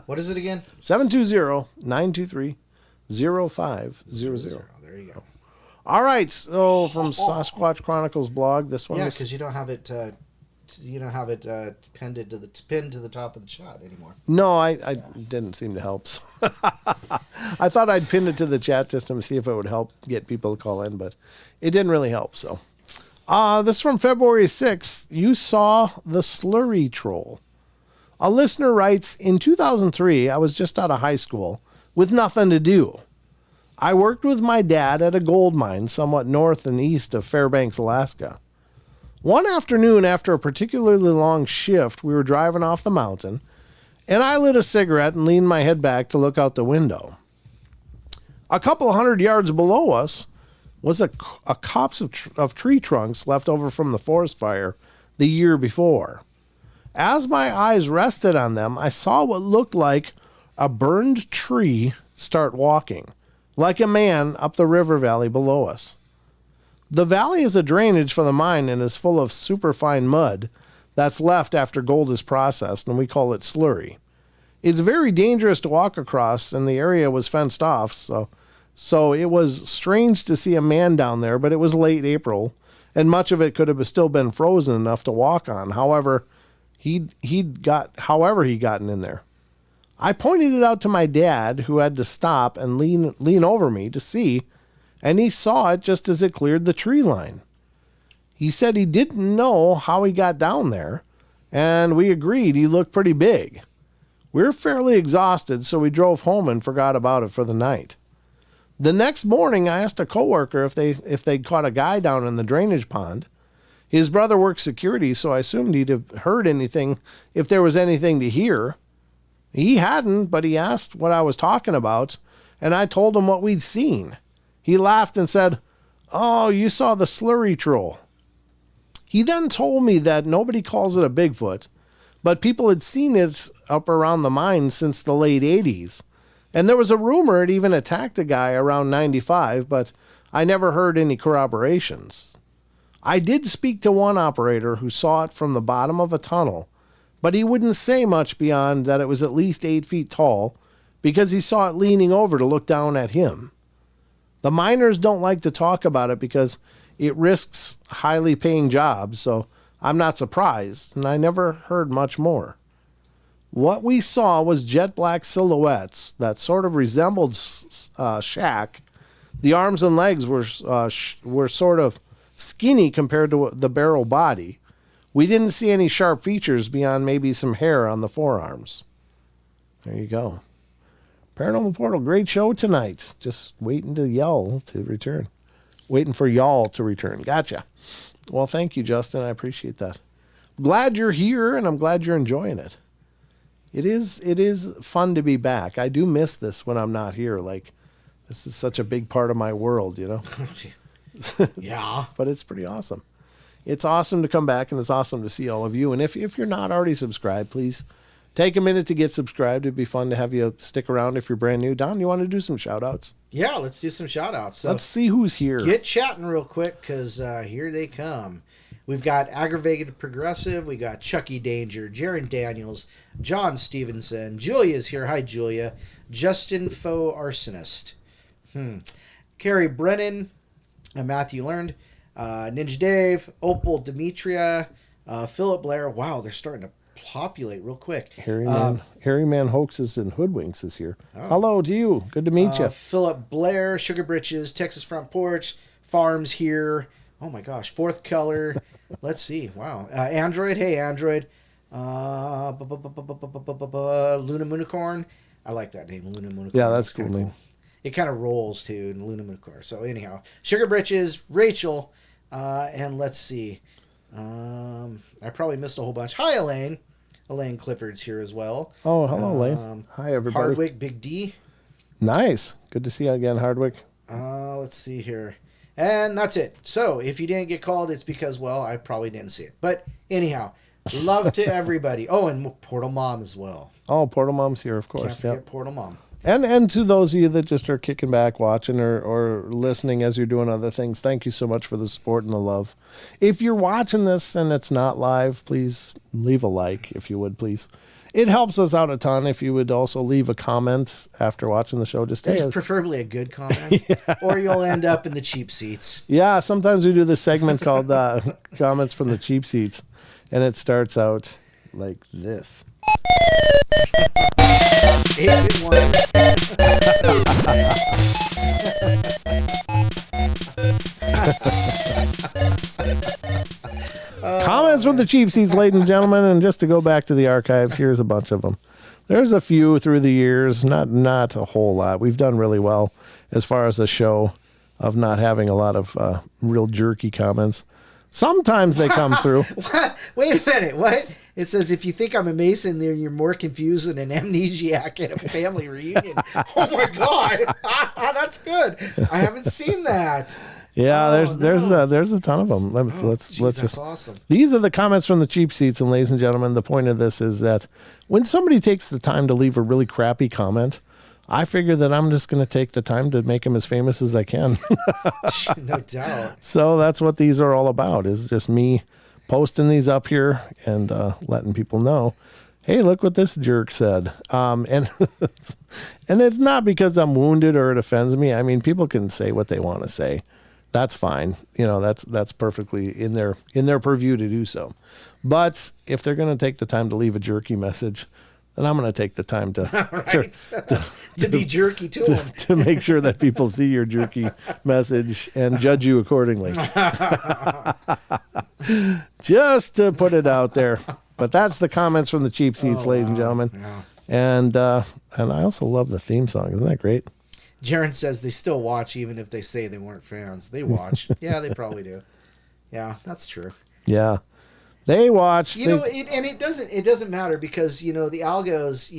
Speaker 2: What is it again?
Speaker 1: 720-923-0500.
Speaker 2: There you go.
Speaker 1: All right. So from Sasquatch Chronicles blog, this one.
Speaker 2: Yeah, because you don't have it. Pinned to the top of the shot anymore.
Speaker 1: No, I didn't seem to help. So I thought I'd pin it to the chat system to see if it would help get people to call in, but it didn't really help. So, this is from February 6th. You saw the slurry troll. A listener writes, in 2003, I was just out of high school with nothing to do. I worked with my dad at a gold mine somewhat north and east of Fairbanks, Alaska. One afternoon, after a particularly long shift, we were driving off the mountain, and I lit a cigarette and leaned my head back to look out the window. A couple 100 yards below us was a copse of tree trunks left over from the forest fire the year before. As my eyes rested on them, I saw what looked like a burned tree start walking, like a man, up the river valley below us. The valley is a drainage for the mine and is full of superfine mud that's left after gold is processed, and we call it slurry. It's very dangerous to walk across, and the area was fenced off, so it was strange to see a man down there, but it was late April, and much of it could have still been frozen enough to walk on. However, he'd gotten in there. I pointed it out to my dad, who had to stop and lean over me to see, and he saw it just as it cleared the tree line. He said he didn't know how he got down there, and we agreed he looked pretty big. We were fairly exhausted, so we drove home and forgot about it for the night. The next morning, I asked a coworker if they'd caught a guy down in the drainage pond. His brother worked security, so I assumed he'd have heard anything if there was anything to hear. He hadn't, but he asked what I was talking about, and I told him what we'd seen. He laughed and said, "Oh, you saw the slurry troll." He then told me that nobody calls it a Bigfoot, but people had seen it up around the mine since the late 80s. And there was a rumor it even attacked a guy around 95, but I never heard any corroborations. I did speak to one operator who saw it from the bottom of a tunnel, but he wouldn't say much beyond that it was at least 8 feet tall because he saw it leaning over to look down at him. The miners don't like to talk about it because it risks highly paying jobs, so I'm not surprised, and I never heard much more. What we saw was jet black silhouettes that sort of resembled Shaq. The arms and legs were sort of skinny compared to the barrel body. We didn't see any sharp features beyond maybe some hair on the forearms. There you go. Paranormal Portal, great show tonight. Just waiting to yell to return. Waiting for y'all to return. Gotcha. Well, thank you, Justin. I appreciate that. Glad you're here, and I'm glad you're enjoying it. It is fun to be back. I do miss this when I'm not here. Like, this is such a big part of my world, you know?
Speaker 2: Yeah.
Speaker 1: But it's pretty awesome. It's awesome to come back, and it's awesome to see all of you. And if you're not already subscribed, please take a minute to get subscribed. It'd be fun to have you stick around if you're brand new. Don, you want to do some shout-outs?
Speaker 2: Yeah, let's do some shout-outs. So
Speaker 1: let's see who's here.
Speaker 2: Get chatting real quick, because here they come. We've got Aggravated Progressive. We got Chucky Danger, Jaron Daniels, John Stevenson. Julia's here. Hi, Julia. Justin Faux Arsonist. Carrie Brennan. Matthew Learned. Ninja Dave. Opal Demetria. Philip Blair. Wow, they're starting to populate real quick.
Speaker 1: Harry Man Hoaxes and Hoodwinks is here. Oh. Hello to you. Good to meet you.
Speaker 2: Philip Blair. Sugar Britches. Texas Front Porch. Farms here. Oh my gosh. Fourth Color. Let's see. Wow. Android. Hey, Android. Luna Moonicorn. I like that name, Luna Moonicorn.
Speaker 1: Yeah, that's a cool name.
Speaker 2: It kind of rolls too, Luna Moonicorn. So anyhow, Sugar Britches, Rachel, and let's see. I probably missed a whole bunch. Hi, Elaine. Elaine Clifford's here as well.
Speaker 1: Oh, hello, Elaine. Hi, everybody.
Speaker 2: Hardwick, Big D.
Speaker 1: Nice. Good to see you again, Hardwick.
Speaker 2: Let's see here. And that's it. So if you didn't get called, it's because, well, I probably didn't see it. But anyhow, love to everybody. Oh, and Portal Mom as well.
Speaker 1: Oh, Portal Mom's here, of course.
Speaker 2: Can't forget Portal Mom.
Speaker 1: And to those of you that just are kicking back, watching, or listening as you're doing other things, thank you so much for the support and the love. If you're watching this and it's not live, please leave a like, if you would, please. It helps us out a ton if you would also leave a comment after watching the show. Just
Speaker 2: preferably a good comment, yeah. Or you'll end up in the cheap seats.
Speaker 1: Yeah, sometimes we do this segment called Comments from the Cheap Seats, and it starts out like this. Comments from the cheap seats, ladies and gentlemen, and just to go back to the archives, here's a bunch of them. There's a few through the years, not a whole lot. We've done really well as far as the show of not having a lot of real jerky comments. Sometimes they come through.
Speaker 2: What? Wait a minute. What? It says, if you think I'm a Mason, then you're more confused than an amnesiac at a family reunion. Oh, my God. That's good. I haven't seen that.
Speaker 1: Yeah, there's a ton of them. Let's
Speaker 2: that's awesome.
Speaker 1: These are the comments from the cheap seats, and ladies and gentlemen, the point of this is that when somebody takes the time to leave a really crappy comment, I figure that I'm just going to take the time to make them as famous as I can.
Speaker 2: No doubt.
Speaker 1: So that's what these are all about, is just me posting these up here and letting people know, hey, look what this jerk said. And it's not because I'm wounded or it offends me. I mean, people can say what they want to say. That's fine. You know, that's perfectly in their purview to do so. But if they're going to take the time to leave a jerky message, then I'm going to take the time to
Speaker 2: to be jerky to them.
Speaker 1: To make sure that people see your jerky message and judge you accordingly. Just to put it out there. But that's the comments from the cheap seats, ladies and gentlemen.
Speaker 2: Yeah.
Speaker 1: And I also love the theme song. Isn't that great?
Speaker 2: Jaron says they still watch even if they say they weren't fans. They watch. Yeah, they probably do. Yeah, that's true.
Speaker 1: Yeah. They watch.
Speaker 2: And it doesn't matter because, the algos,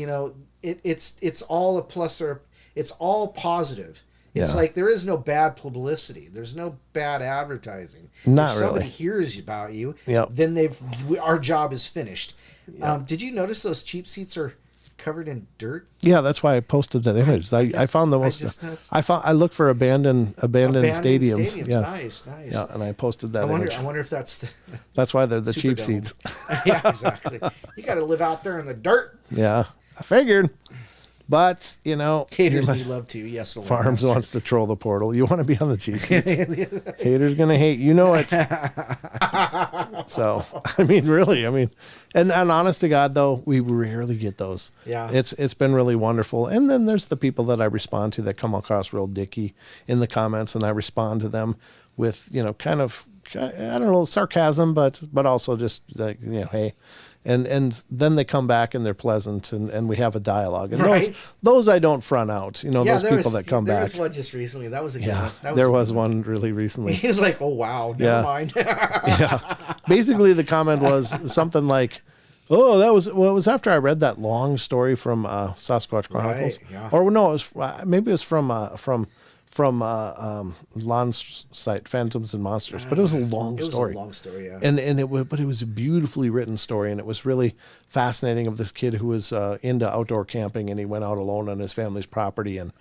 Speaker 2: it's all a plus or it's all positive. It's like there is no bad publicity. There's no bad advertising.
Speaker 1: Not
Speaker 2: if somebody
Speaker 1: really.
Speaker 2: hears about you,
Speaker 1: Yep.
Speaker 2: then our job is finished.
Speaker 1: Yep.
Speaker 2: Did you notice those cheap seats are covered in dirt?
Speaker 1: Yeah, that's why I posted that image. I found the most. I looked for abandoned stadiums. Yeah,
Speaker 2: nice.
Speaker 1: Yeah, and I posted that image.
Speaker 2: I wonder if that's
Speaker 1: that's why they're the cheap
Speaker 2: Superdome.
Speaker 1: seats.
Speaker 2: Yeah, exactly. You got to live out there in the dirt.
Speaker 1: Yeah, I figured. But,
Speaker 2: Haters need love too. Yes, the
Speaker 1: Farms wants to troll the portal. You want to be on the cheap seats. Haters going to hate. You know it. So, really. And honest to God, though, we rarely get those.
Speaker 2: Yeah.
Speaker 1: It's been really wonderful. And then there's the people that I respond to that come across real dicky in the comments, and I respond to them with, kind of, I don't know, sarcasm, but also just like, hey. And then they come back and they're pleasant and we have a dialogue. And those I don't front out. Those people that come back.
Speaker 2: There was one just recently. That was a good one.
Speaker 1: There was one really recently.
Speaker 2: He was like, "Oh wow, never mind."
Speaker 1: Yeah. Basically, the comment was something like, "Oh, it was after I read that long story from Sasquatch Chronicles,
Speaker 2: Right, yeah.
Speaker 1: Or no, it was from Lon's site, Phantoms and Monsters, but it was a long story.
Speaker 2: It was a long story, yeah.
Speaker 1: And it was a beautifully written story, and it was really fascinating of this kid who was into outdoor camping, and he went out alone on his family's property and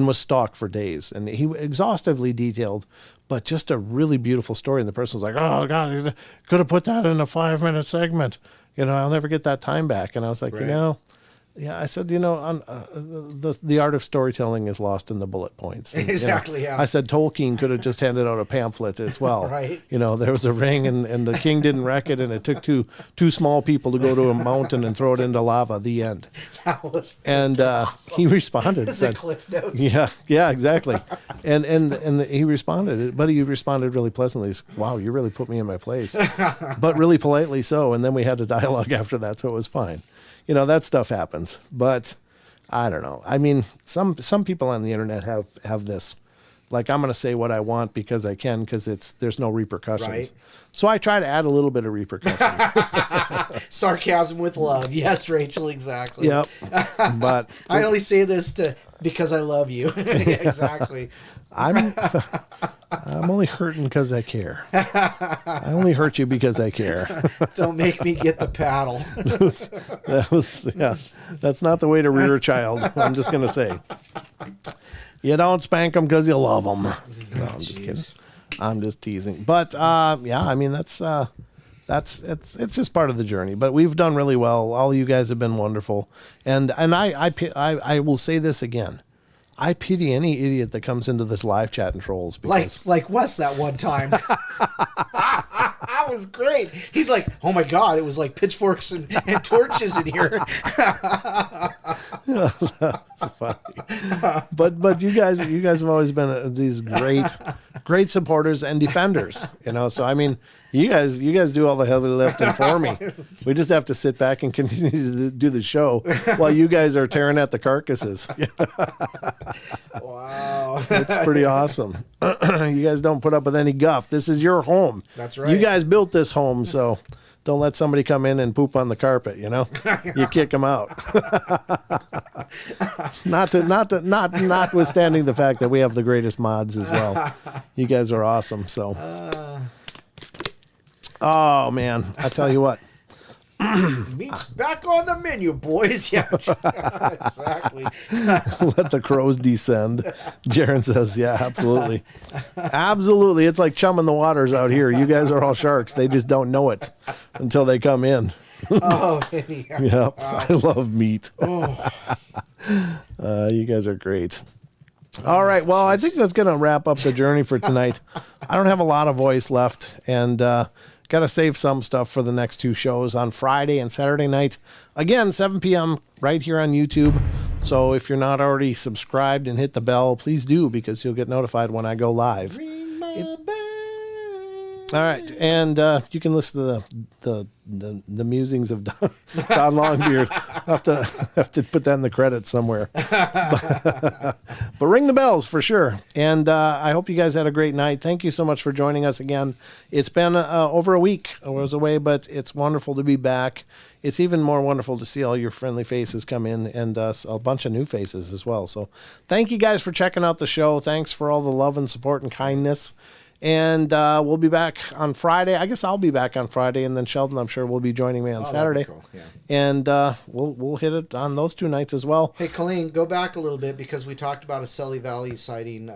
Speaker 1: was stalked for days. And he exhaustively detailed, but just a really beautiful story. And the person was like, "Oh God, could have put that in a 5-minute segment. I'll never get that time back." And I was like,
Speaker 2: Right.
Speaker 1: Yeah, I said, the art of storytelling is lost in the bullet points. And,
Speaker 2: Exactly, yeah.
Speaker 1: I said Tolkien could have just handed out a pamphlet as well.
Speaker 2: Right.
Speaker 1: There was a ring and the king didn't wreck it, and it took two small people to go to a mountain and throw it into lava. The end.
Speaker 2: That was
Speaker 1: And
Speaker 2: awesome.
Speaker 1: he responded.
Speaker 2: This is Cliff Notes.
Speaker 1: Yeah, exactly. and he responded, but he responded really pleasantly. He's, "Wow, you really put me in my place," but really politely so. And then we had a dialogue after that, so it was fine. That stuff happens, but I don't know. Some people on the internet have this, like, I'm going to say what I want because I can, because there's no repercussions.
Speaker 2: Right.
Speaker 1: So I try to add a little bit of repercussion.
Speaker 2: Sarcasm with love. Yes, Rachel, exactly.
Speaker 1: Yep. But
Speaker 2: I only say this because I love you. Exactly.
Speaker 1: I'm only hurting because I care. I only hurt you because I care.
Speaker 2: Don't make me get the paddle.
Speaker 1: That's not the way to rear a child. I'm just going to say. You don't spank them because you love them. No, I'm just kidding. I'm just teasing. But it's just part of the journey. But we've done really well. All you guys have been wonderful. And I will say this again. I pity any idiot that comes into this live chat and trolls. Because
Speaker 2: like Wes that one time. That was great. He's like, "Oh my God, it was like pitchforks and torches in here."
Speaker 1: That's funny. But you guys have always been these great supporters and defenders. So you guys do all the heavy lifting for me. We just have to sit back and continue to do the show while you guys are tearing at the carcasses.
Speaker 2: Wow.
Speaker 1: It's pretty awesome. You guys don't put up with any guff. This is your home.
Speaker 2: That's right.
Speaker 1: You guys built this home, so don't let somebody come in and poop on the carpet, You kick them out. Notwithstanding the fact that we have the greatest mods as well. You guys are awesome, so. Oh man, I tell you what.
Speaker 2: Meat's back on the menu, boys. Yeah, exactly.
Speaker 1: Let the crows descend. Jaron says, yeah, absolutely. Absolutely. It's like chumming the waters out here. You guys are all sharks. They just don't know it until they come in.
Speaker 2: Oh,
Speaker 1: yeah. I love meat. You guys are great. All right. Well, I think that's going to wrap up the journey for tonight. I don't have a lot of voice left. And, got to save some stuff for the next 2 shows on Friday and Saturday night. Again, 7 p.m. right here on YouTube. So if you're not already subscribed and hit the bell, please do, because you'll get notified when I go live. All right, and you can listen to the musings of Don Longbeard. have to put that in the credits somewhere. But ring the bells for sure. And I hope you guys had a great night. Thank you so much for joining us again. It's been over a week. I was away, but it's wonderful to be back. It's even more wonderful to see all your friendly faces come in, and a bunch of new faces as well. So thank you guys for checking out the show. Thanks for all the love and support and kindness. And we'll be back on Friday. I guess I'll be back on Friday, and then Sheldon, I'm sure, will be joining me on Saturday.
Speaker 2: Cool. Yeah.
Speaker 1: And we'll hit it on those 2 nights as well.
Speaker 2: Hey, Colleen, go back a little bit, because we talked about a Selly Valley sighting.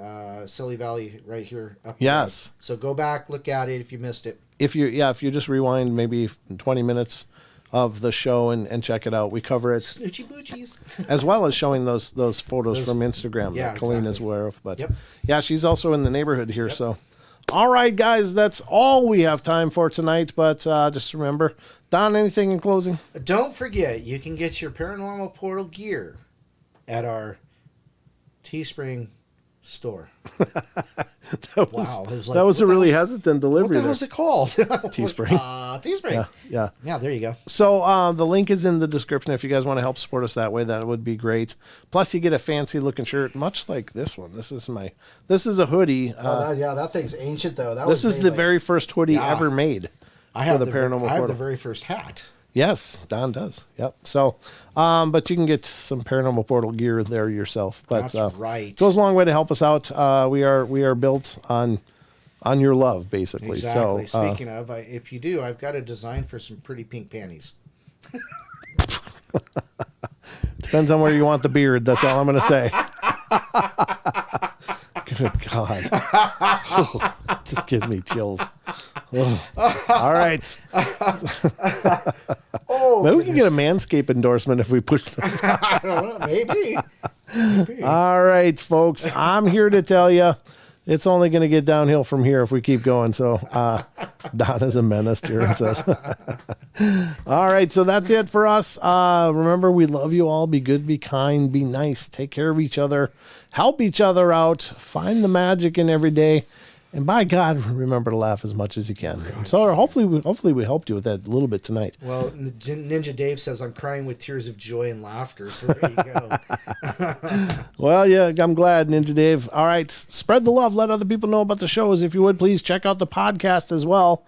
Speaker 2: Selly Valley right here. Up
Speaker 1: yes.
Speaker 2: Right. So go back, look at it if you missed it.
Speaker 1: If you just rewind maybe 20 minutes of the show and check it out. We cover it.
Speaker 2: Snoochie boochies. As
Speaker 1: well as showing those photos from Instagram that Colleen is aware of. But yeah, she's also in the neighborhood here, so... All right, guys, that's all we have time for tonight. But just remember, Don, anything in closing?
Speaker 2: Don't forget, you can get your Paranormal Portal gear at our Teespring store.
Speaker 1: That was a really hesitant delivery.
Speaker 2: What the hell is it called?
Speaker 1: Teespring.
Speaker 2: Teespring. Yeah, there you go.
Speaker 1: So the link is in the description if you guys want to help support us that way. That would be great. Plus, you get a fancy looking shirt, much like this one. This is a hoodie.
Speaker 2: That thing's ancient though.
Speaker 1: This is the very first hoodie ever made.
Speaker 2: I have the very first hat.
Speaker 1: Yes, Don does. Yep. So, but you can get some Paranormal Portal gear there yourself. But
Speaker 2: that's right.
Speaker 1: It goes a long way to help us out. We are built on your love, basically.
Speaker 2: Exactly.
Speaker 1: So,
Speaker 2: speaking of, if you do, I've got a design for some pretty pink panties.
Speaker 1: Depends on where you want the beard. That's all I'm going to say. Good God. Just gives me chills. All right. Maybe we can get a Manscaped endorsement if we push this.
Speaker 2: I don't know. Maybe.
Speaker 1: All right, folks. I'm here to tell you it's only going to get downhill from here if we keep going. So Don is a menace, Jared says. All right, so that's it for us. Remember, we love you all. Be good, be kind, be nice. Take care of each other. Help each other out. Find the magic in every day. And by God, remember to laugh as much as you can. So hopefully we helped you with that a little bit tonight.
Speaker 2: Well, Ninja Dave says, I'm crying with tears of joy and laughter. So there you go.
Speaker 1: Well, yeah, I'm glad, Ninja Dave. All right, spread the love. Let other people know about the shows. If you would, please check out the podcast as well.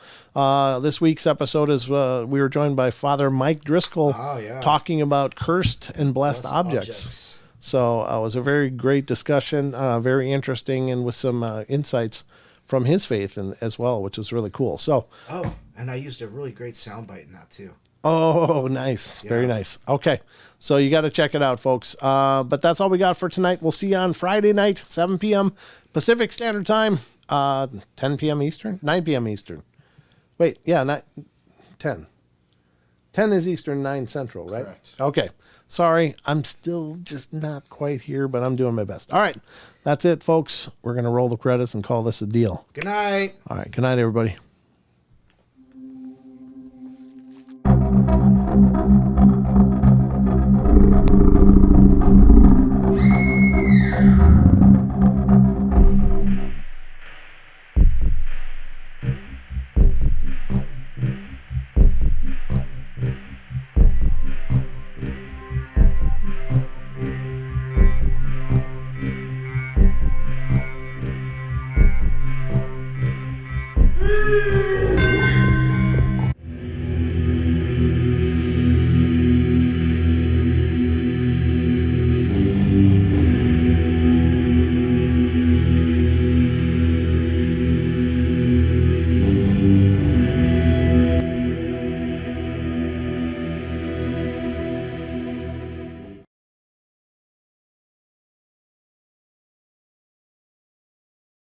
Speaker 1: This week's episode is we were joined by Father Mike Driscoll talking about cursed and blessed objects. So it was a very great discussion, very interesting, and with some insights from his faith as well, which was really cool. So,
Speaker 2: and I used a really great soundbite in that too.
Speaker 1: Oh, nice. Yeah. Very nice. Okay. So you got to check it out, folks. But that's all we got for tonight. We'll see you on Friday night, 7 p.m. Pacific Standard Time, 10 p.m. Eastern, 9 p.m. Eastern. Wait, yeah, 10. 10 is Eastern, 9 Central, right?
Speaker 2: Correct.
Speaker 1: Okay. Sorry, I'm still just not quite here, but I'm doing my best. All right. That's it, folks. We're going to roll the credits and call this a deal.
Speaker 2: Good night.
Speaker 1: All right. Good night, everybody.